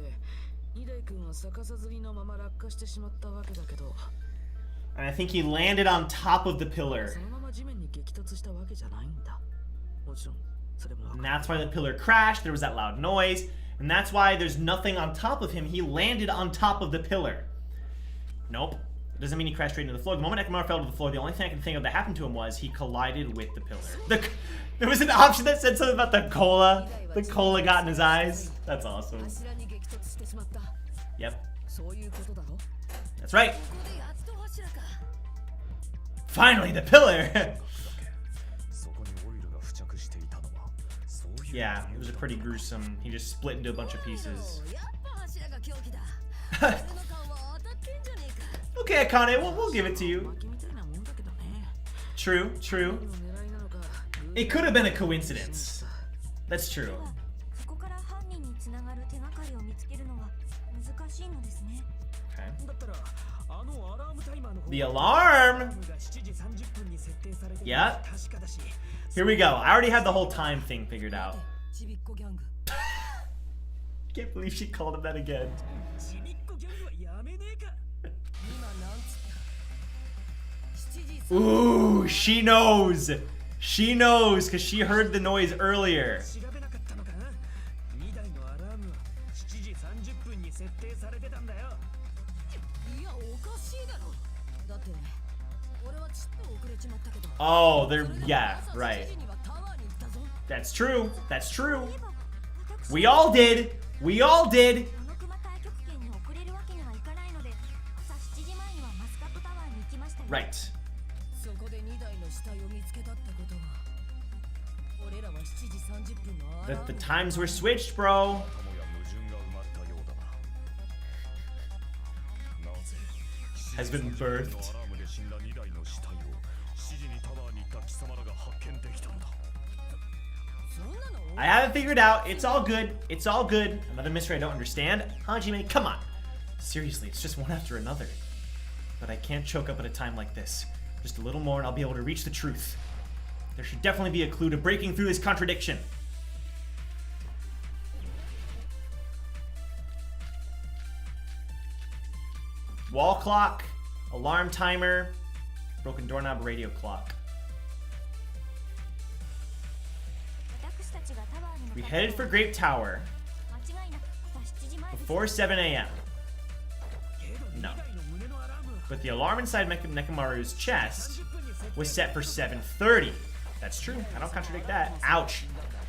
2台君は逆さづりのまま落下してしまったわけだけど And I think he landed on top of the pillar. そのまま地面に激突したわけじゃないんだもちろんそれもわか And る that's why the pillar crashed. There was that loud noise. And that's why there's nothing on top of him. He landed on top of the pillar. Nope. It doesn't mean he crashed straight into the floor. The moment Mechamaru fell to the floor, the only thing I can think of that happened to him was he collided with the pillar. There was an option that said something about the cola. The cola got in his eyes. That's awesome. 柱に激突してしまった Yep. そういうことだろ That's right. ここでやっと柱か Finally, the pillar. そこにオイルが付着していたのはそういう Yeah, it was a pretty gruesome. He just split into a bunch of pieces. やっぱ柱が狂気だ俺の顔は当たってんじゃねえか Okay, Akane, we'll give it to you. 負けみたいなもんだけどね True, true. 何の狙いなのか It could have been a coincidence. That's true. ここから犯人につながる手がかりを見つけるのは難しいのですね Okay. だったらあのアラームタイマーの方 The alarm! が7時30分に設定されている Yeah. 確かだし Here we go. I already had the whole time thing figured out. ちびっこギャング Can't believe she called him that again. ちびっこギャングはやめねえか今なんつった7時 Ooh, she knows. She knows because she heard the noise earlier. 調べなかったのかな2台のアラームは7時30分に設定されてたんだよいや Oh, they're, yeah, right. That's true. That's true. We all did. We all did. この熊太極拳に遅れるわけにはいかないので、朝7時前にはマスカットタワーに行きましたよ。 Right. そこで2台の死体を見つけたってことは、俺らは7時30分のアラーム The times were switched, bro. もや矛盾が生まれたようだな。なぜ Has been birthed. アラームで死んだ2台の死体を7時にタワーに行った貴様らが発見できたのだ。 I haven't figured out. It's all good. It's all good. Another mystery I don't understand. Hajime, come on. Seriously, it's just one after another. But I can't choke up at a time like this. Just a little more and I'll be able to reach the truth. There should definitely be a clue to breaking through this contradiction. Wall clock, alarm timer, broken doorknob, radio clock. 私たちがタワーに We 向か headed for Grape Tower 間違いなく朝7時前です。 before 7 a.m. No. But the alarm inside Mechamaru's chest was set for 7:30. That's true. I don't contradict that. Ouch.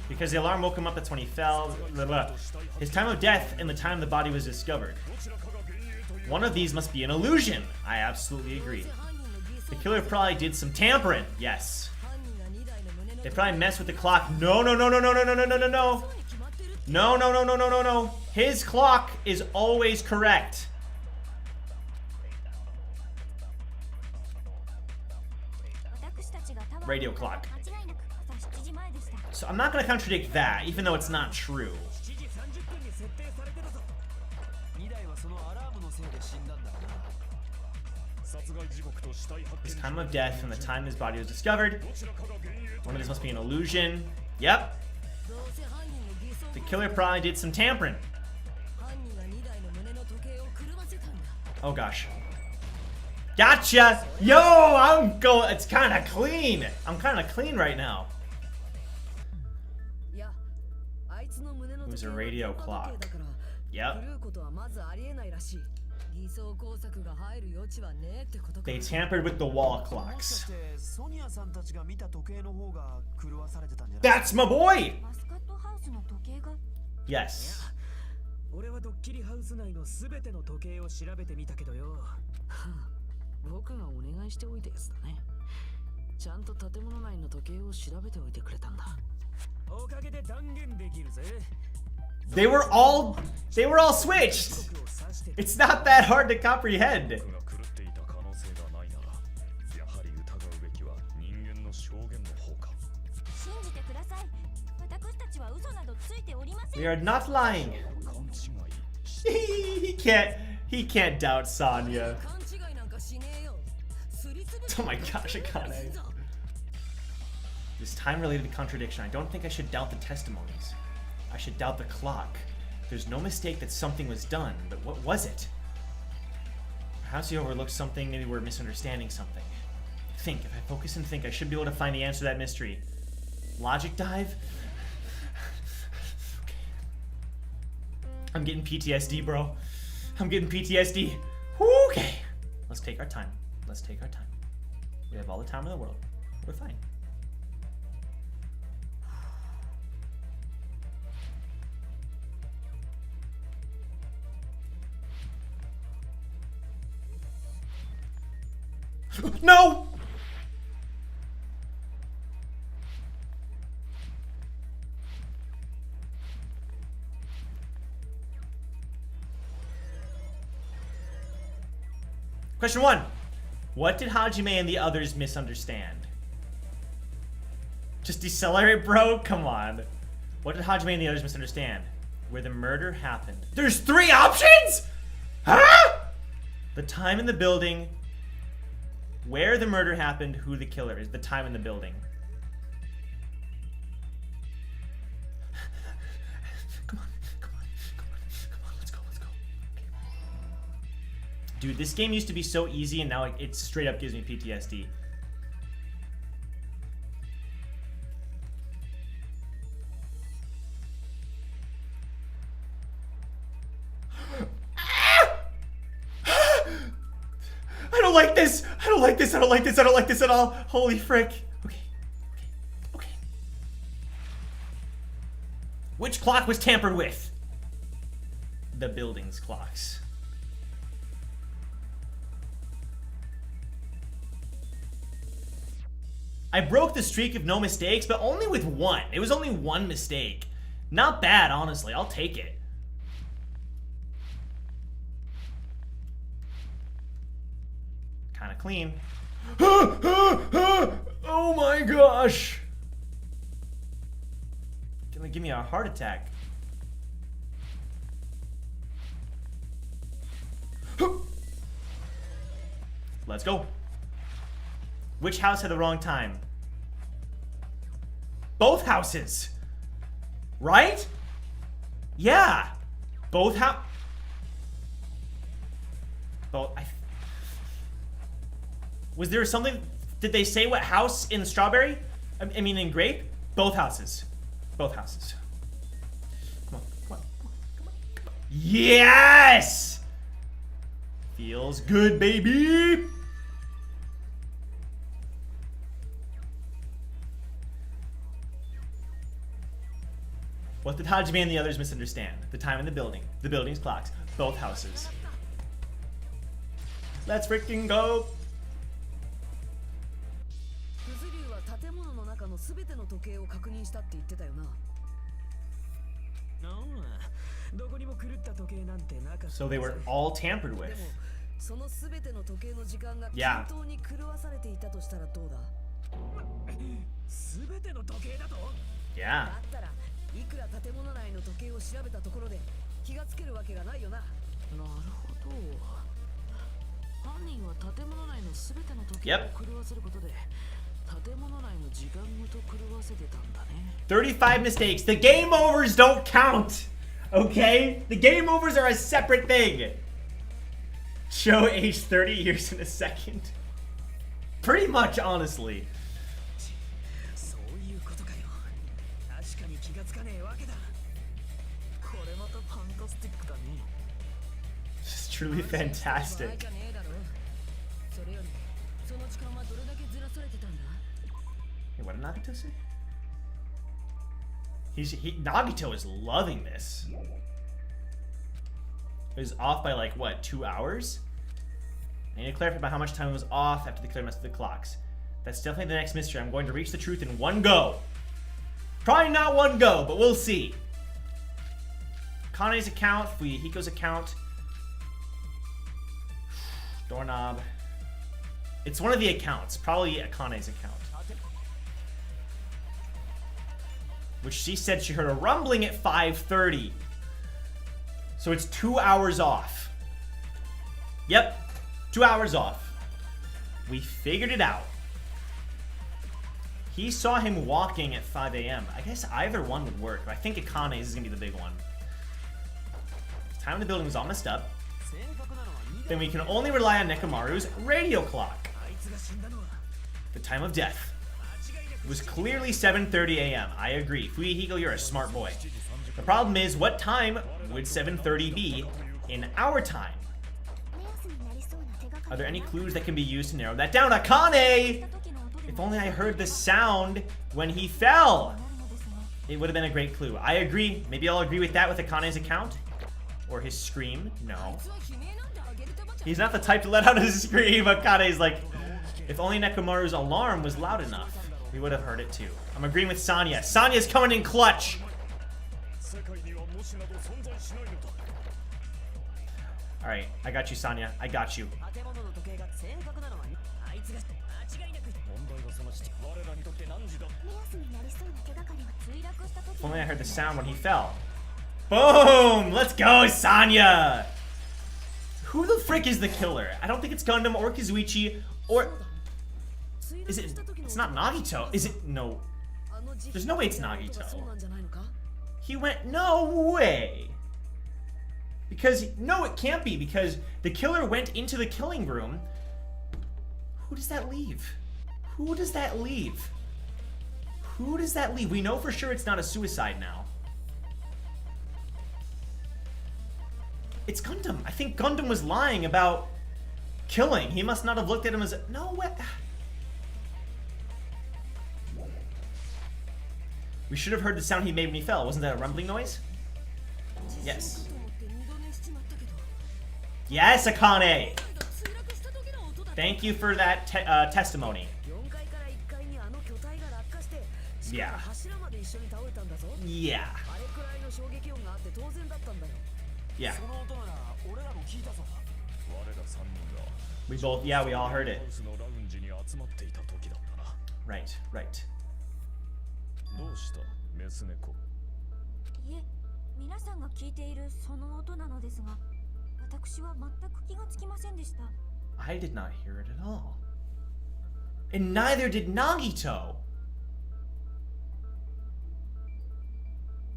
Because the alarm woke him up, that's when he fell. Blah, blah. His time of death and the time the body was discovered. One of these must be an illusion. I absolutely agree. The killer probably did some tampering. Yes. They probably messed with the clock. No, no, no, no, no, no, no, no, no, no, no. No, no, no, no, no, no, no. His clock is always correct. Radio clock. So I'm not going to contradict that, even though it's not true. 7時30分に設定されてたぞ。2台はそのアラームのせいで死んだんだろうな。 殺害時刻と死体発 His 見 time of death and the time his body was discovered. One of these must be an illusion. Yep. The killer probably did some tampering. Oh gosh. Gotcha! Yo, I'm going. It's kind of clean. I'm kind of clean right now. It was a radio clock. Yep. They tampered with the wall clocks. ソニアさんたちが見た時計の方が狂わされてたんじゃない？ That's my boy! マスカットハウスの時計が Yes. 俺はドッキリハウス内のすべての時計を調べてみたけどよ。僕がお願いしておいたやつだね。ちゃんと建物内の時計を調べておいてくれたんだ。おかげで断言できるぜ。They were all switched. It's not that hard to comprehend. が狂っていた可能性がないなら、やはり疑うべきは人間の証言の方か。信じてください。私たちは嘘などついておりません。 We are not lying. 勘違い。He can't doubt Sonya. Oh my gosh, Akane. This time-related contradiction. I don't think I should doubt the testimonies. I should doubt the clock. There's no mistake that something was done, but what was it? Perhaps he overlooked something, maybe we're misunderstanding something. Think, if I focus and think, I should be able to find the answer to that mystery. Logic dive? Okay. I'm getting PTSD, bro. I'm getting PTSD. Okay. Let's take our time. Let's take our time. We have all the time in the world. We're fine. No! Question 1. What did Hajime and the others misunderstand? Just decelerate, bro? Come on. What did Hajime and the others misunderstand? Where the murder happened. There's 3 options?! Huh?! The time in the building, where the murder happened, who the killer is, the time in the building. Come on, let's go. Okay. Dude, this game used to be so easy and now it straight up gives me PTSD. I don't like this! I don't like this. I don't like this. I don't like this at all. Holy frick. Okay. Okay. Which clock was tampered with? The building's clocks. I broke the streak of no mistakes, but only with one. It was only one mistake. Not bad, honestly. I'll take it. Kind of clean. Oh my gosh! Gonna give me a heart attack. Let's go. Which house had the wrong time? Both houses. Right? Yeah. Both was there something? Did they say what house in strawberry? I mean in grape? Both houses. Both houses. Come on, come on, come on, come on. Yes! Feels good, baby! What did Hajime and the others misunderstand? The time in the building. The building's clocks. Both houses. Let's freaking go! フズリュウは建物の中のすべての時計を確認したって言ってたよな。どこにも狂った時計なんてなかった。 So they were all tampered with. でもそのすべての時計の時間が Yeah. 均等に狂わされていたとしたらどうだ？すべての時計だと？ Yeah. だったらいくら建物内の時計を調べたところで気がつけるわけがないよな。なるほど。犯人は建物内のすべての時計を狂わせることで建物内の時間ごと狂わせてたんだね。35 mistakes. The game overs don't count. Okay? The game overs are a separate thing. Show age 30 years in a second. Pretty much, honestly. そういうことかよ。確かに気がつかねえわけだ。これまたファンタスティックだね。 It's truly fantastic. それよりその時間はどれだけずらされてたんだ？ Hey, what did Nagito say? Nagito is loving this. It was off by like, what, 2 hours? I need to clarify about how much time it was off after the clearness of the clocks. That's definitely the next mystery. I'm going to reach the truth in one go. Probably not one go, but we'll see. Kane's account, Fuyuhiko's account. Doorknob. It's one of the accounts. Probably Akane's account. Which she said she heard a rumbling at 5:30. So it's 2 hours off. Yep, 2 hours off. We figured it out. He saw him walking at 5 a.m. I guess either one would work, but I think Akane's is going to be the big one. Time in the building was all messed up. Then we can only rely on Mechamaru's radio clock. The time of death. It was clearly 7:30 a.m. I agree. Fuyuhiko, you're a smart boy. The problem is, what time would 7:30 be in our time? Are there any clues that can be used to narrow that down? Akane! If only I heard the sound when he fell. It would have been a great clue. I agree. Maybe I'll agree with that with Akane's account. Or his scream. No. He's not the type to let out a scream. Akane's like, if only Mechamaru's alarm was loud enough, we would have heard it too. I'm agreeing with Sanya. Sanya's coming in clutch. Alright, I got you, Sanya. I got you. If only I heard the sound when he fell. Boom! Let's go, Sanya! Who the frick is the killer? I don't think it's Gundam or Kazuichi or... Is it... It's not Nagito. Is it... No. There's no way it's Nagito. He went... No way! Because... No, it can't be, because the killer went into the killing room. Who does that leave? Who does that leave? Who does that leave? We know for sure it's not a suicide now. It's Gundam. I think Gundam was lying about killing. He must not have looked at him as no way. We should have heard the sound he made when he fell. Wasn't that a rumbling noise? Yes. Yes, Akane. Thank you for that testimony. Yeah. Yeah. Yeah. We both, yeah, we all heard it. Right, right. どうしたメス猫。いえ、皆さんが聞いているその音なのですが、私は全く気がつきませんでした。I did not hear it at all. And neither did Nagito.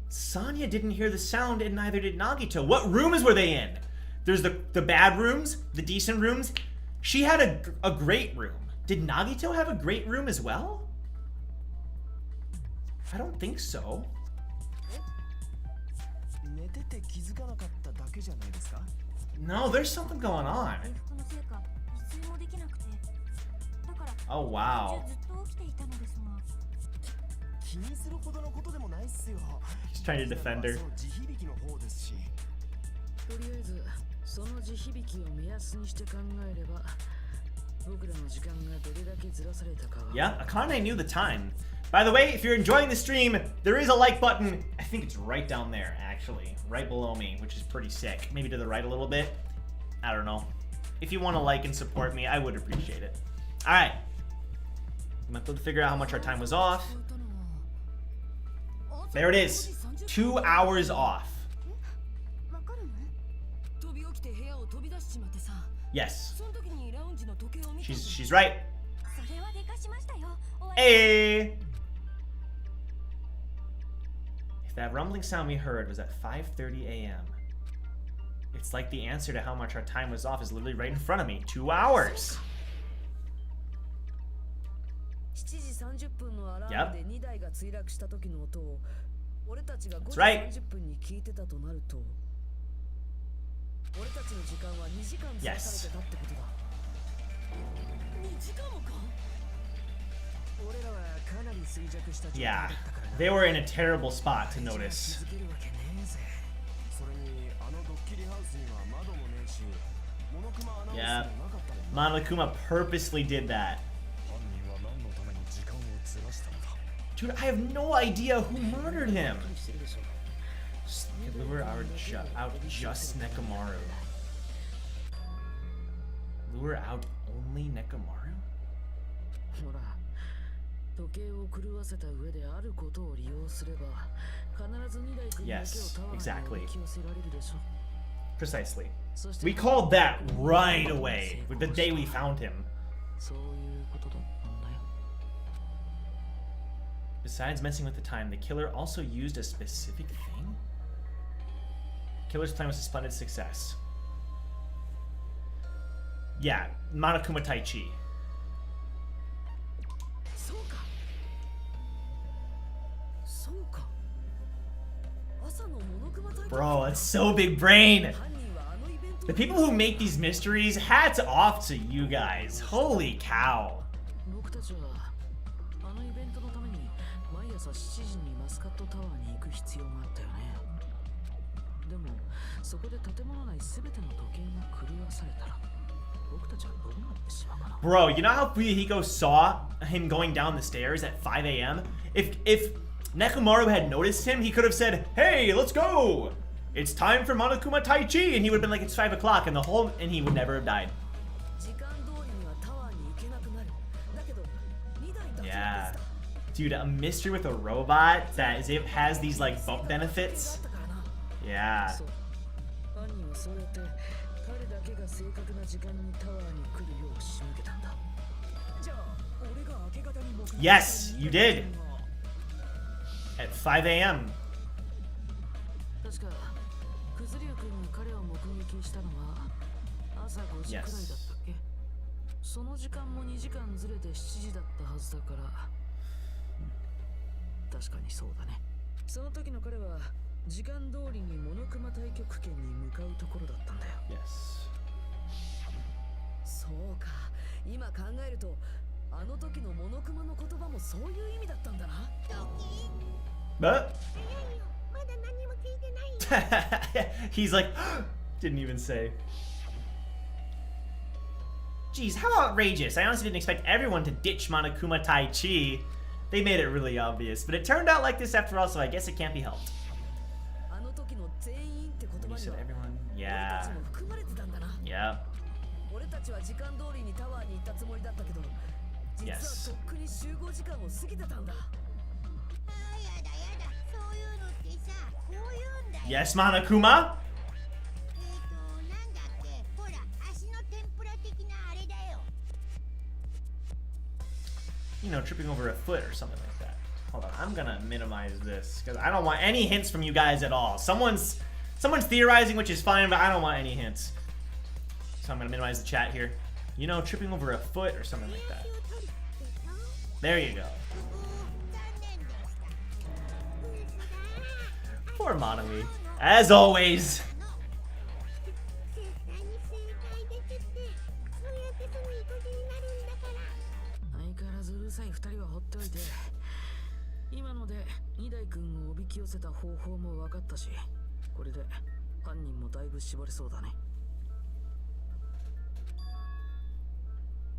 Sonya didn't hear the sound, and neither did Nagito. What rooms were they in? There's the bad rooms, the decent rooms. She had a great room. Did Nagito have a great room as well? I don't think so. No, there's something going on. Oh, wow. He's trying to defend her. Yeah, Akane knew the time. By the way, if you're enjoying the stream, there is a like button. I think it's right down there, actually. Right below me, which is pretty sick. Maybe to the right a little bit. I don't know. If you want to like and support me, I would appreciate it. Alright. I'm going to figure out how much our time was off. There it is. 2 hours off. Yes. She's right. Hey! If that rumbling sound we heard was at 5:30 a.m. It's like the answer to how much our time was off is literally right in front of me. 2 hours. Yep. That's right. Yes. Yeah, they were in a terrible spot to notice. Yeah, Monokuma purposely did that. Dude, I have no idea who murdered him. Lure out just Mechamaru. Lure out only Mechamaru? Yes, exactly. Precisely. We called that right away, with the day we found him. Besides messing with the time, the killer also used a specific thing? Killer's plan was a splendid success. Yeah, Monokuma Tai Chi. Bro, it's so big brain. The people who make these mysteries, hats off to you guys. Holy cow. Bro, you know how Fuyuhiko saw him going down the stairs at 5 a.m.? If Mechamaru had noticed him, he could have said, "Hey, let's go! It's time for Monokuma Tai Chi!" And he would have been like, "It's 5 o'clock," and he would never have died. Yeah. Dude, a mystery with a robot that has these like bump benefits. Yeah. Yes, you did. At 5 a.m. Yes. Yes. そうか。今考えると、あの時のモノクマの言葉もそういう意味だったんだな。But he's like, didn't even say. Jeez, how outrageous. I honestly didn't expect everyone to ditch Monokuma Tai Chi. They made it really obvious, but it turned out like this after all, so I guess it can't be helped. You said everyone? Yeah. Yeah. Yes. Yes, Monokuma? You know, tripping over a foot or something like that. Hold on, I'm gonna minimize this because I don't want any hints from you guys at all. Someone's theorizing, which is fine, but I don't want any hints. So I'm gonna minimize the chat here. You know, tripping over a foot or something like that. There you go. Poor Monoi. As always.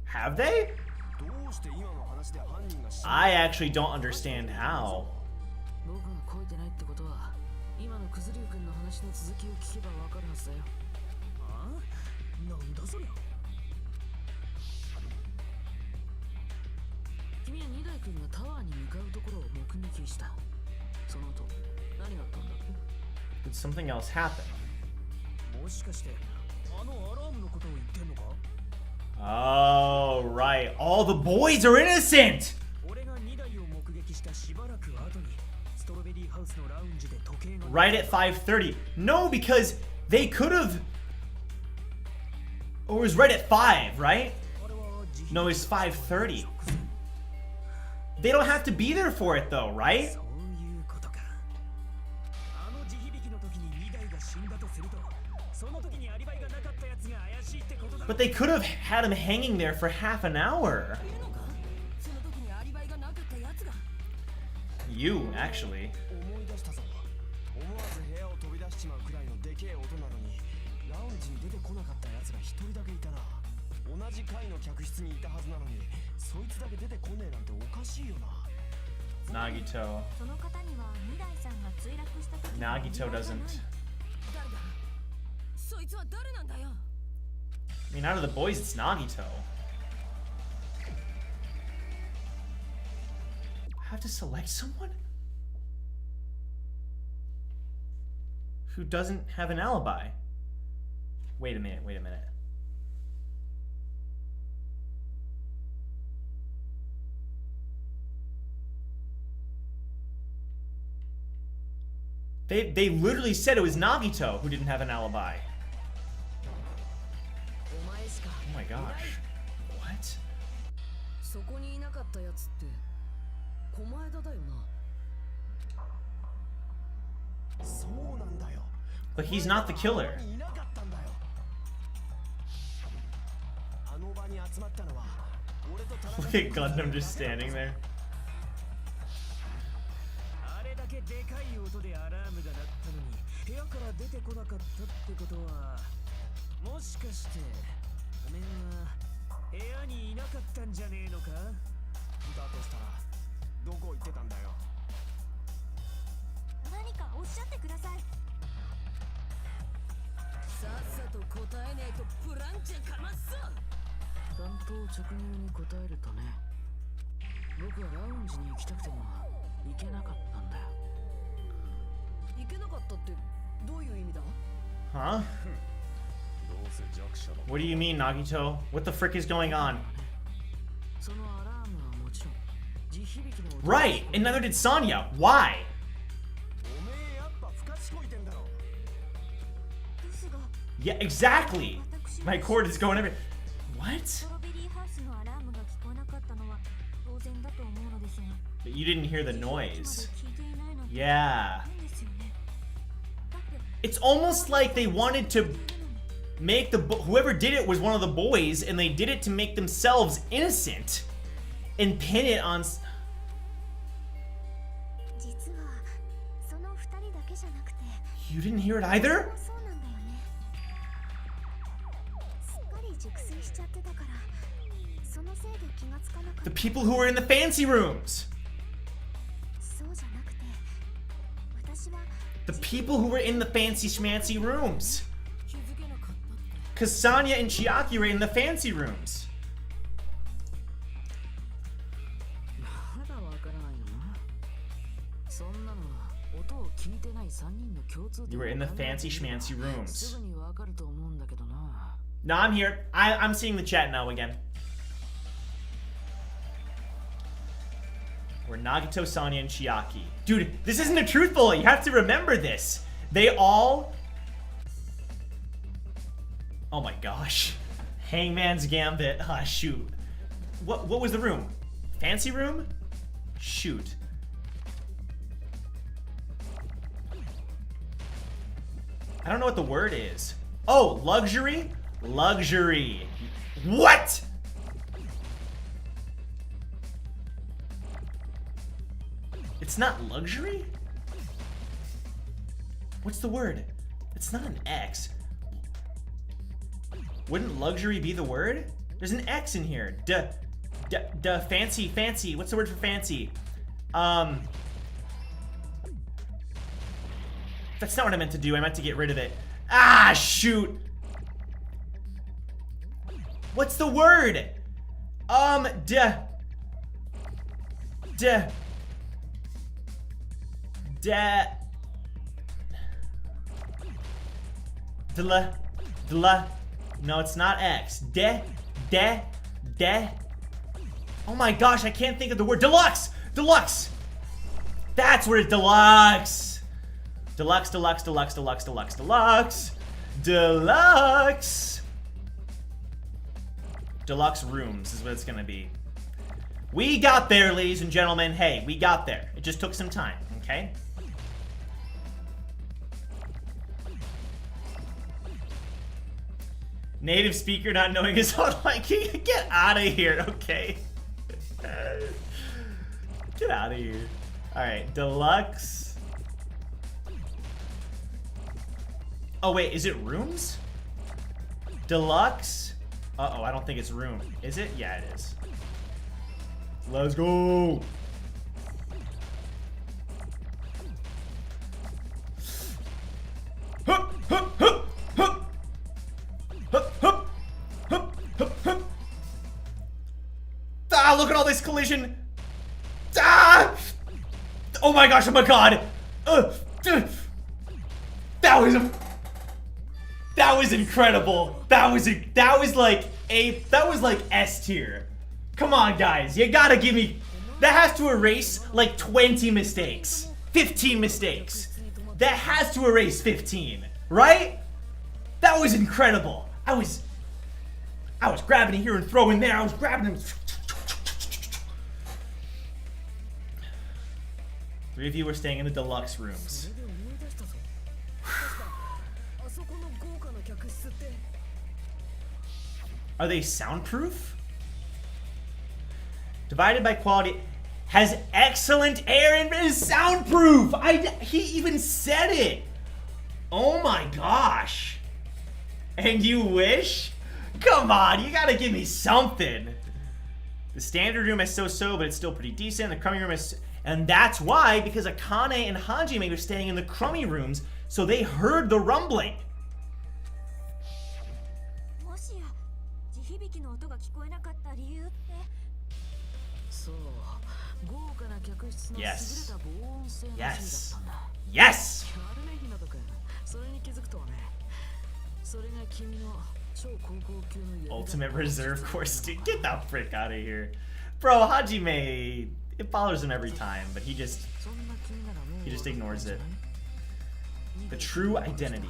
Have they? I actually don't understand how. Did something else happen? Oh, right. All the boys are innocent! Right at 5:30. No, because they could have... Or it was right at 5, right? No, it's 5:30. They don't have to be there for it though, right? But they could have had him hanging there for half an hour. You, actually. Nagito. Nagito doesn't. I mean, out of the boys, it's Nagito. I have to select someone? Who doesn't have an alibi? Wait a minute, wait a minute. They literally said it was Nagito who didn't have an alibi. Oh my gosh. What? But he's not the killer. Look at Gundam just standing there. Huh? What do you mean, Nagito? What the frick is going on? Right, and neither did Sonya. Why? Yeah, exactly. My cord is going everywhere. What? But you didn't hear the noise. Yeah. It's almost like they wanted to make whoever did it was one of the boys, and they did it to make themselves innocent and pin it on. 実はその2人だけじゃなくて You didn't hear it either? そうなんだよね。すっかり熟睡しちゃってたから、そのせいで気がつかなかった。 The people who were in the fancy rooms. そうじゃなくて、私は The people who were in the fancy schmancy rooms. 気づけなかったって。 Cause Sonya and Chiaki were in the fancy rooms. まだわからないの？そんなの音を聞いてない3人の共通点。 You were in the fancy schmancy す rooms. ぐにわかると思うんだけどな。 No, I'm here. I'm seeing the chat now again. We're Nagito, Sonya, and Chiaki. Dude, this isn't a truth bullet. You have to remember this. They all... Oh my gosh. Hangman's Gambit. Ah, shoot. What was the room? Fancy room? Shoot. I don't know what the word is. Oh, luxury? Luxury. What? It's not luxury? What's the word? It's not an X. Wouldn't luxury be the word? There's an X in here. Fancy. What's the word for fancy? That's not what I meant to do. I meant to get rid of it. Ah, shoot. What's the word? No, it's not X. Oh my gosh, I can't think of the word. Deluxe! Deluxe! That's where it's deluxe! Deluxe. Deluxe rooms is what it's gonna be. We got there, ladies and gentlemen. Hey, we got there. It just took some time, okay? Native speaker not knowing his own liking. Get out of here, okay? Get out of here. Alright, deluxe. Oh wait, is it rooms? Deluxe? Uh-oh, I don't think it's room. Is it? Yeah, it is. Let's go! Hup, hup, hup, hup. Hup, hup, hup, hup, hup. Ah, look at all this collision! Ah! Oh my gosh, oh my god! That was incredible. That was like S tier. Come on, guys, you gotta give me. That has to erase like 20 mistakes, 15 mistakes. That has to erase 15, right? That was incredible. I was grabbing it here and throwing there. I was grabbing them. 3 of you were staying in the deluxe rooms. Are they soundproof? Divided by quality. Has excellent air and is soundproof. He even said it. Oh my gosh. And you wish? Come on, you gotta give me something. The standard room is so-so, but it's still pretty decent. The crummy room is... And that's why, because Akane and Hajime were staying in the crummy rooms, so they heard the rumbling. Yes. Yes. Yes! Ultimate reserve course, dude. Get the frick out of here. Bro, Hajime, it bothers him every time, but he just ignores it. The true identity.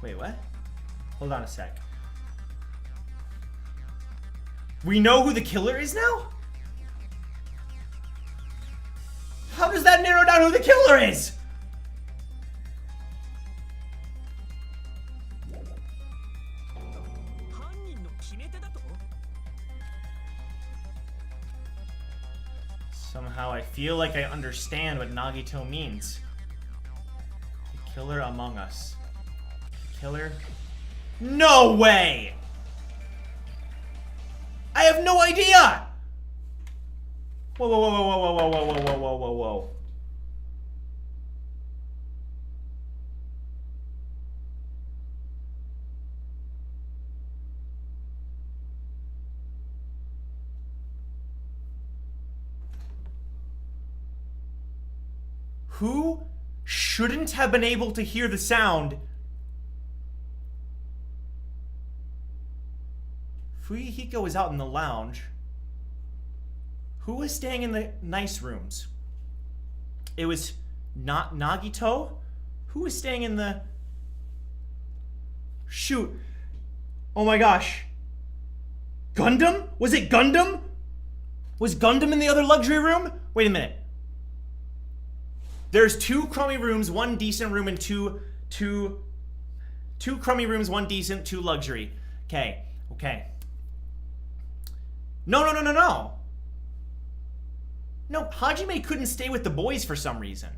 Wait, what? Hold on a sec. We know who the killer is now? How does that narrow down who the killer is? Somehow I feel like I understand what Nagito means. The killer among us. The killer? No way! I have no idea! Whoa, whoa, whoa, whoa, whoa, whoa, whoa, whoa, whoa, whoa, whoa, whoa. Who shouldn't have been able to hear the sound? Fuyuhiko was out in the lounge. Who was staying in the nice rooms? It was not Nagito? Who was staying in the... Shoot. Oh my gosh. Gundam? Was it Gundam? Was Gundam in the other luxury room? Wait a minute. There's 2 crummy rooms, 1 decent room, and two crummy rooms, 1 decent, 2 luxury. Okay. No. No, Hajime couldn't stay with the boys for some reason.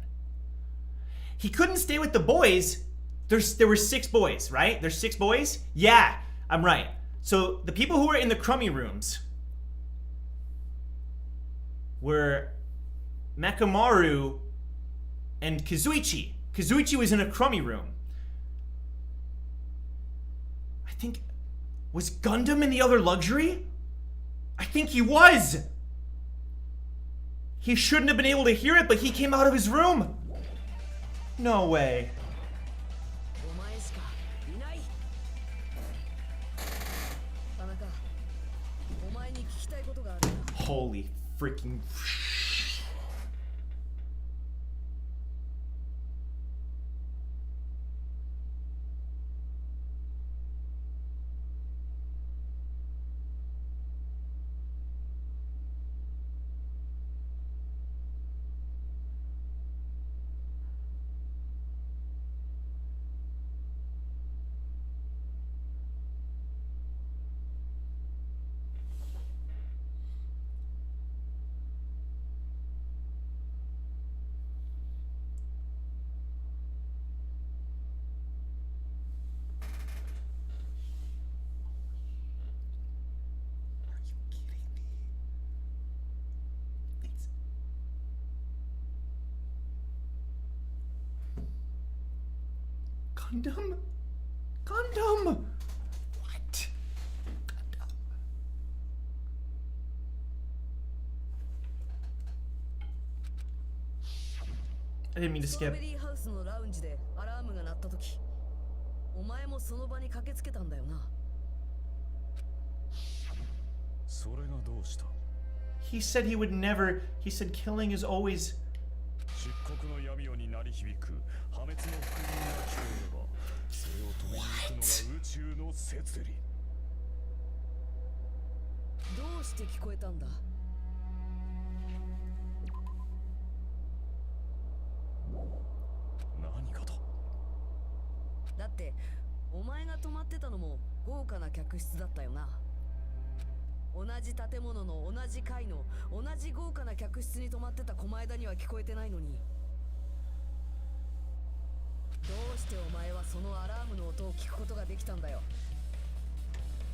He couldn't stay with the boys. There were 6 boys, right? There's 6 boys? Yeah, I'm right. So the people who were in the crummy rooms were Mechamaru and Kazuichi. Kazuichi was in a crummy room. I think... Was Gundam in the other luxury? I think he was! He shouldn't have been able to hear it, but he came out of his room! No way. Holy freaking... Gundam? What? I didn't mean to skip. お前もその場に駆けつけたんだよな。それがどうした？ He said he would never. He said killing is always. 漆黒の闇夜に鳴り響く破滅の福音が聞こえれば、それを止めに行くのが宇宙の摂理。どうして聞こえたんだ？何かと。だってお前が泊まってたのも豪華な客室だったよな。同じ建物の同じ階の同じ豪華な客室に泊まってた狛枝には聞こえてないのに、どうしてお前はそのアラームの音を聞くことができたんだよ。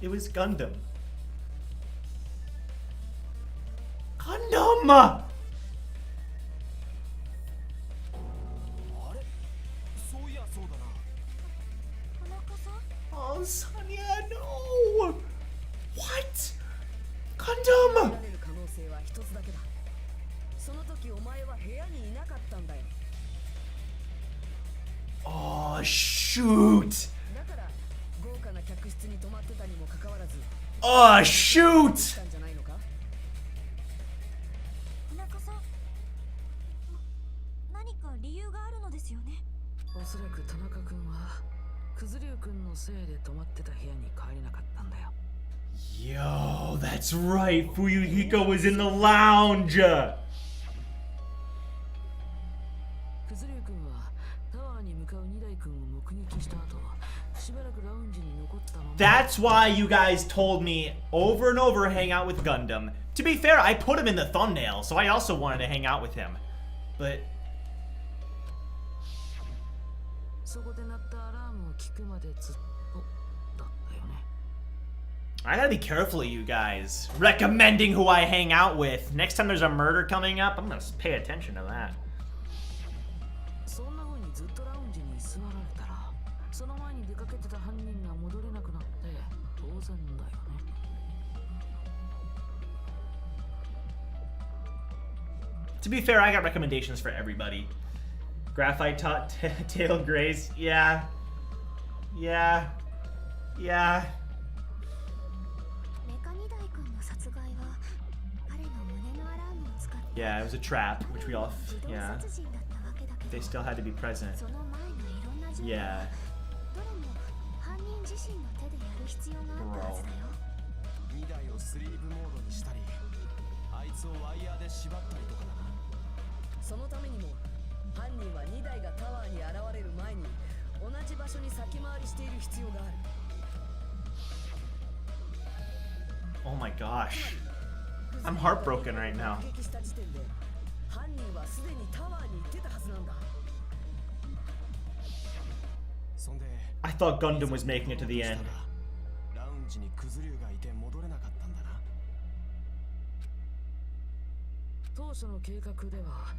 It was Gundam. Gundam! あれ、そういやそうだな。Oh, Sonya, no! What? Gundam! 見られる可能性は一つだけだ。その時お前は部屋にいなかったんだよ。 Oh, shoot! だから豪華な客室に泊まってたにもかかわらず、 Oh, shoot! したんじゃないのか？田中さん、何か理由があるのですよね。おそらく田中君はクズリュウ君のせいで泊まってた部屋に帰れなかったんだよ。Yo, that's right. Fuyuhiko was in the lounge. クズリュウ君はタワーに向かう2台君を目撃した後、しばらくラウンジに残ったまま。 That's why you guys told me over and over hang out with Gundam. To be fair, I put him in the thumbnail, so I also wanted to hang out with him. But そこで鳴ったアラームを聞くまでずっとだったよね。 I gotta be careful of you guys recommending who I hang out with. Next time there's a murder coming up, I'm gonna pay attention to that. そんな風にずっとラウンジに居座られたら、その前に出かけてた犯人が戻れなくなって当然だよね。 To be fair, I got recommendations for everybody. Graphite tail grays, yeah. Yeah. Yeah. メカ2台君の殺害は彼の胸のアラームを使って Yeah, it was a trap, which we all, 自動 yeah. 殺人だったわけだけ They ど、 still had to be present. その前のいろんな情報 Yeah. どれも犯人自身の手でやる必要があったはずだよ。 2台をスリーブモードにしたり、あいつをワイヤーで縛ったりとかだな。そのためにも犯人は2台がタワーに現れる前に同じ場所に先回りしている必要がある。 Oh my gosh. I'm heartbroken right now. 撃した時点で犯人はすでにタワーに行ってたはずなんだ。 そんで I thought Gundam was making it to the end. ラウンジにクズリュウがいて戻れなかったんだな。当初の計画では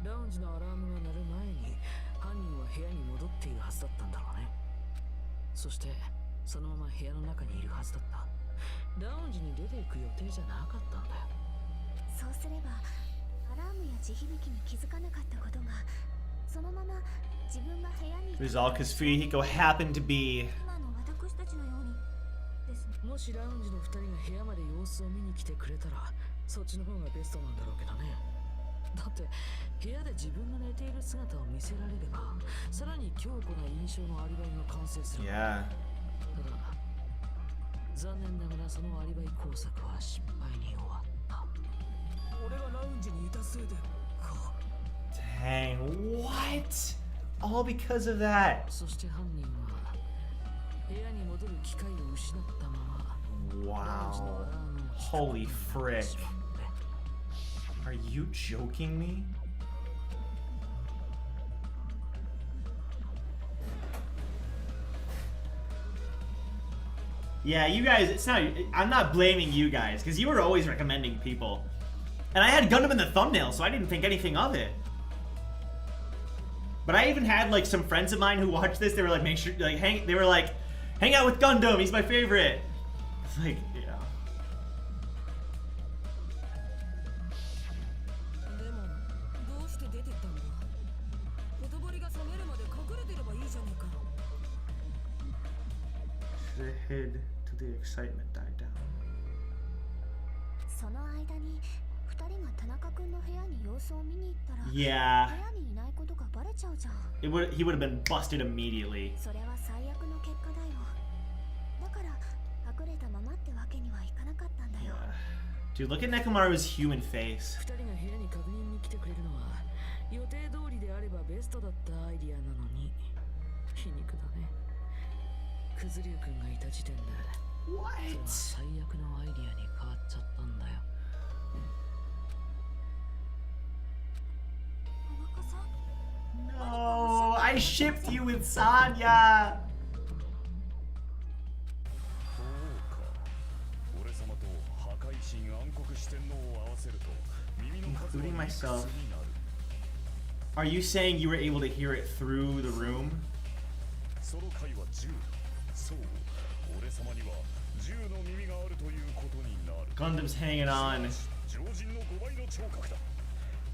ラウンジのアラームが鳴る前に犯人は部屋に戻っているはずだったんだろうね。そしてそのまま部屋の中にいるはずだった。ラウンジに出ていく予定じゃなかったんだよ。そうすればアラームや地響きに気づかなかったことがそのまま自分が部屋にい It た was all because Fuyuhiko happened to be. 今の私たちのようにですね。もしラウンジの2人が部屋まで様子を見に来てくれたらそっちの方がベストなんだろうけどね。だって部屋で自分が寝ている姿を見せられればさらに強固な印象のアリバイが完成する。 Yeah. ただ残念ながらそのアリバイ工作は失敗に終わった。俺がラウンジにいたせいでか。 Dang, what? All because of that. そして犯人は部屋に戻る機会を失ったままラウンジのア Wow. ラームを Holy frick. Are you joking me? Yeah, you guys, it's not, I'm not blaming you guys, because you were always recommending people. And I had Gundam in the thumbnail, so I didn't think anything of it. But I even had, like, some friends of mine who watched this, they were like, make sure, like, they were like, hang out with Gundam, he's my favorite. It's like, yeah. でもどうして出てったんだ。ほとぼりが冷めるまで隠れてればいいじゃねえか。 Should have hid till the excitement died down. その間に2人が田中君の部屋に様子を見に行ったら Yeah. 部屋にいないことがバレちゃうじゃん。 He would have been busted immediately. それは最悪の結果だよ。だから隠れたままってわけにはいかなかったんだよ。 Dude, look at Mechamaru's human face. 2人が部屋に確認に来てくれるのは予定通りであればベストだったアイディアなのに皮肉だね。クズリュウ君がいた時点でそれは最悪のアイディアに変わっちゃったんだよ。 No, I shipped you with Sanya. そうか。俺様と破壊神暗黒四天王を合わせると耳の数は Including いく myself. つになる。 Are you saying you were able to hear it through the room? その回は10。そう。俺様には10の耳があるということになる。 Gundam's hanging on. 常人の5倍の聴覚だ。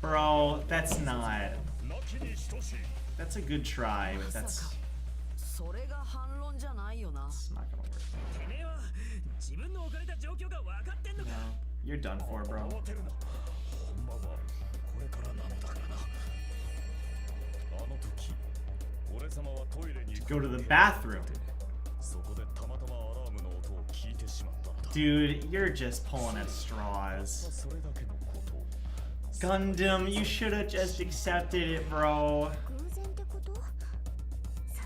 Bro, that's not. なきに等しい。 That's a good try, but that's それが反論じゃないよな。 it's not gonna work. てめえは自分の置かれた状況が分かってんのか。 No, you're done for, bro. 慌てるな。本番はこれからなのだからな。あの時、俺様はトイレに Go to the bathroom. そこでたまたまアラームの音を聞いてしまったんだ。Dude, you're just pulling at straws. それだけのこと。 Gundam, you should have just accepted it, bro. 偶然ってこと？さ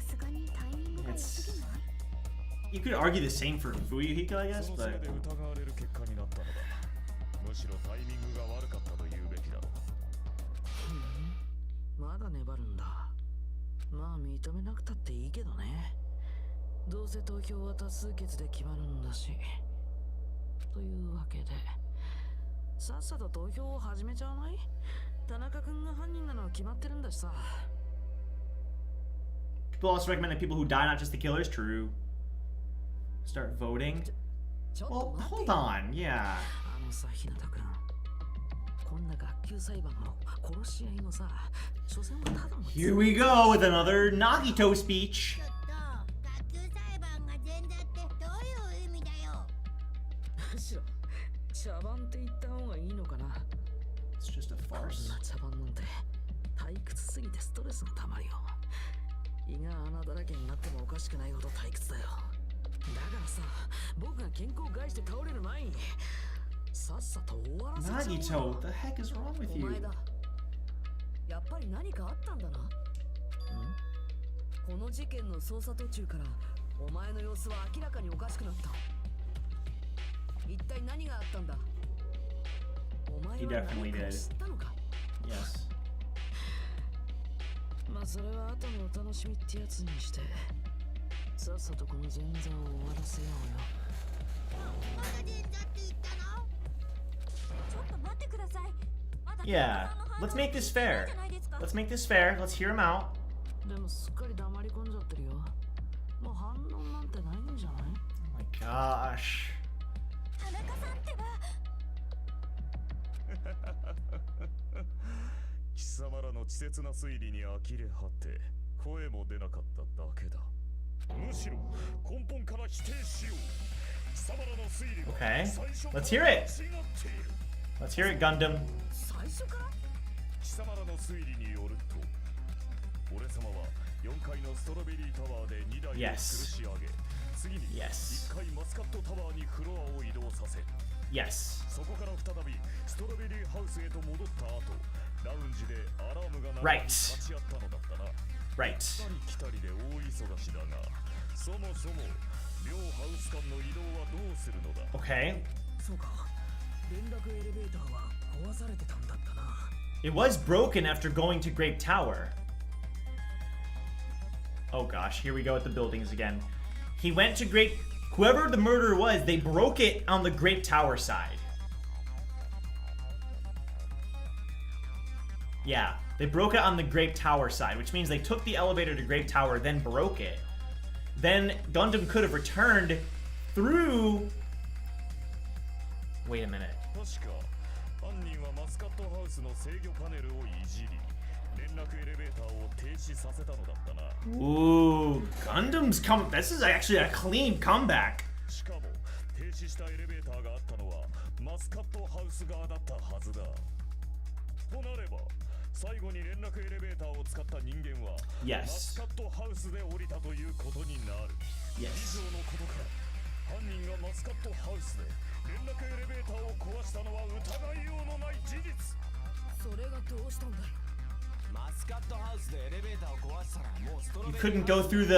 すがにタイミングが良すぎない？ You could argue the same for Fuyuhiko, I guess, そのせい but で疑われる結果になったのだ。むしろタイミングが悪かったと言うべきだろう。まだ粘るんだ。まあ認めなくたっていいけどね。どうせ投票は多数決で決まるんだし。というわけで、さっさと投票を始めちゃわない？田中君が犯人なのは決まってるんだしさ。 people also recommend that people who die, not just the killers. True. Start voting. ちょっと Well, 待って hold on. Yeah. あのさ、日向君。こんな学級裁判の殺し合いのさ、所詮はただの。 Here we go with another Nagito speech. ちょっと学級裁判が前座ってどういう意味だよ。むしろ茶番って言った方がいいのかな。 It's just a こん farce. な茶番なんて退屈すぎてストレスがたまるよ。胃が穴だらけになってもおかしくないほど退屈だよ。だからさ、僕が健康を害して倒れる前にさっさと終わらせちゃおう Nagito, よ。 what the heck is wrong with お you? 前だ。やっぱり何かあったんだな。この事件の捜査途中からお前の様子は明らかにおかしくなった。一体何があったんだ。お前 He は definitely 何かを did. 知ったのか。 Yes. まあそれは後のお楽しみってやつにして、さっさとこの前座を終わらせようよ。まだ前座って言ったの？ちょっと待ってください。まだ Yeah. Let's make this fair. Let's make this fair. Let's hear him out. でもすっかり黙り込んじゃってるよ。もう反応なんてないんじゃない？ Oh my gosh. 田中さんってば。貴様らの稚拙な推理に呆れ果て声も出なかっただけだ。むしろ根本から否定しよう。貴様らの推理は Okay. 最初から Let's hear it. 間違っている。 Let's hear it, Gundam. 最初から貴様らの推理によると、俺様は4階のストロベリータワーで2台を吊る Yes. し上げ、次に Yes. 1階マスカットタワーにフロアを移動させ、 Yes. そこから再びストロベリーハウスへと戻った後、ラウンジでアラームが鳴り Right. 立ち会ったのだったな。 Right. 来たり来たりで大忙しだが、そもそも両ハウス間の移動はどうするのだ。 Okay. そうか。連絡エレベーターは壊されてたんだったな。 It was broken after going to Grape Tower. Oh gosh, here we go with the buildings again. He went to Grape... Whoever the murderer was, they broke it on the Grape Tower side. Yeah, they broke it on the Grape Tower side, which means they took the elevator to Grape Tower, then broke it. Then Gundam could have returned through... Wait a minute. 確か犯人はマスカットハウスの制御パネルをいじり、連絡エレベーターを停止させたのだったな。 Ooh, Gundam's come. This is actually a clean comeback. しかも停止したエレベーターがあったのはマスカットハウス側だったはずだ。となれば最後に連絡エレベーターを使った人間は Yes. マスカットハウスで降りたということになる。 Yes. 以上のことから犯人がマスカットハウスで連絡エレベーターを壊したのは疑いようのない事実。それがどうしたんだよ。マスカットハウスでエレベーターを壊したらもうストロ You ベリー couldn't go through the. 取れ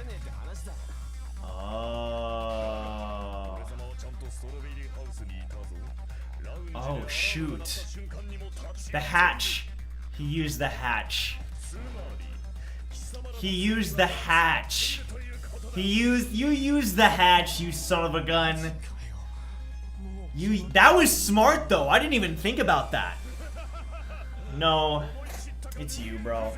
ねえって話だ。 Oh. 俺様はちゃんとストロベリーハウスにいたぞ。ラウンジで Oh アラームが鳴った shoot. 瞬間にも立ち The hatch. He used the hatch. つまり貴様らの He used the hatch. ということだ。 You used the hatch, you son of a gun. That was smart though. I didn't even think about that. No, it's you, bro.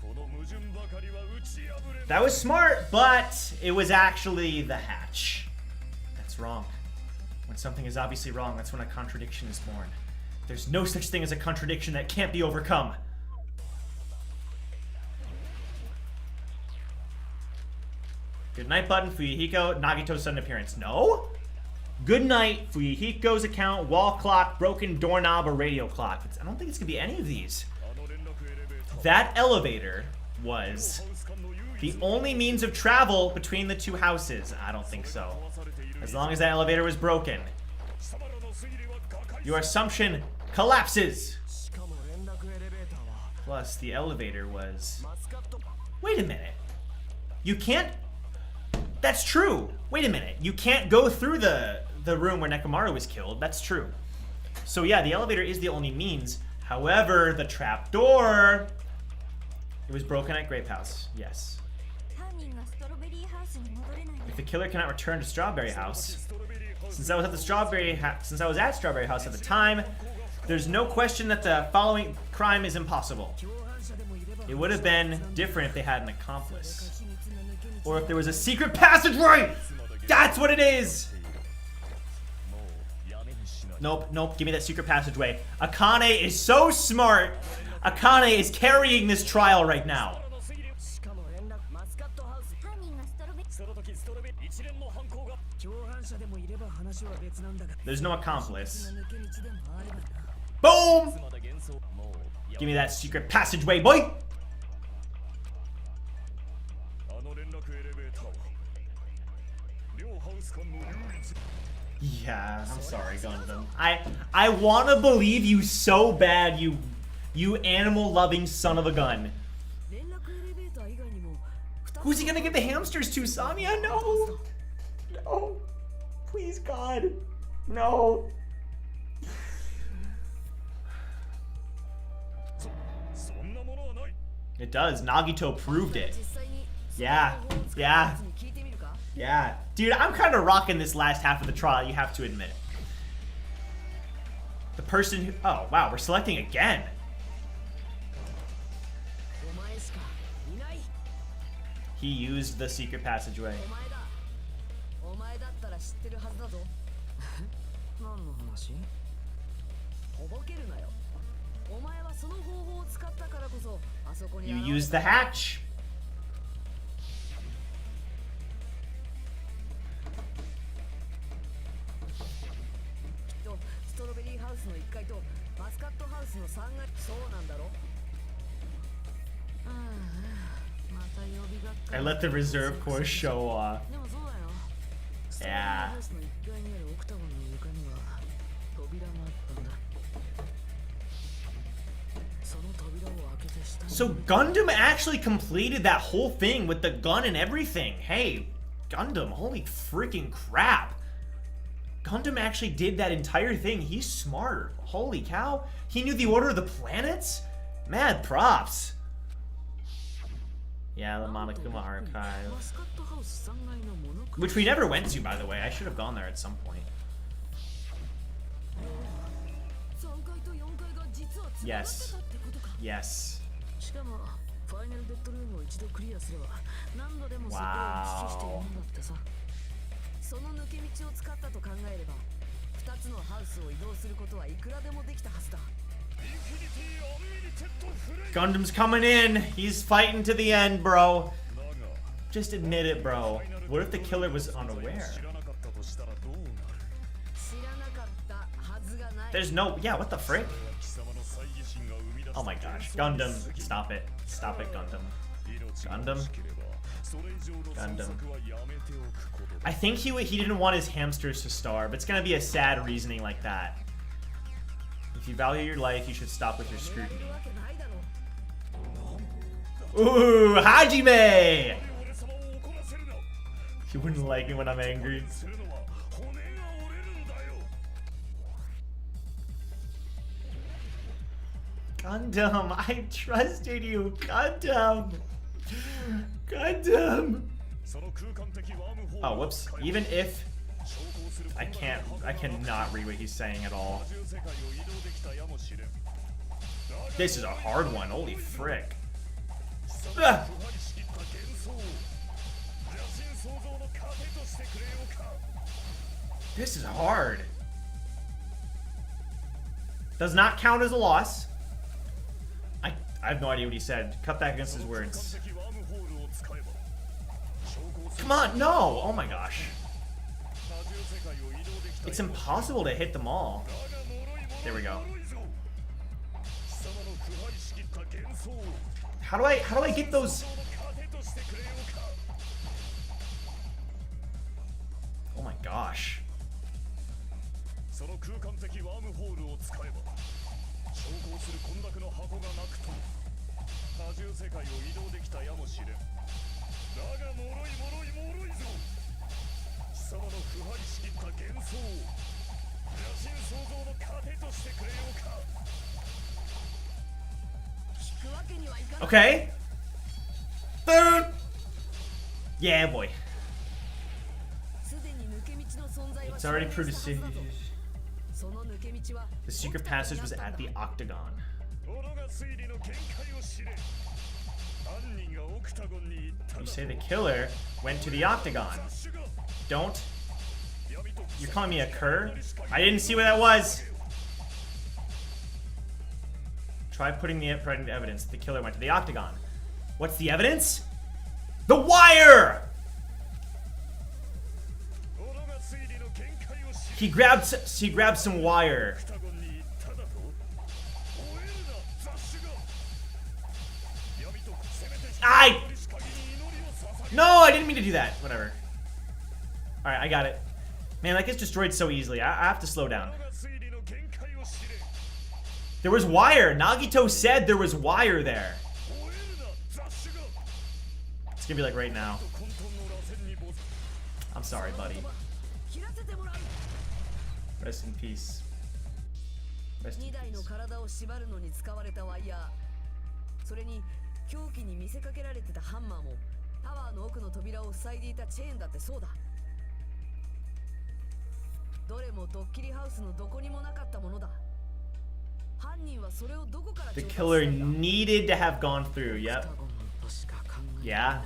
この矛盾ばかりは打ち破れ That was smart, but it was actually the hatch. That's wrong. When something is obviously wrong, that's when a contradiction is born. There's no such thing as a contradiction that can't be overcome. Good night button, Fuyuhiko, Nagito's sudden appearance. No? Good night, Fuyuhiko's account, wall clock, broken doorknob, or radio clock. I don't think it's gonna be any of these. あの連絡エレベーター That elevator was ハウス間の唯一 the only means of travel between the two houses. I don't think so. 壊されている As long as that elevator was broken, your assumption collapses. しかも連絡エレベーターは Plus, the elevator was... マスカット Wait a minute. You can't... That's true. Wait a minute. You can't go through the room where Mechamaru was killed. That's true. So yeah, the elevator is the only means. However, the trap door... It was broken at Grape House. Yes. 犯人がストロベリーハウスに戻れないの If the killer cannot return to Strawberry House... Since I was at Strawberry House at the time, there's no question that the following crime is impossible. 共犯者でもいれば It would have been different if they had an accomplice. Or if there was a secret passageway! That's what it is! Nope, nope, give me that secret passageway. Akane is so smart! Akane is carrying this trial right now. しかも連絡マスカットハウス犯人がストロベその時ストロベ一連の犯行が共犯者でもいれば話は別なんだが There's no accomplice. 抜け道でもあればな Boom! まだ幻想もう Give me that secret passageway, boy! あの連絡エレベーターは両ハウス間の唯一 Yeah, I'm sorry, Gundam. I wanna believe you so bad, you animal-loving son of a gun. 連絡エレベーター以外にも Who's he gonna give the hamsters to, Samia? No! No. Please, God. No. そんなものはない It does. Nagito proved it. 実際に Yeah. その方法を使った Yeah. やつに聞いてみるか Yeah. Dude, I'm kind of rocking this last half of the trial, you have to admit. The person who... Oh, wow, we're selecting again. お前しかいない He used the secret passageway. お前だお前だったら知ってるはずだぞ何の話？とぼけるなよお前はその方法を使ったからこそあそこに You 現れた used the hatch. きっとストロベリーハウスの1階とマスカットハウスの3階そうなんだろああまた呼びがか I let the reserve course show off. でもそうだよストロベリー Yeah. ハウスの1階にあるオクタゴンの床には扉があったんだその扉を開けて下に So Gundam actually completed that whole thing with the gun and everything. Hey, Gundam, holy freaking crap. Gundam actually did that entire thing. He's smart. Holy cow. He knew the order of the planets? Mad props. Yeah, the Monokuma マ archive. スカットハウス3階のモノクロ Which we never went to, by the way. I should have gone there at some point. 3階と4階が実はつながってたってことか Yes. しかもファイナルデッドルームを一度クリアすれば何度でもそこを行き来しているんだってさその抜け道を使ったと考えれば2つのハウスを移動することはいくらでもできたはずだ Gundam's coming in. He's fighting to the end, bro. Just admit it, bro. What if the killer was unaware? 知らなかったとしたらどうなる 知らなかったはずがない There's no... Yeah, what the frick? 貴様の猜疑心が生み出す Oh my gosh. Gundam. Stop it. Stop it, Gundam. 命が Gundam? 欲しければそれ以上の捜索はやめておくことだ I think he didn't want his hamsters to starve. It's gonna be a sad reasoning like that. If you value your life, you should stop with your 狙え scrutiny. るわけないだろ Ooh, Hajime! 俺様を怒らせるな You wouldn't like me when I'm angry. するのは骨が折れるんだよ Gundam, I trusted you. Gundam. Gundam. その空間的ワームホール Oh, whoops. Even if 昇降する I cannot read what he's saying at all. 多重世界を移動できたやもしれん This is a hard one. Holy frick. 腐 Ugh. 敗しきった幻想を邪神創造の糧としてくれようか This is hard. Does not count as a loss. I have no idea what he said. Cut back against his 空間 words. 的ワームホールを使えば昇降する Come on, no! Oh my gosh. 多重世界を移動できた It's impossible to hit them all. だが呪い There we go. 呪いぞ貴様の腐敗しきった幻想を How do I get those? その糧としてくれようか Oh my gosh. 界を移動できたやもしれん。だが脆いぞ。貴様の腐敗しきった幻想を野心創造の糧としてくれようか。 Okay. Boom. Yeah, boy. It's already proved the secret passage was at the Octagon. You say the killer went to the Octagon. Don't. You're calling me a cur? I didn't see what that was. Try putting the evidence. The killer went to the Octagon. What's the evidence? The wire! He grabbed some wire. No, I didn't mean to do that. Whatever. Alright, I got it. Man, that gets destroyed so easily. I have to slow down. There was wire. Nagito said there was wire there. It's gonna be like right now. I'm sorry, buddy. Rest in peace. Rest in peace. それに凶器に見せかけられてたハンマーもタワーの奥の扉を塞いでいたチェーンだってそうだ。どれもドッキリハウスのどこにもなかったものだ。犯人はそれをどこから The killer needed to have gone through. Yep. Yeah.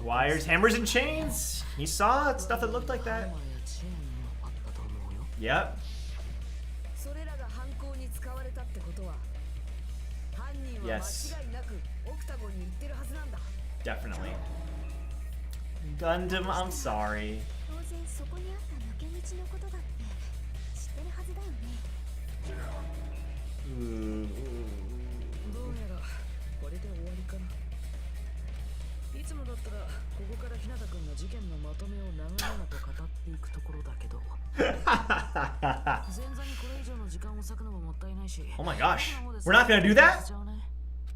Wires, hammers, and chains. He saw stuff that looked like that. Yep. Yes. Definitely. Gundam, I'm sorry. Ooh. いつもだったらここから日向君が事件のまとめを長々と語っていくところだけど前座にこれ以上の時間を割くのももったいないし Oh my gosh. We're not gonna do that?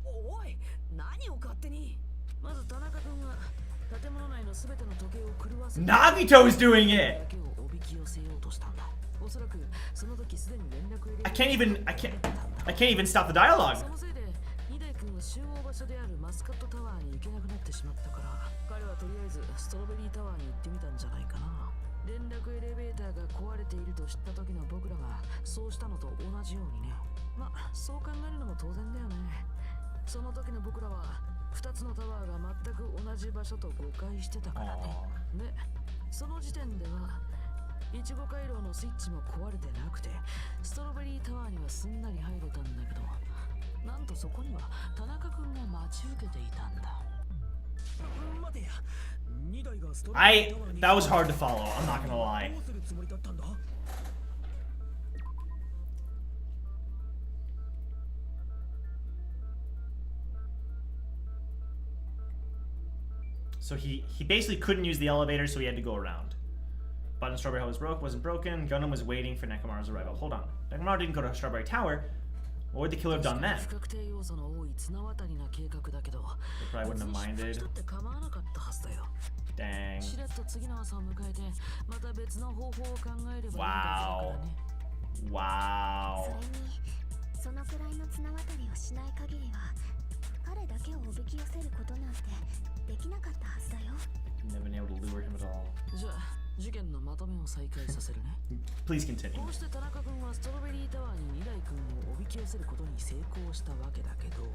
おい、何を勝手に。まず田中君が建物内のすべての時計を狂わせ Nagito's doing it. だけをおびき寄せようとしたんだ。おそらくその時すでに連絡を入れ I can't even stop the dialogue. そのせいで二代君は集合場所であるマスカットタワーに行けなくなってしまったから彼はとりあえずストロベリータワーに行ってみたんじゃないかな。連絡エレベーターが壊れていると知った時の僕らがそうしたのと同じようにね。まあそう考えるのも当然だよね。その時の僕らは2つのタワーが全く同じ場所と誤解してたからね。で、その時点ではイチゴ回廊のスイッチも壊れてなくてストロベリータワーにはすんなり入れたんだけどなんとそこには田中君が待ち受けていたんだ。That was hard to follow, I'm not gonna lie. So he basically couldn't use the elevator, so he had to go around. Button Strawberry Hall wasn't broken. Gundam was waiting for Nekamaru's arrival. Hold on. Nekamaru didn't go to Strawberry Tower. What would the killer have done then? They probably wouldn't have minded. Dang. Wow. Wow. そのくらいの綱渡りをしない限りは彼だけをおびき寄せることなんてできなかったはずだよ。 Never been able to lure him at all. じゃあ事件のまとめを再開させるね。Please continue. こうして田中君はストロベリータワーに二代君をおびき寄せることに成功したわけだけど、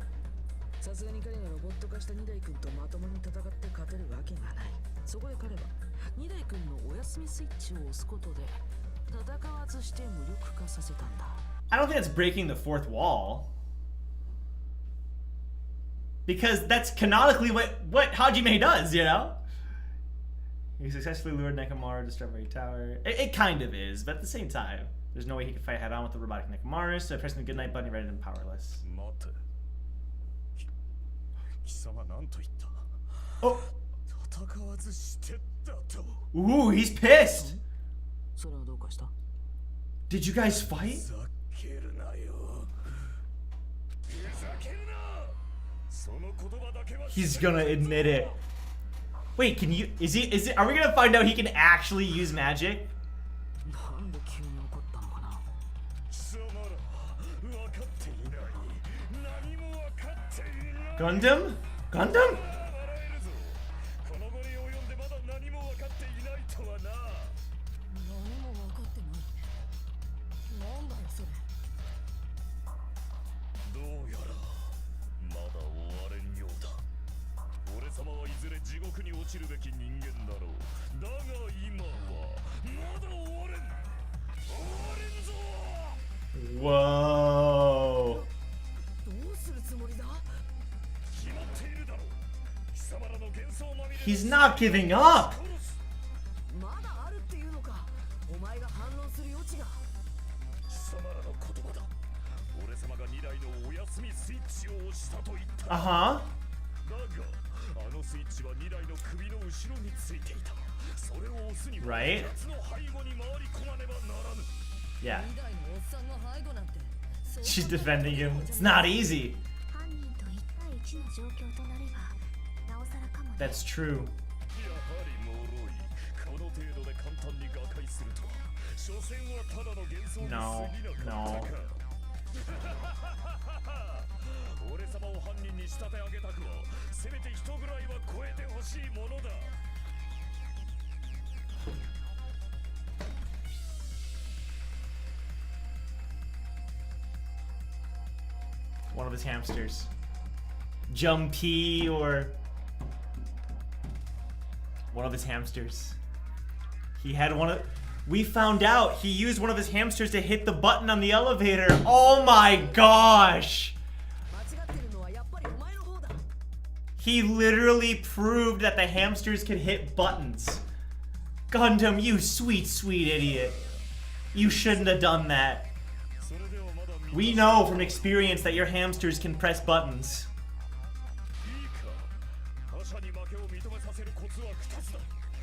さすがに彼がロボット化した二代君とまともに戦って勝てるわけがない。そこで彼は二代君のお休みスイッチを押すことで戦わずして無力化させたんだ。I don't think that's breaking the fourth wall. Because that's canonically what Hajime does, you know? He successfully lured Nekamaru to Strawberry Tower. It kind of is, but at the same time, there's no way he could fight head on with the robotic Nekamaru, so pressing the goodnight button rendered him powerless. Oh! Ooh, he's pissed! Did you guys fight? ざけるなよ。ふざけるな。その言葉だけは He's gonna admit it. Wait, can you? Is it? Are we gonna find out he can actually use magic? なんで急に怒ったのかな。貴様ら分かっていない。何も分かっていない。 Gundam? Gundam? 笑えるぞ。この後に及んでまだ何も分かっていないとはな。何も分かってない。なんだよそれ。どうやらまだ終われんようだ。俺様はいずれ地獄に落ちるべき人間だろう。だが今はまだ終われん。終われんぞ。 Whoa. どうするつもりだ。決まっているだろう。貴様らの幻想まみれ。 He's not giving up. 殺す。まだあるっていうのか。お前が反論する余地が。貴様らの言葉だ。俺様が2台のお休みスイッチを押したと言った。 Uh huh. だがあのスイッチは2台の首の後ろについていた。それを押すには Right? 2つの背後に回り込まねばならぬ。 Yeah. 2台のおっさんの背後なんて。 She's defending him. It's not easy. 犯人と1対1の状況となればなおさらかもね。 That's true. やはり脆い。この程度で簡単に瓦解するとは。所詮はただの幻想に過ぎなかったか。俺様を犯人に仕立て上げたくは、せめて人ぐらいは超えてほしいものだ。 One of his hamsters. Jumpy or one of his hamsters. He had one of. We found out he used one of his hamsters to hit the button on the elevator. Oh my gosh! 間違ってるのはやっぱりお前の方だ。 He literally proved that the hamsters could hit buttons. Gundam, you sweet, sweet idiot. You shouldn't have done that. それではまだ見 We know from experience that your hamsters can press buttons. いいか。他者に負けを認めさせるコツは2つだ。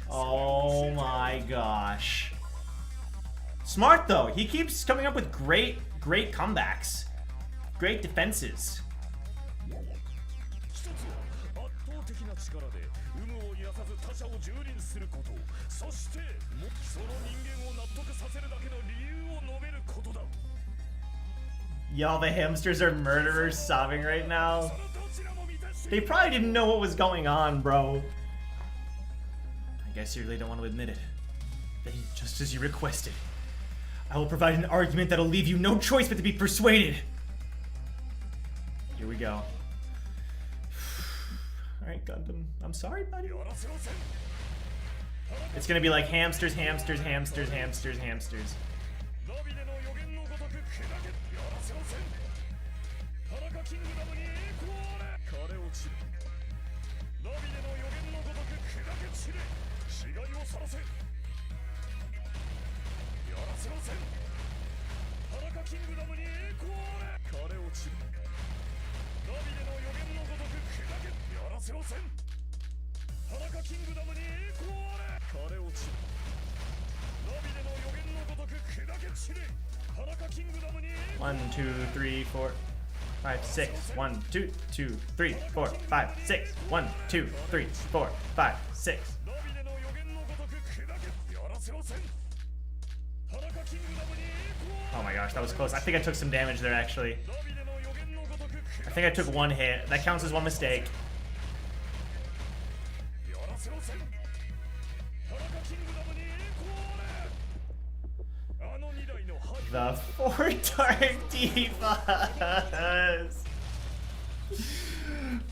Oh my gosh. Smart though. He keeps coming up with great comebacks. Great defenses. 一つは圧倒的な力で有無を言わさず他者を蹂躙すること。そしてその人間を納得させるだけの理由を述べることだ。 Y'all, the hamsters are murderers sobbing right now. そのどちらも満たして They probably didn't know what was going on, bro. I guess you really don't want to admit it. Then, just as you requested, I will provide an argument that'll leave you no choice but to be persuaded. Here we go. Alright, Gundam. I'm sorry, buddy. やらせろせん。 It's gonna be like hamsters, hamsters, hamsters, hamsters, hamsters. ナビでの予言のごとく砕け。やらせろせん。田中キングダムに栄光あれ。枯れ落ちる。ナビでの予言のごとく砕け散れ。死骸をさらせ。やらせろせん。田中キングダムに栄光あれ。枯れ落ちる。ナビでの予言のごとく砕け。やらせろせん。田中キングダムに栄光あれ。枯れ落ちる。ナビでの予言のごとく砕け散れ。田中キングダムに栄光。 1, 2, 3, 4, 5, 6. 1, 2, 2, 3, 4, 5, 6. 1, 2, 3, 4, 5, 6. ナビでの予言のごとく砕け。やらせろせん。田中キングダムに栄光。 Oh my gosh, that was close. I think I took some damage there, actually. ナビでの予言のごとく I think I took one hit. That counts as one mistake. やらせろせん。田中キングダムに栄光あれ。あの2台の背 The 4 Dark Divas!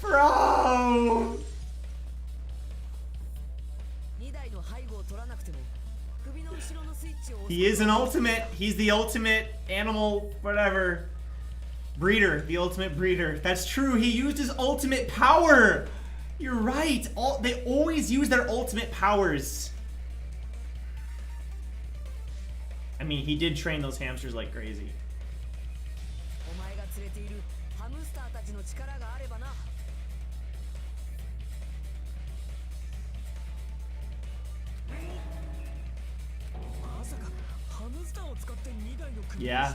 Bro! 2台の背後を取らなくても首の後ろのスイッチを押す。 He is an ultimate. He's the ultimate animal, whatever. Breeder. The ultimate breeder. That's true. He used his ultimate power. You're right. They always use their ultimate powers. I mean, he did train those hamsters like crazy. お前が連れているハムスターたちの力があればな。まさかハムスターを Yeah.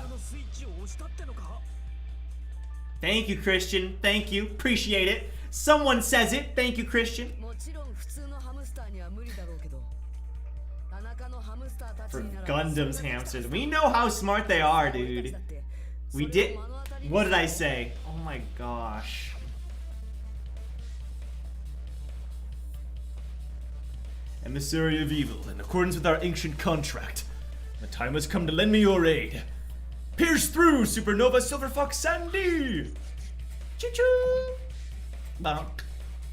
Thank you, Chrystian. Thank you. Appreciate it. Someone says it. Thank you, Chrystian. もちろん普通のハムスターには無理だろうけど、田中のハムスターたち For になら Gundam's hamsters. We know how smart they are, dude. We did. What did I say? Oh my gosh. Emissary of evil, in accordance with our ancient contract, the time has come to lend me your aid. Pierce through, Supernova Silver Fox Sandy! Choo-choo! Bonk.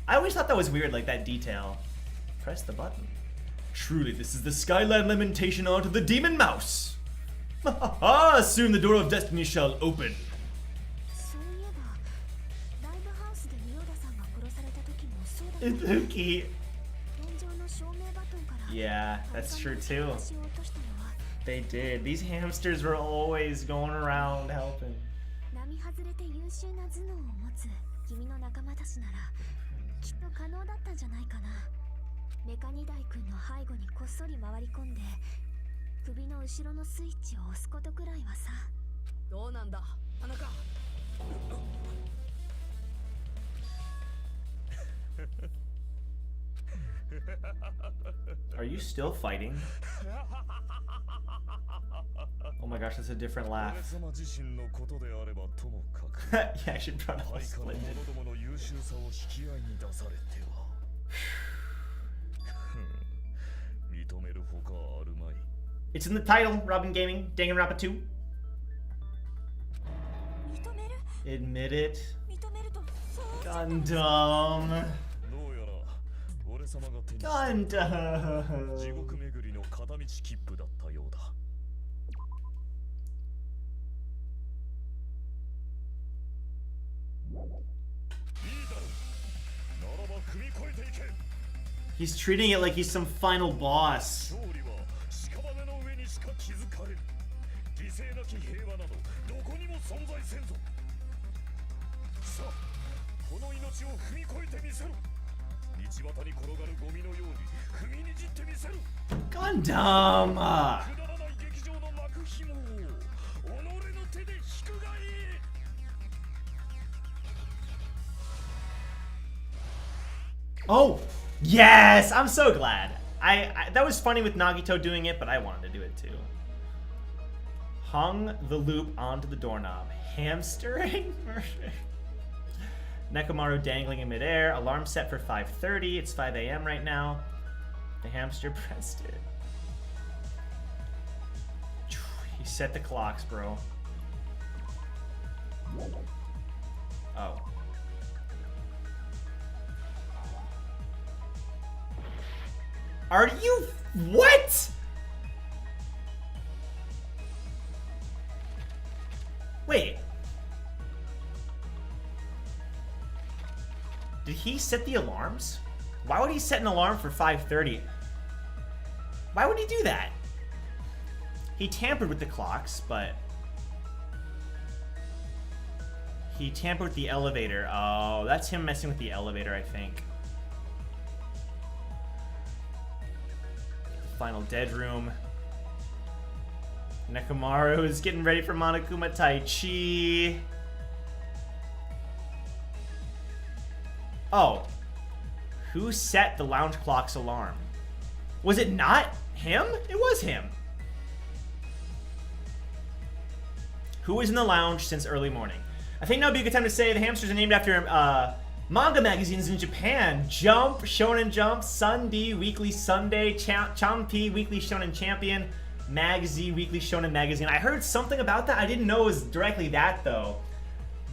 I always thought that was weird, like that detail. Press the button. Truly, this is the Skyline lamentation onto the Demon Mouse. Ha ha ha! Soon the door of destiny shall open. そういえばライブハウスで仁田さんが殺された時もそうだった。 Luki. 天井の照明バトンから Yeah, that's true too. 足を落としたのは They did. These hamsters were always going around helping. 並外れて優秀な頭脳を持つ君の仲間たちならきっと可能だったんじゃないかな。メカニダイ君の背後にこっそり回り込んで首の後ろのスイッチを押すことくらいはさ。どうなんだ田中。 Are you still fighting? Oh my gosh, that's a different laugh. 俺様自身のことであればともかく Yeah, I should run off 配下の split. 者どもの優秀さを引き合いに出されては認めるほかあるまい。 It's in the title, Robin Gaming, Danganronpa 2. 認める Admit it. 認めるとそうじゃ Gundam. どうやら俺様が手にした地 Gundam. 獄巡りの片道切符だったようだ。いいだろう。ならば踏み越えていけ。 He's treating it like he's some final boss. 勝利は屍の上にしか築かれる。犠牲なき平和などどこにも存在せんぞ。さあ、この命を踏み越えてみせろ。道端に転がるゴミのように踏みにじってみせる。 Gundam. くだらない劇場の幕紐を己の手で引くがいい。 Oh, yes! I'm so glad. I that was funny with Nagito doing it, but I wanted to do it too. Hung the loop onto the doorknob. Hamstering? Mechamaru dangling in midair. Alarm set for 5:30. It's 5 a.m. right now. The hamster pressed it. He set the clocks, bro. Oh. Are you... What? Wait. Did he set the alarms? Why would he set an alarm for 5:30? Why would he do that? He tampered with the clocks, but... He tampered with the elevator. Oh, that's him messing with the elevator, I think. Final dead room. Mechamaru is getting ready for Monokuma Tai Chi. Oh. Who set the lounge clock's alarm? Was it not him? It was him. Who was in the lounge since early morning? I think now would be a good time to say the hamsters are named after manga magazines in Japan. Jump, Shonen Jump, Sunday, Weekly Sunday, Champi, Weekly Shonen Champion, Magazine, Weekly Shonen Magazine. I heard something about that. I didn't know it was directly that, though.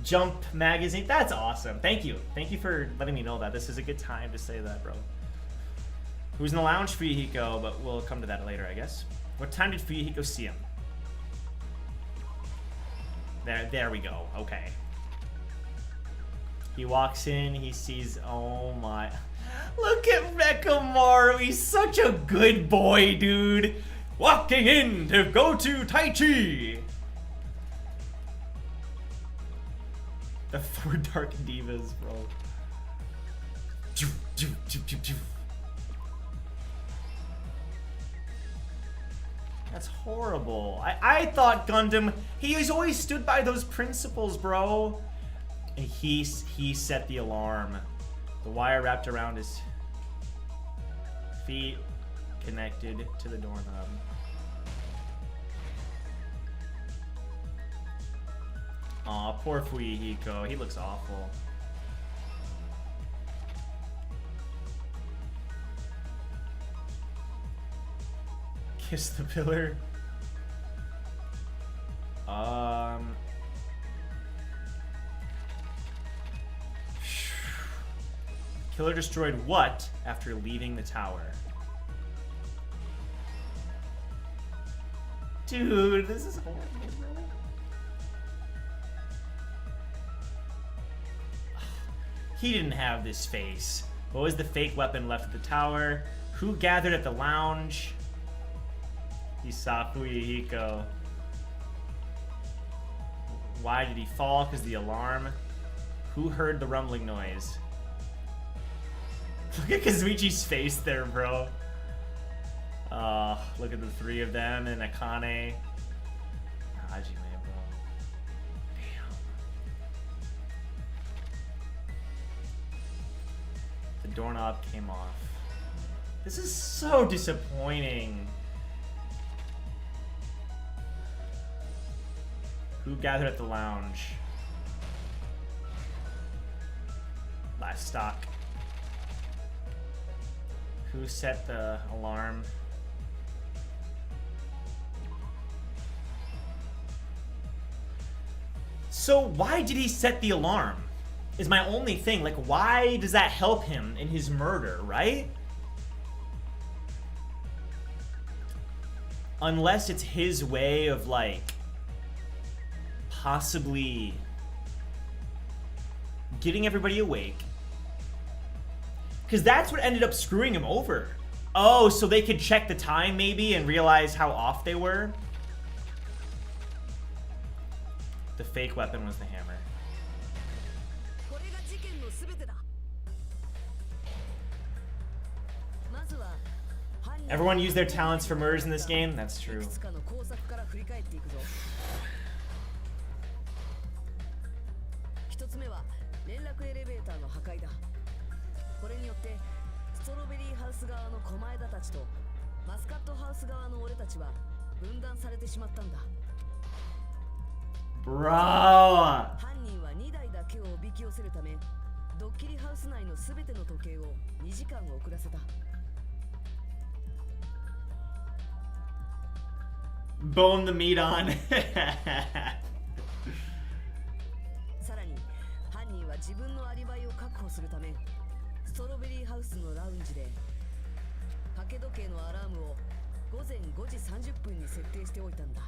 Jump Magazine. That's awesome. Thank you. Thank you for letting me know that. This is a good time to say that, bro. Who's in the lounge? Fuyuhiko, but we'll come to that later, I guess. What time did Fuyuhiko see him? There we go. Okay. He walks in, he sees, oh my. Look at Mechamaru, he's such a good boy, dude. Walking in to go to Tai Chi. The 4 Dark Divas, bro. That's horrible. I thought Gundam, he's always stood by those principles, bro. And he set the alarm. The wire wrapped around his feet, connected to the doorknob. Aw, poor Fuyuhiko. He looks awful. Kiss the pillar. Killer destroyed what after leaving the tower? Dude, this is horrible, bro. He didn't have this face. What was the fake weapon left at the tower? Who gathered at the lounge? He saw Fuyuhiko. Why did he fall? Because the alarm. Who heard the rumbling noise? Look at Kazuichi's face there, bro. Look at the three of them and Akane. Hajime, bro. Damn. The doorknob came off. This is so disappointing. Who gathered at the lounge? Livestock. Who set the alarm? So why did he set the alarm? Is my only thing. Like, why does that help him in his murder, right? Unless it's his way of, like, possibly getting everybody awake. Because that's what ended up screwing him over. Oh, so they could check the time maybe and realize how off they were? The fake weapon was the hammer. Everyone used their talents for murders in this game? That's true. Bro! Bone the meat on. さらに犯人は自分のアリバイを確保するためストロベリーハウスのラウンジで掛け時計のアラームを午前5時30分に設定しておいたんだ。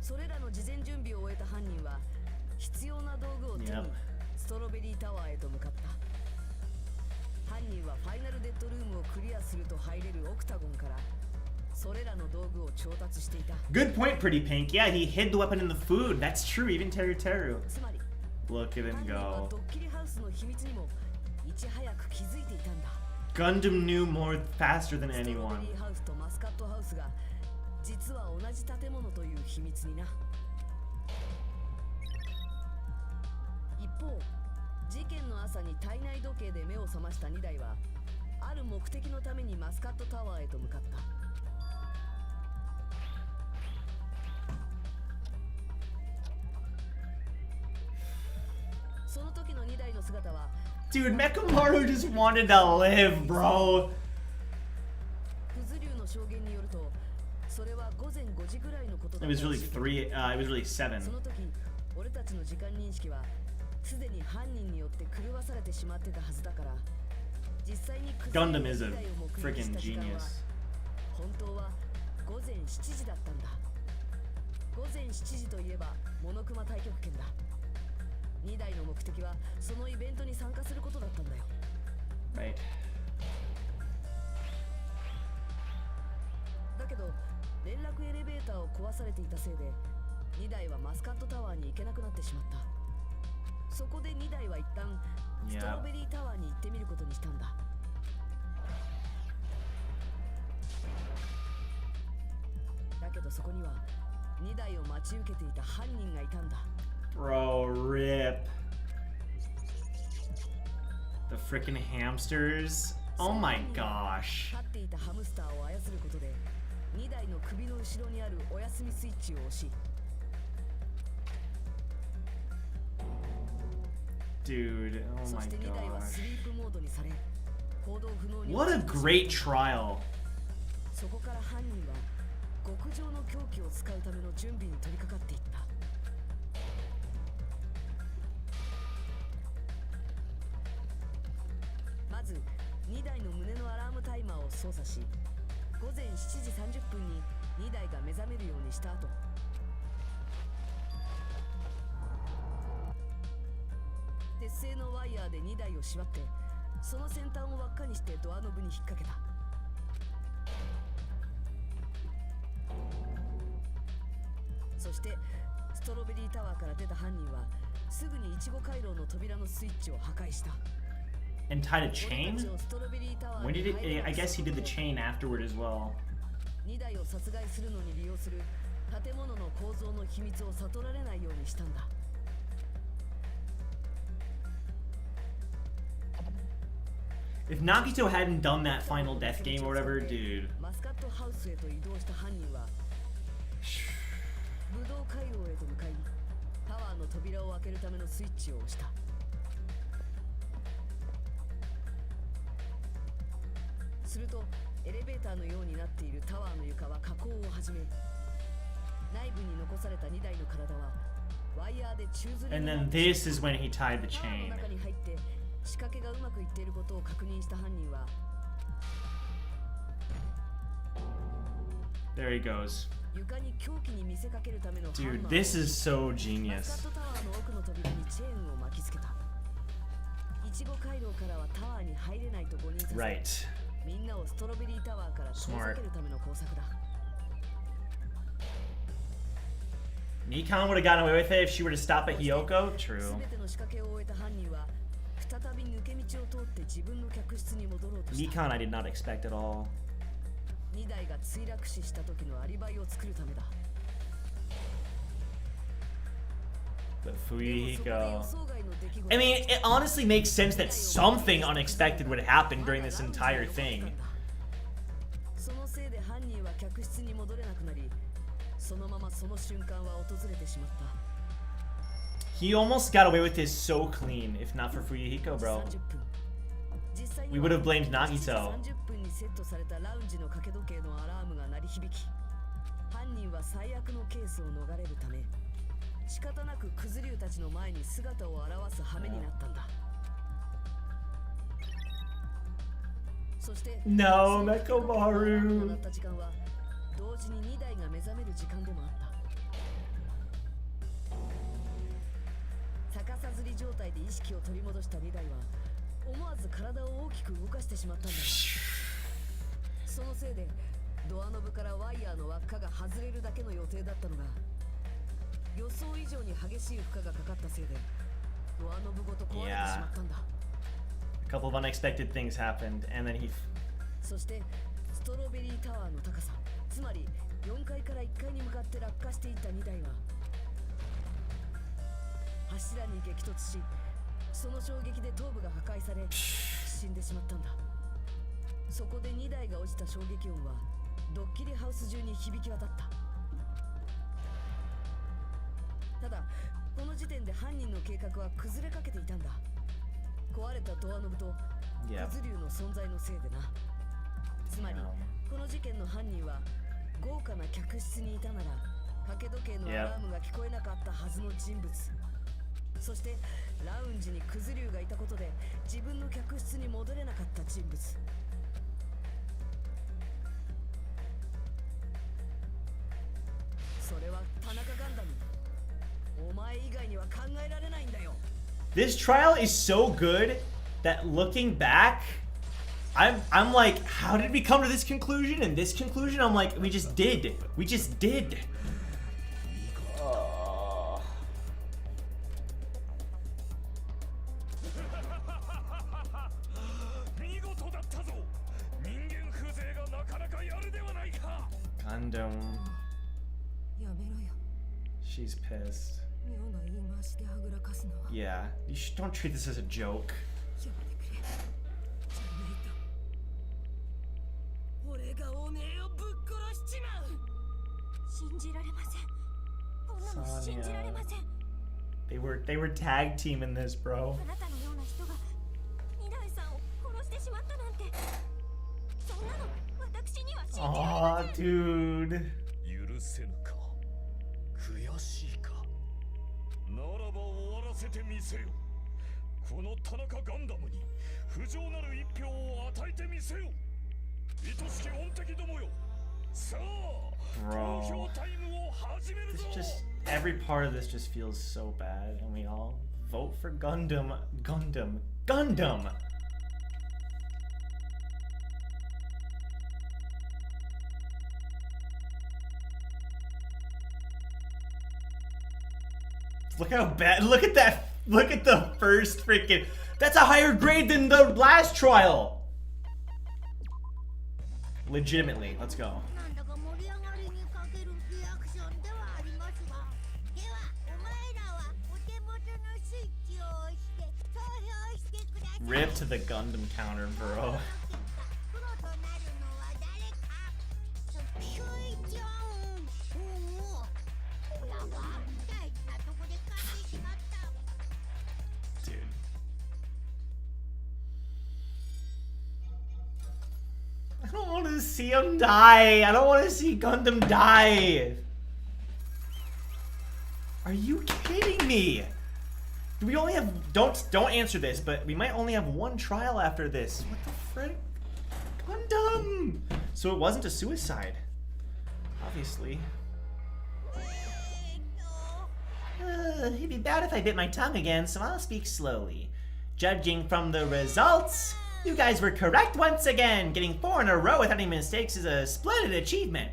それらの事前準備を終えた犯人は必要な道具を手にストロベリータワーへと向かった。犯人はファイナルデッドルームをクリアすると入れるオクタゴンからそれらの道具を調達していた。 Good point, Pretty Pink. Yeah, he hid the weapon in the food. That's true, even Teru Teru. つまり Look at him 犯人は go. ドッキリハウスの秘密にもいち早く気づいていたんだ。 Gundam knew more faster than ストロベ anyone. リーハウスとマスカットハウスが実は同じ建物という秘密にな。一方、事件の朝に体内時計で目を覚ました2台はある目的のためにマスカットタワーへと向かった。その時の2台の姿は Dude, Mechamaru just wanted to live, bro. クズ流の証言によるとそれは午前5時ぐらいのことだ It った was ら really しい。 it was really 7. その時俺たちの時間認識はすでに犯人によって狂わされてしまってたはずだから実際にクズ流の Gundam is a 2台を目撃 freaking した時間は genius. 本当は午前7時だったんだ。午前7時といえばモノクマ太極拳だ。2台の目的はそのイベントに参加することだったんだよ。 Right. だけど連絡エレベーターを壊されていたせいで2台はマスカットタワーに行けなくなってしまった。そこで2台は一旦ストロベリータワーに行ってみることにしたんだ。けどそこには2台を待ち受けていた犯人がいたんだ。 Bro, rip. The freaking hamsters. Oh my gosh. 立っていたハムスターを操ることで2台の首の後ろにあるお休みスイッチを押し、 Dude, oh そ my して2台は gosh. スリープモードにされ行動不能に。 What a great trial. そこから犯人は極上の凶器を使うための準備に取り掛かっていった。まず2台の胸のアラームタイマーを操作し、午前7時30分に2台が目覚めるようにした後、鉄製のワイヤーで2台を縛ってその先端を輪っかにしてドアノブに引っ掛けた。そしてストロベリータワーから出た犯人はすぐにイチゴ回廊の扉のスイッチを破壊した。 And tied a chain? When did it? I guess he did the chain afterward as well. 2台を殺害するのに利用する建物の構造の秘密を悟られないようにしたんだ。 If Nagito hadn't done that final death game or whatever, dude. マスカットハウスへと移動した犯人はブドウ回廊へと向かいタワーの扉を開けるためのスイッチを押した。するとエレベーターのようになっているタワーの床は下降を始め、内部に残された2台の体はワイヤーで宙吊り And にな then って this is when he tied the タワー chain. の中に入って仕掛けがうまくいっていることを確認した犯人は There he goes. 床に凶器に見せかけるためのハン Dude, マーを this is so マス genius. カットタワーの奥の扉にチェーンを巻きつけた。イチゴ回廊からはタワーに入れないと誤認させ、 Right. みんなをストロベリータワーから遠ざけるための工作だ。 Nikon would have gotten away with it if she were to stop at Hiyoko. True. 全ての仕掛けを終えた犯人は再び抜け道を通って自分の客室に戻ろうとした。 Nikon I did not expect at all. 2台が墜落死した時のアリバイを作るためだ。 But そこで予 Fuyuhiko. 想外の出来事 I mean, it honestly makes sense that something unexpected would happen during this entire thing. そのせいで犯人は客室に戻れなくなり、そのままその瞬間は訪れてしまった。 He almost got away with this so clean, if not for Fuyuhiko, bro. 30分。実際に We は would have blamed Nagito. 30分にセットされたラウンジの掛け時計のアラームが鳴り響き、犯人は最悪のケースを逃れるため仕方なくクズ竜たちの前に姿を現す羽目になったんだ。そして No, その掛け時計のアラームが鳴 Mechamaru. った時間は同時に2台が目覚める時間でもあった。逆さづり状態で意識を取り戻した2台は思わず体を大きく動かしてしまったんだ。そのせいでドアノブからワイヤーの輪っかが外れるだけの予定だったのが予想以上に激しい負荷がかかったせいでドアノブごと壊れてしまったんだ。 A couple of unexpected things happened, and then he. そしてストロベリータワーの高さ、つまり4階から1階に向かって落下していった2台は柱に激突し、その衝撃で頭部が破壊され死んでしまったんだ。そこで2台が落ちた衝撃音はドッキリハウス中に響き渡った。ただこの時点で犯人の計画は崩れかけていたんだ。壊れたドアノブとク Yep. ズ竜の存在のせいでな。つまりこの事件の犯人は豪華な客室にいたなら掛け時計のアラームが聞こえなかったはずの人物、そしてラウンジにクズ竜がいたことで自分の客室に戻れなかった人物。それは田中ガンダム、お前以外には考えられないんだよ。 This trial is so good that looking back, I'm like, how did we come to this conclusion? And this conclusion, I'm like, we just did. We just did. 見事だったぞ。人間風情がなかなかやるではないか。 Gundam. She's pissed. 妙な言い回しではぐらかすのは Yeah, don't treat this as a joke. やめてくれ。じゃないと俺がおめえをぶっ殺しちまう。信じられません。こんなの信じられません。 They were tag team in this, bro. あなたのような人が二代さんを殺してしまったなんて、そんなの私には信じられま Aw, せん。 dude. 許せぬか悔しいかならば終わらせてみせよこの田中ガンダムに不浄なる一票を与えてみせよ愛しき恩敵どもよさあ Bro. 投票タイムを始める This ぞ just every part of this just feels so bad, and we all vote for Gundam. Look how bad. Look at that. Look at the first freaking. That's a higher grade than the last trial. Legitimately. Let's go. なんだか盛り上がりにかけるリアクションではありますが、ではお前らはお手元のスイッチを押して投票してください。 Rip to the Gundam counter, bro. プロとなるのは誰か。スイッチオン。おお。やば。大事なとこで買ってしまった。 Dude. I don't want to see him die. I don't want to see Gundam die. Are you kidding me? Do we only have don't answer this, but we might only have one trial after this. What the frick? Gundam! So it wasn't a suicide. Obviously. It'd be bad if I bit my tongue again, so I'll speak slowly. Judging from the results, you guys were correct once again. Getting 4 in a row without any mistakes is a splendid achievement.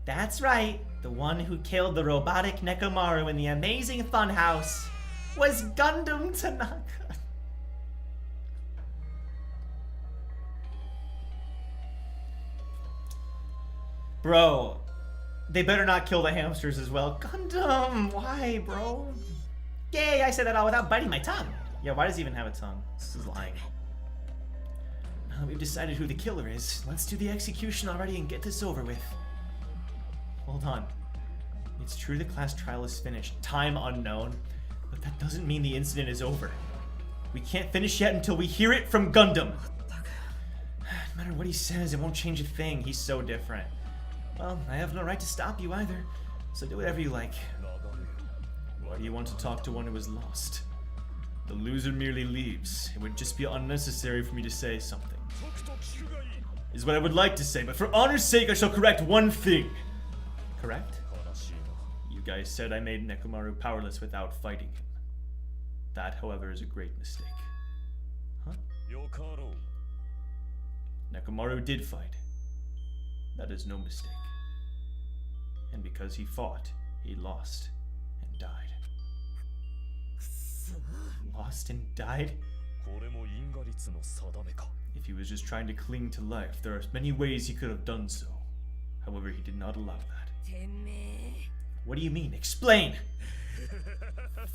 That's right. The one who killed the robotic Mechamaru in the amazing funhouse was Gundam Tanaka. Bro, they better not kill the hamsters as well. Gundam, why, bro? Yay, I said that all without biting my tongue. Yeah, why does he even have a tongue? This is lying. Now we've decided who the killer is. Let's do the execution already and get this over with. Hold on. It's true the class trial is finished. Time unknown. But that doesn't mean the incident is over. We can't finish yet until we hear it from Gundam. No matter what he says, it won't change a thing. He's so different. Well, I have no right to stop you either. So do whatever you like. Why do you want to talk to one who is lost? The loser merely leaves. It would just be unnecessary for me to say something. Is what I would like to say, but for honor's sake I shall correct one thing. Correct? You guys said I made Mechamaru powerless without fighting him. That, however, is a great mistake. Huh? Mechamaru did fight. That is no mistake. And because he fought, he lost and died. Lost and died? If he was just trying to cling to life, there are many ways he could have done so. However, he did not allow that. What do you mean? Explain!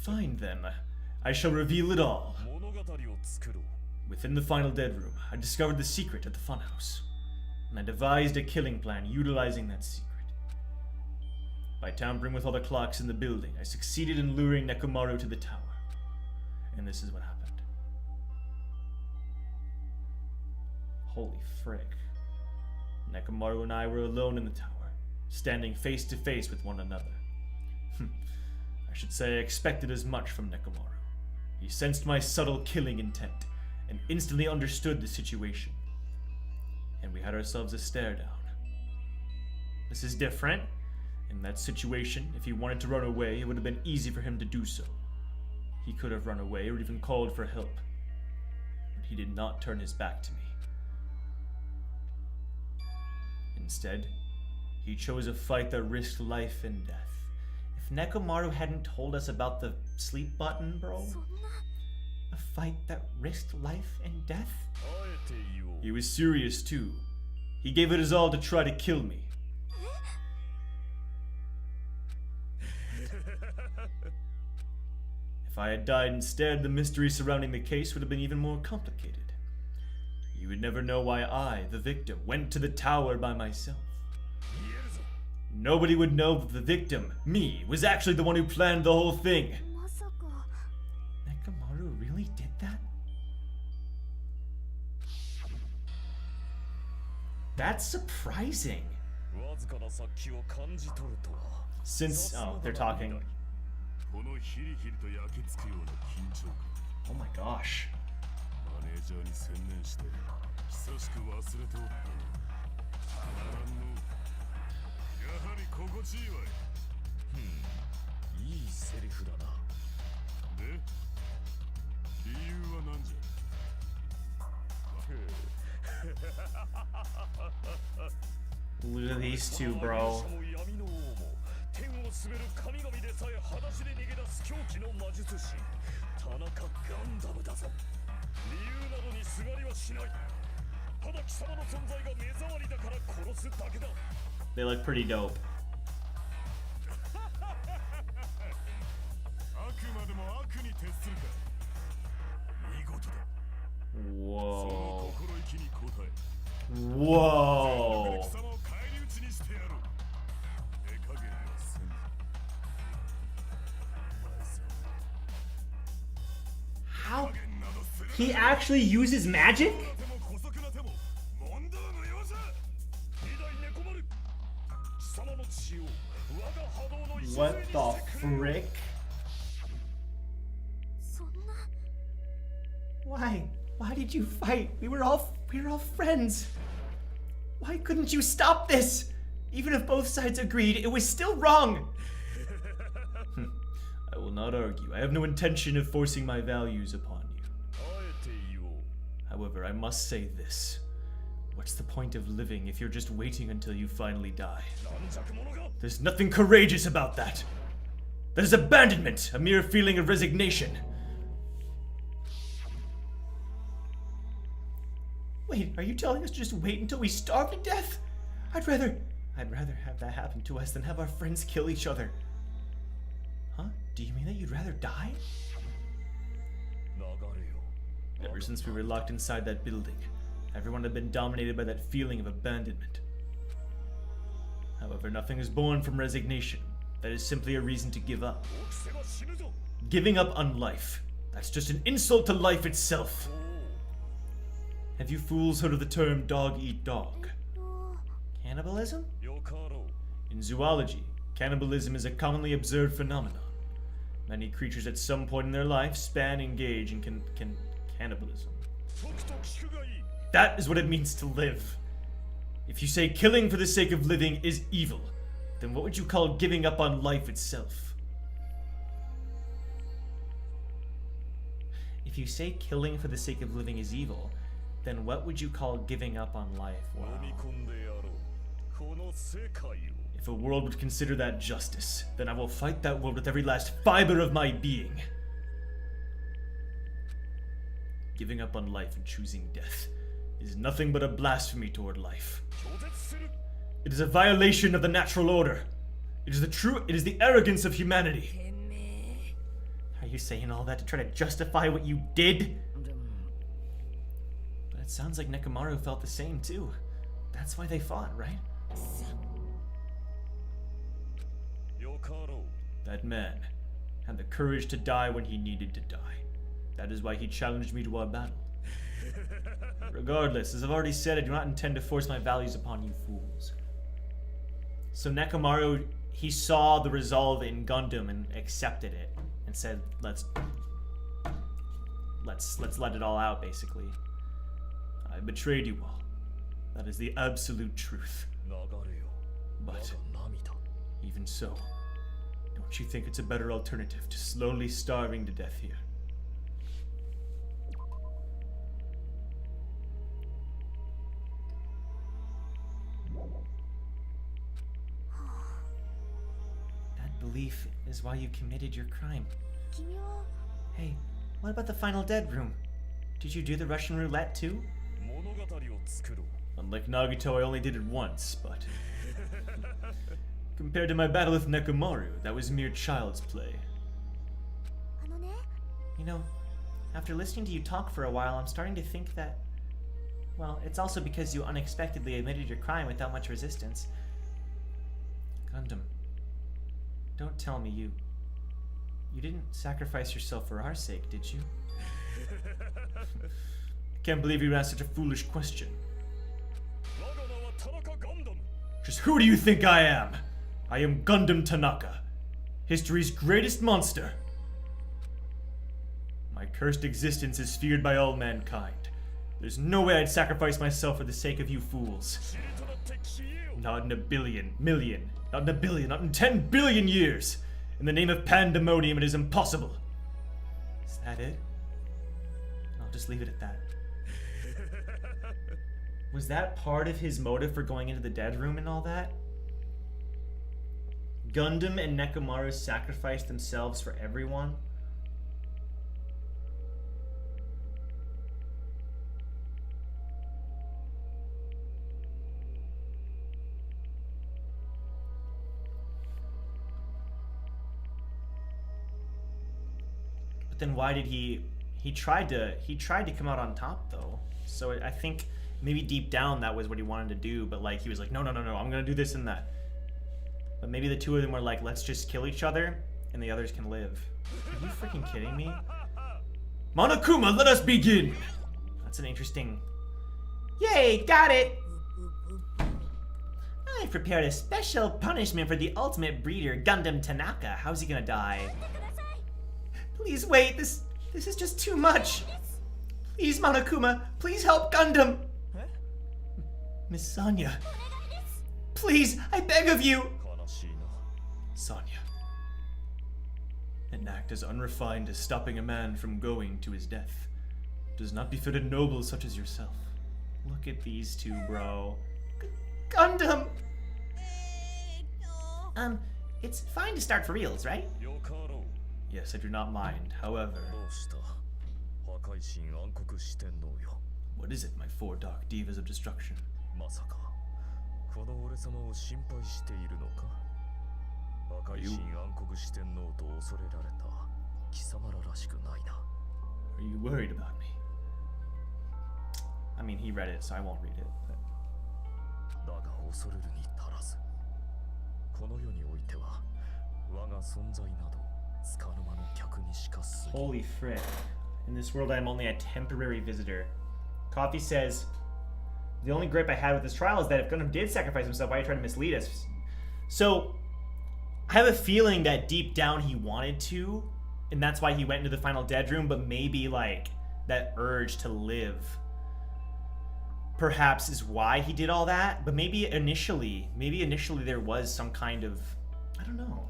Fine then. I shall reveal it all. Within the final dead room, I discovered the secret at the funhouse, and I devised a killing plan utilizing that secret. By tampering with all the clocks in the building, I succeeded in luring Mechamaru to the tower. And this is what happened. Holy frick. Mechamaru and I were alone in the tower, standing face to face with one another. I should say I expected as much from Mechamaru. He sensed my subtle killing intent, and instantly understood the situation. And we had ourselves a stare down. This is different. In that situation, if he wanted to run away, it would have been easy for him to do so. He could have run away or even called for help. But he did not turn his back to me. Instead, he chose a fight that risked life and death. If Mechamaru hadn't told us about the sleep button, bro, a fight that risked life and death? He was serious too. He gave it his all to try to kill me. If I had died instead, the mystery surrounding the case would have been even more complicated. You would never know why I, the victim, went to the tower by myself. Nobody would know that the victim, me, was actually the one who planned the whole thing. まさか Mechamaru really did that? That's surprising. わずかな殺気を感じ取るとは Since, oh, they're talking. このヒリヒリと焼き付くような緊張感 Oh my gosh. マネージャーに専念して久しく忘れておったたまらんのやはり心地いいわいいいセリフだなで理由は何じゃ Look at these two, bro. 天を滑る神々でさえ裸足で逃げ出す狂気の魔術師田中ガンダムだぞ理由などにすがりはしないただ貴様の存在が目障りだから殺すだけだ They look pretty dope. あくまでも悪に徹するか見事だ Whoa. その心意気に応え Whoa. 貴様を返り討ちにしてやる手加減はせん How? He actually uses magic? What the frick? そんな Why? Why did you fight? We were all friends. Why couldn't you stop this? Even if both sides agreed, it was still wrong. I will not argue. I have no intention of forcing my values upon you. However, I must say this. What's the point of living if you're just waiting until you finally die? There's nothing courageous about that. That is abandonment, a mere feeling of resignation. Wait, are you telling us to just wait until we starve to death? I'd rather have that happen to us than have our friends kill each other. Huh? Do you mean that you'd rather die? Ever since we were locked inside that building, everyone had been dominated by that feeling of abandonment. However, nothing is born from resignation. That is simply a reason to give up. Giving up on life. That's just an insult to life itself. Have you fools heard of the term dog eat dog? Cannibalism? In zoology, cannibalism is a commonly observed phenomenon. Many creatures at some point in their lifespan engage in cannibalism. That is what it means to live. If you say killing for the sake of living is evil, then what would you call giving up on life itself? If you say killing for the sake of living is evil, then what would you call giving up on life? Wow. If a world would consider that justice, then I will fight that world with every last fiber of my being. Giving up on life and choosing death is nothing but a blasphemy toward life. It is a violation of the natural order. It is the arrogance of humanity. Are you saying all that to try to justify what you did? But it sounds like Mechamaru felt the same too. That's why they fought, right? That man had the courage to die when he needed to die. That is why he challenged me to our battle. Regardless, as I've already said, I do not intend to force my values upon you fools. So Mechamaru, he saw the resolve in Gundam and accepted it and said, let's let it all out, basically. I betrayed you all. That is the absolute truth. But even so, don't you think it's a better alternative to slowly starving to death here? That belief is why you committed your crime. 君は Hey, what about the final dead room? Did you do the Russian roulette too? Unlike Nagito, I only did it once, but... Compared to my battle with Mechamaru, that was mere child's play. あのね、 You know, after listening to you talk for a while, I'm starting to think that... Well, it's also because you unexpectedly admitted your crime without much resistance. Gundam, don't tell me you didn't sacrifice yourself for our sake, did you? Can't believe you asked such a foolish question. Just who do you think I am? I am Gundam Tanaka, history's greatest monster. My cursed existence is feared by all mankind. There's no way I'd sacrifice myself for the sake of you fools. Not in a billion, million, not in a billion, not in 10 billion years. In the name of pandemonium, it is impossible. Is that it? I'll just leave it at that. Was that part of his motive for going into the dead room and all that? Gundam and Mechamaru sacrificed themselves for everyone? Then why did he tried to come out on top though? So I think maybe deep down that was what he wanted to do, but like he was like, no, I'm gonna do this and that. But maybe the two of them were like, let's just kill each other and the others can live. Are you freaking kidding me? Monokuma, let us begin! That's an interesting... Yay, got it! I've prepared a special punishment for the ultimate breeder, Gundam Tanaka. How's he gonna die? Please wait, this is just too much. Please, Monokuma, please help Gundam. Miss Sonia. Please, I beg of you. Sonia. An act as unrefined as stopping a man from going to his death does not befit a noble such as yourself. Look at these two, bro. Gundam! It's fine to start for reals, right? Yes, I do not mind. However... What is it, my four dark divas of destruction? Are you worried about me? I mean, he read it, so I won't read it. But... Holy frick. In this world, I am only a temporary visitor. Coffee says, the only gripe I had with this trial is that if Gundam did sacrifice himself, why are you trying to mislead us? So, I have a feeling that deep down he wanted to, and that's why he went into the final dead room, but maybe, like, that urge to live perhaps is why he did all that, but maybe initially there was some kind of, I don't know.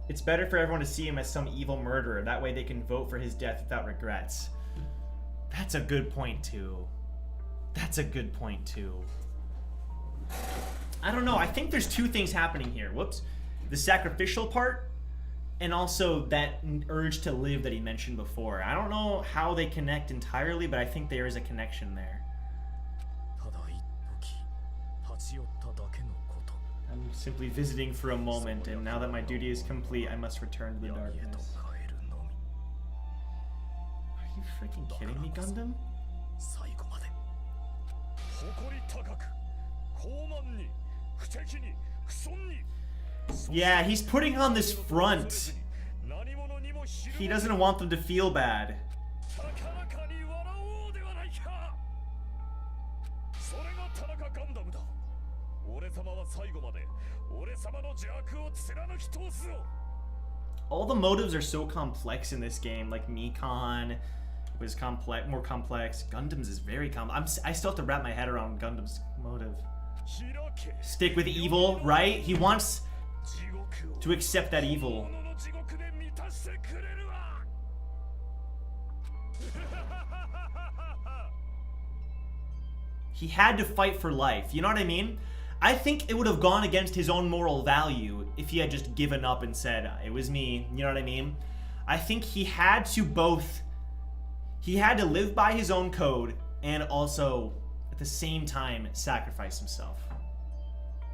It's better for everyone to see him as some evil murderer. That way they can vote for his death without regrets. That's a good point, too. That's a good point, too. I don't know. I think there's two things happening here. Whoops. The sacrificial part, and also that urge to live that he mentioned before. I don't know how they connect entirely, but I think there is a connection there. I'm simply visiting for a moment, and now that my duty is complete, I must return to the darkness. Are you freaking kidding me, Gundam? Yeah, he's putting on this front. He doesn't want them to feel bad. All the motives are so complex in this game. Like Mekon was more complex. Gundam's is very complex. I still have to wrap my head around Gundam's motive. Stick with evil, right? He wants to accept that evil. He had to fight for life. You know what I mean? I think it would have gone against his own moral value if he had just given up and said, it was me. You know what I mean? I think he had to both... He had to live by his own code and also, at the same time, sacrifice himself.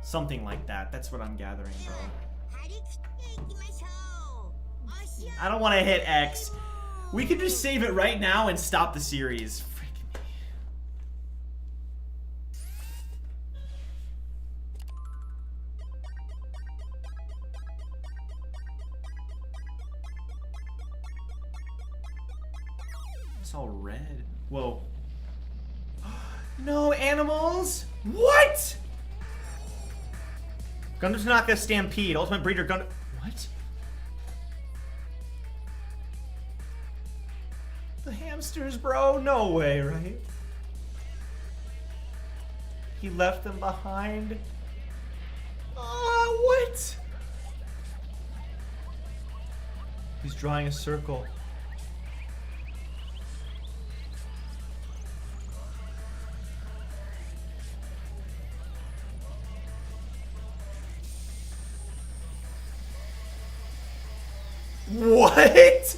Something like that. That's what I'm gathering, bro. I don't want to hit X. We could just save it right now and stop the series. Freaking me. It's all red. Whoa. No animals? What? Gundam Tanaka Stampede. Ultimate Breeder Gundam. What? The hamsters, bro? No way, right? He left them behind? Oh, what? He's drawing a circle. What?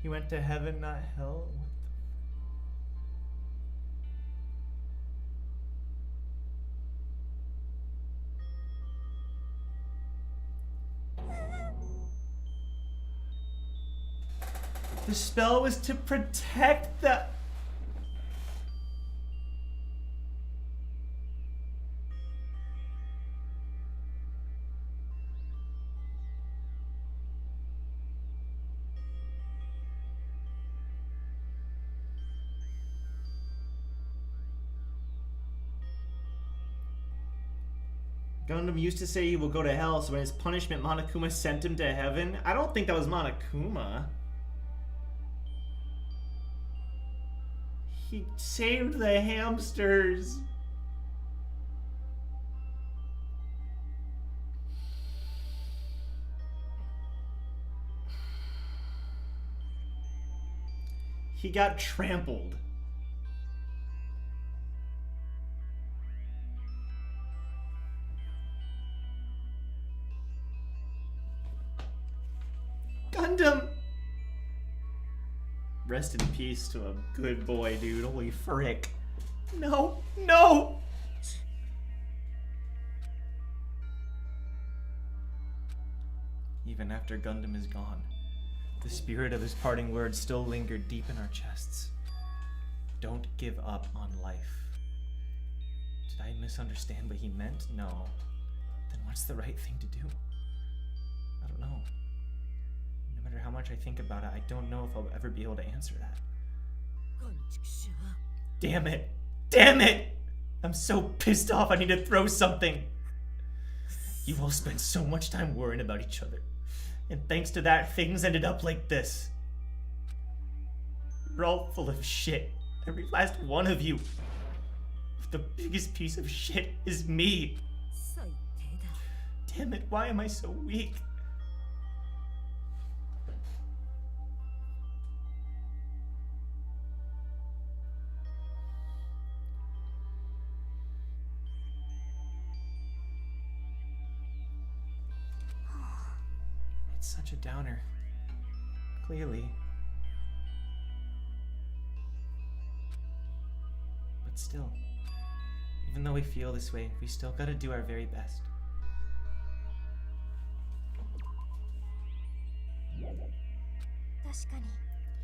He went to heaven, not hell? What the spell was to protect the... Gundam used to say he will go to hell, so in his punishment, Monokuma sent him to heaven. I don't think that was Monokuma. He saved the hamsters. He got trampled. Gundam! Rest in peace to a good boy, dude. Holy frick. No, no! Even after Gundam is gone, the spirit of his parting words still lingered deep in our chests. Don't give up on life. Did I misunderstand what he meant? No. Then what's the right thing to do? I don't know. No matter how much I think about it, I don't know if I'll ever be able to answer that. Damn it! Damn it! I'm so pissed off I need to throw something! You all spent so much time worrying about each other. And thanks to that, things ended up like this. You're all full of shit. Every last one of you. The biggest piece of shit is me. Damn it, why am I so weak? It's such a downer. Clearly. But still, even though we feel this way, we still gotta do our very best.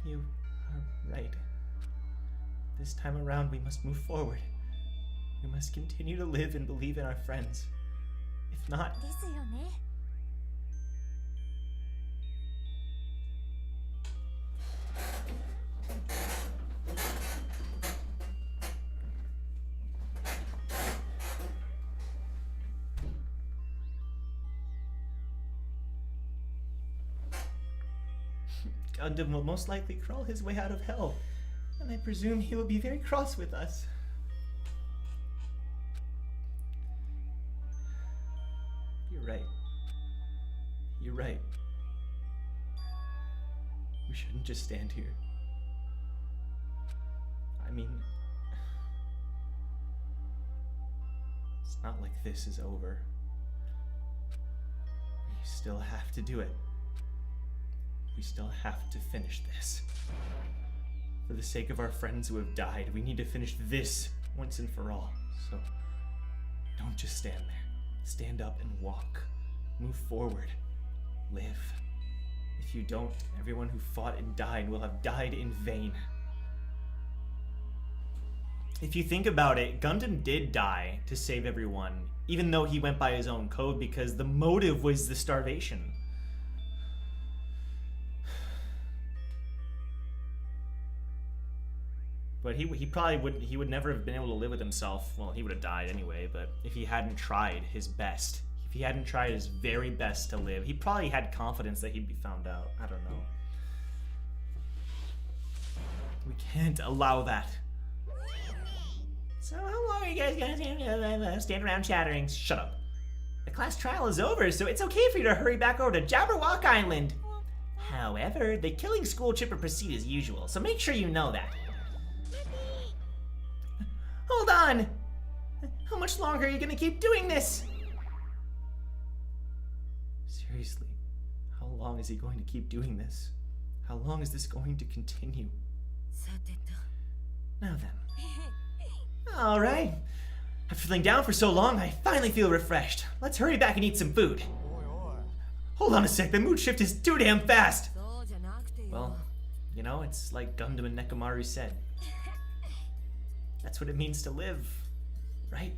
You are right. This time around, we must move forward. We must continue to live and believe in our friends. If not... Gundam will most likely crawl his way out of hell, and I presume he will be very cross with us. right. You're right. We shouldn't just stand here. I mean, it's not like this is over. We still have to do it. We still have to finish this. For the sake of our friends who have died, we need to finish this once and for all. So, don't just stand there. Stand up and walk. Move forward. Live. If you don't, everyone who fought and died will have died in vain. If you think about it, Gundam did die to save everyone, even though he went by his own code, because the motive was the starvation. But he probably would never have been able to live with himself. Well, he would have died anyway, but if he hadn't tried his best, if he hadn't tried his very best to live, he probably had confidence that he'd be found out. I don't know. We can't allow that. So how long are you guys gonna stand around chattering? Shut up. The class trial is over, so it's okay for you to hurry back over to Jabberwock Island. However, the killing school trip will proceed as usual, so make sure you know that. Hold on! How much longer are you gonna keep doing this? Seriously, how long is he going to keep doing this? How long is this going to continue? Now then. Alright. After feeling down for so long, I finally feel refreshed. Let's hurry back and eat some food. Hold on a sec, the mood shift is too damn fast! Well, you know, it's like Gundam and Mechamaru said. That's what it means to live, right?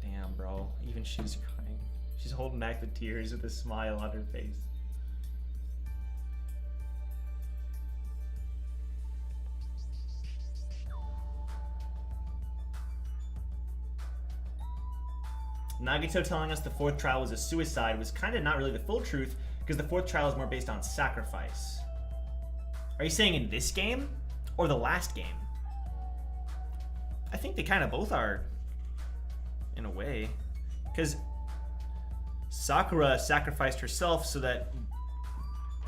Damn, bro. Even she's crying. She's holding back the tears with a smile on her face. Nagito telling us the fourth trial was a suicide was kind of not really the full truth, because the fourth trial is more based on sacrifice. Are you saying in this game? Or the last game? I think they kind of both are, in a way. Because Sakura sacrificed herself so that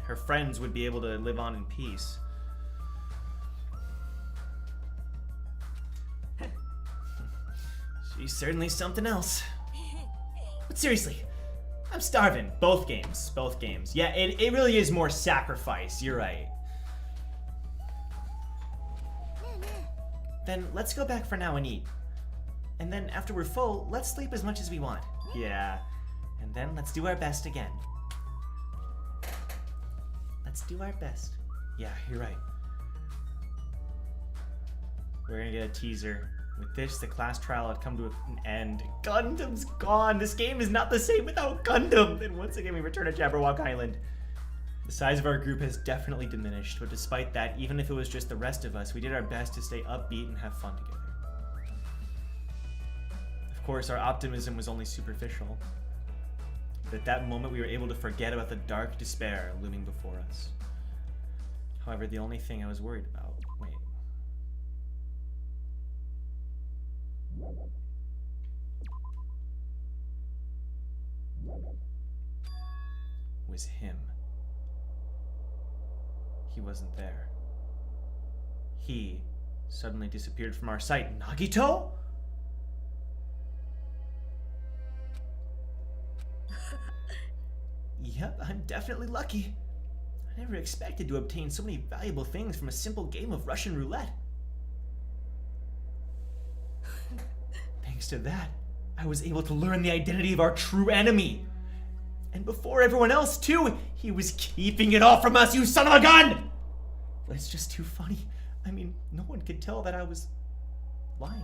her friends would be able to live on in peace. She's certainly something else. But seriously, I'm starving. Both games. Both games. Yeah, it really is more sacrifice. You're right. Then let's go back for now and eat. And then after we're full, let's sleep as much as we want. Yeah. And then let's do our best again. Let's do our best. Yeah, you're right. We're gonna get a teaser. With this, the class trial had come to an end. Gundam's gone! This game is not the same without Gundam! And once again, we return to Jabberwock Island. The size of our group has definitely diminished, but despite that, even if it was just the rest of us, we did our best to stay upbeat and have fun together. Of course, our optimism was only superficial. But at that moment, we were able to forget about the dark despair looming before us. However, the only thing I was worried about... Wait. Was him. He wasn't there. He suddenly disappeared from our sight. Nagito? Yep, I'm definitely lucky. I never expected to obtain so many valuable things from a simple game of Russian roulette. Thanks to that, I was able to learn the identity of our true enemy. And before everyone else, too, he was keeping it all from us, you son of a gun! But it's just too funny. I mean, no one could tell that I was lying.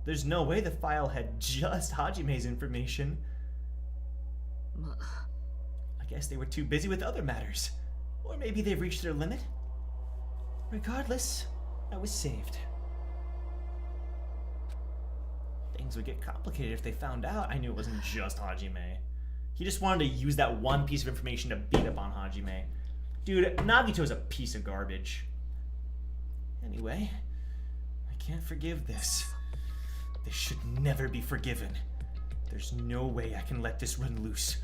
There's no way the file had just Hajime's information. I guess they were too busy with other matters. Or maybe they've reached their limit. Regardless, I was saved. Things would get complicated if they found out. I knew it wasn't just Hajime. He just wanted to use that one piece of information to beat up on Hajime. Dude, Nagito's a piece of garbage. Anyway, I can't forgive this. This should never be forgiven. There's no way I can let this run loose.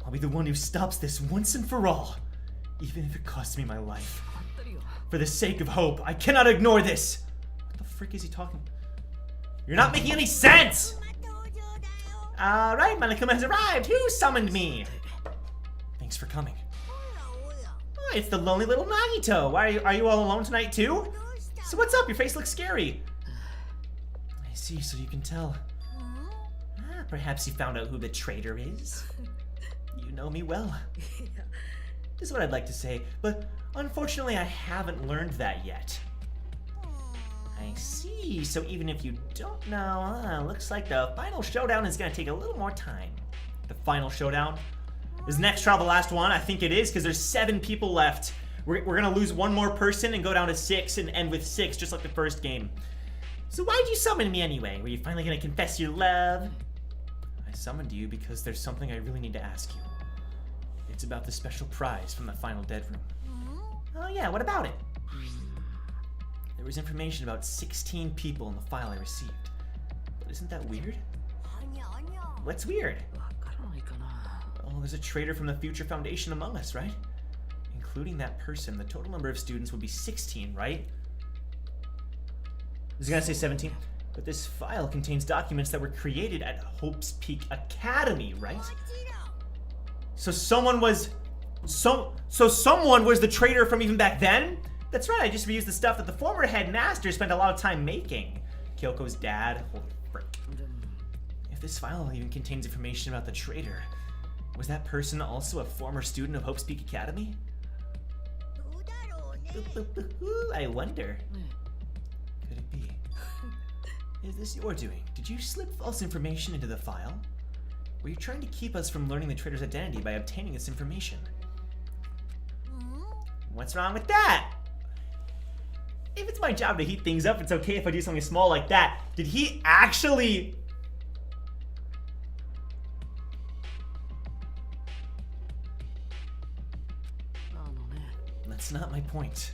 I'll be the one who stops this once and for all, even if it costs me my life. For the sake of hope, I cannot ignore this! What the frick is he talking? You're not making any sense! Alright, my Nakuma has arrived. Who summoned me? Thanks for coming. Oh, it's the lonely little Nagito. Are you all alone tonight too? So what's up? Your face looks scary. I see, so you can tell. Perhaps you found out who the traitor is? You know me well. This is what I'd like to say, but unfortunately I haven't learned that yet. I see, so even if you don't know, looks like the final showdown is gonna take a little more time. The final showdown? Is next trial the last one? I think it is, because there's 7 people left. We're gonna lose one more person and go down to 6 and end with 6, just like the first game. So why'd you summon me anyway? Were you finally gonna confess your love? I summoned you because there's something I really need to ask you. It's about the special prize from the final dead room. Oh yeah, what about it? There was information about 16 people in the file I received. But isn't that weird? What's weird? Well, there's a traitor from the Future Foundation among us, right? Including that person, the total number of students would be 16, right? I was gonna say 17. But this file contains documents that were created at Hope's Peak Academy, right? So someone was... So someone was the traitor from even back then? That's right, I just reused the stuff that the former headmaster spent a lot of time making. Kyoko's dad. Holy frick. If this file even contains information about the traitor, was that person also a former student of Hope's Peak Academy? I wonder. Could it be? Is this your doing? Did you slip false information into the file? Were you trying to keep us from learning the traitor's identity by obtaining this information? What's wrong with that? If it's my job to heat things up, it's okay if I do something small like that. Did he actually... That's not my point.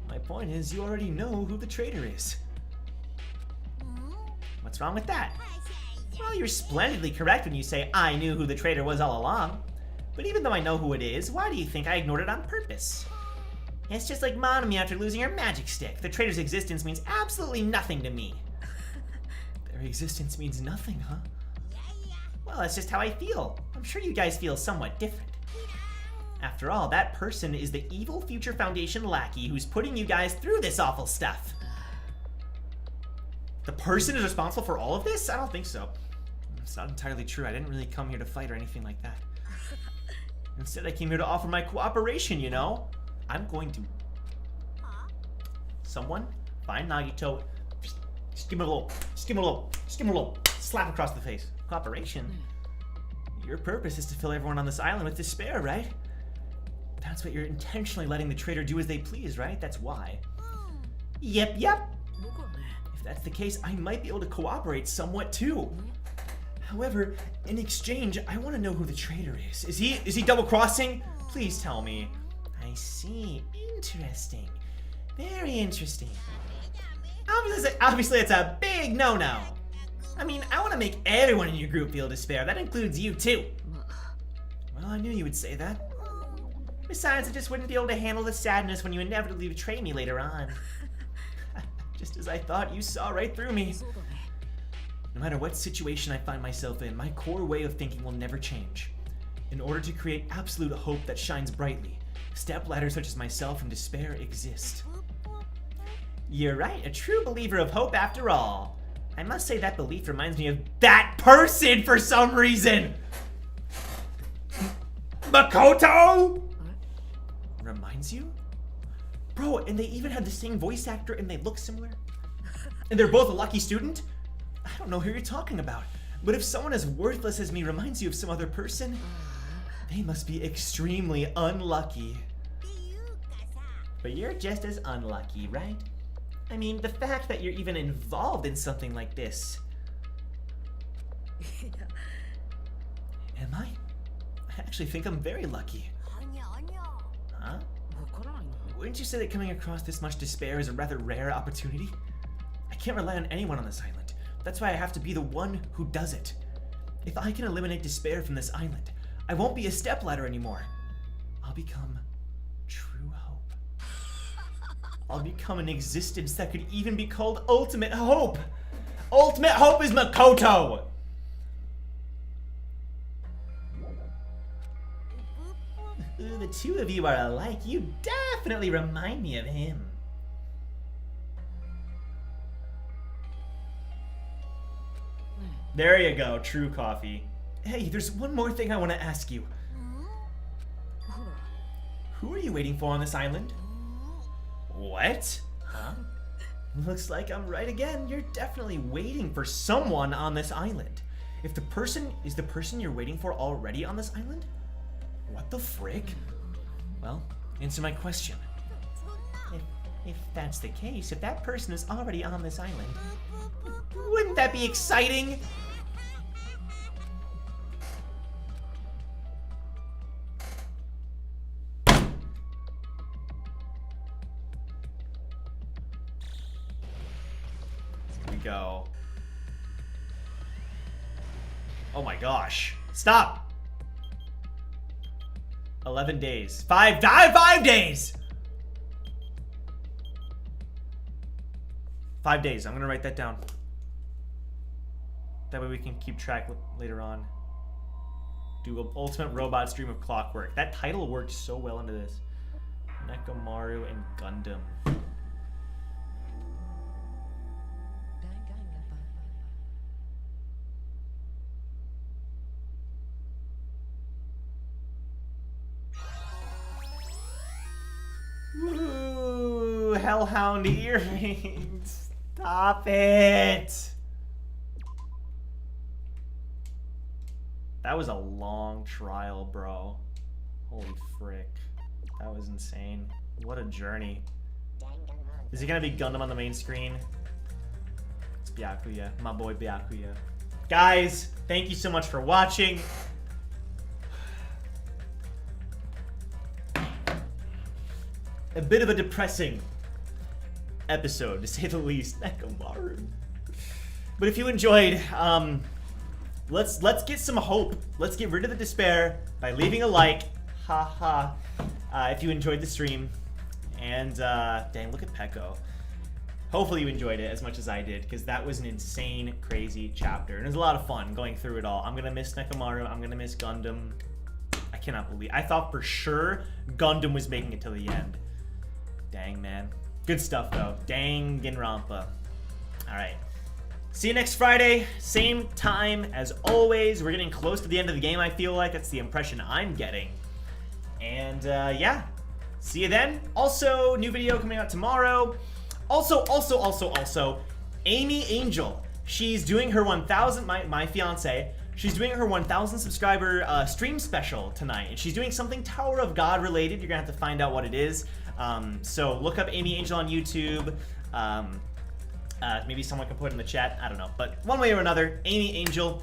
My point is you already know who the traitor is. What's wrong with that? Well, you're splendidly correct when you say I knew who the traitor was all along. But even though I know who it is, why do you think I ignored it on purpose? It's just like Monami after losing her magic stick. The traitor's existence means absolutely nothing to me. Their existence means nothing, huh? Well, that's just how I feel. I'm sure you guys feel somewhat different. After all, that person is the evil Future Foundation lackey who's putting you guys through this awful stuff. The person is responsible for all of this? I don't think so. It's not entirely true. I didn't really come here to fight or anything like that. Instead, I came here to offer my cooperation, you know? I'm going to... Someone find Nagito, just give him a little slap across the face. Cooperation? Your purpose is to fill everyone on this island with despair, right? That's what you're intentionally letting the traitor do as they please, right? That's why. Yep. If that's the case, I might be able to cooperate somewhat too. However, in exchange, I want to know who the traitor is. Is he double-crossing? Please tell me. I see. Interesting. Very interesting. Obviously, it's a big no-no. I mean, I want to make everyone in your group feel despair. That includes you, too. Well, I knew you would say that. Besides, I just wouldn't be able to handle the sadness when you inevitably betray me later on. Just as I thought, you saw right through me. No matter what situation I find myself in, my core way of thinking will never change. In order to create absolute hope that shines brightly, stepladders such as myself from despair exist. You're right, a true believer of hope after all. I must say that belief reminds me of that person for some reason! Makoto! Reminds you? Bro, and they even had the same voice actor and they look similar? And they're both a lucky student? I don't know who you're talking about, but if someone as worthless as me reminds you of some other person, they must be extremely unlucky. But you're just as unlucky, right? I mean, the fact that you're even involved in something like this. Am I? I actually think I'm very lucky. Huh? Wouldn't you say that coming across this much despair is a rather rare opportunity? I can't rely on anyone on this island. That's why I have to be the one who does it. If I can eliminate despair from this island, I won't be a stepladder anymore. I'll become true hope. I'll become an existence that could even be called ultimate hope. Ultimate hope is Makoto. Ooh, the two of you are alike. You definitely remind me of him. There you go, true coffee. Hey, there's one more thing I want to ask you. Who are you waiting for on this island? What? Huh? Looks like I'm right again. You're definitely waiting for someone on this island. If the person is the person you're waiting for already on this island? What the frick? Well, answer my question. If that's the case, if that person is already on this island, wouldn't that be exciting? Here we go. Oh my gosh. Stop! 11 days. 5 days! 5 days. I'm gonna write that down. That way we can keep track later on. Do an ultimate robot stream of clockwork. That title worked so well into this. Mechamaru and Gundam. Ooh, Hellhound earrings. Stop it. That was a long trial, bro. Holy frick. That was insane. What a journey. Is it gonna be Gundam on the main screen? It's Byakuya. My boy Byakuya. Guys, thank you so much for watching. A bit of a depressing episode, to say the least. Mechamaru. But if you enjoyed, let's get some hope. Let's get rid of the despair by leaving a like. Haha. If you enjoyed the stream. And dang, look at Peko. Hopefully you enjoyed it as much as I did, because that was an insane, crazy chapter. And it was a lot of fun going through it all. I'm gonna miss Mechamaru. I'm gonna miss Gundam. I cannot believe. I thought for sure Gundam was making it to the end. Dang, man. Good stuff, though. Danganronpa. Alright. See you next Friday. Same time as always. We're getting close to the end of the game, I feel like. That's the impression I'm getting. And, yeah. See you then. Also, new video coming out tomorrow. Also, Amy Angel. She's doing her 1,000, my fiance. She's doing her 1,000 subscriber stream special tonight. And she's doing something Tower of God related. You're going to have to find out what it is. So look up Amy Angel on YouTube. Maybe someone can put it in the chat. I don't know. But one way or another, Amy Angel,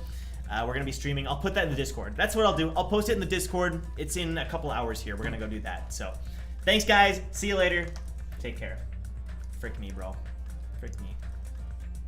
we're going to be streaming. I'll put that in the Discord. That's what I'll do. I'll post it in the Discord. It's in a couple hours here. We're going to go do that. So thanks, guys. See you later. Take care. Frick me, bro. Frick me.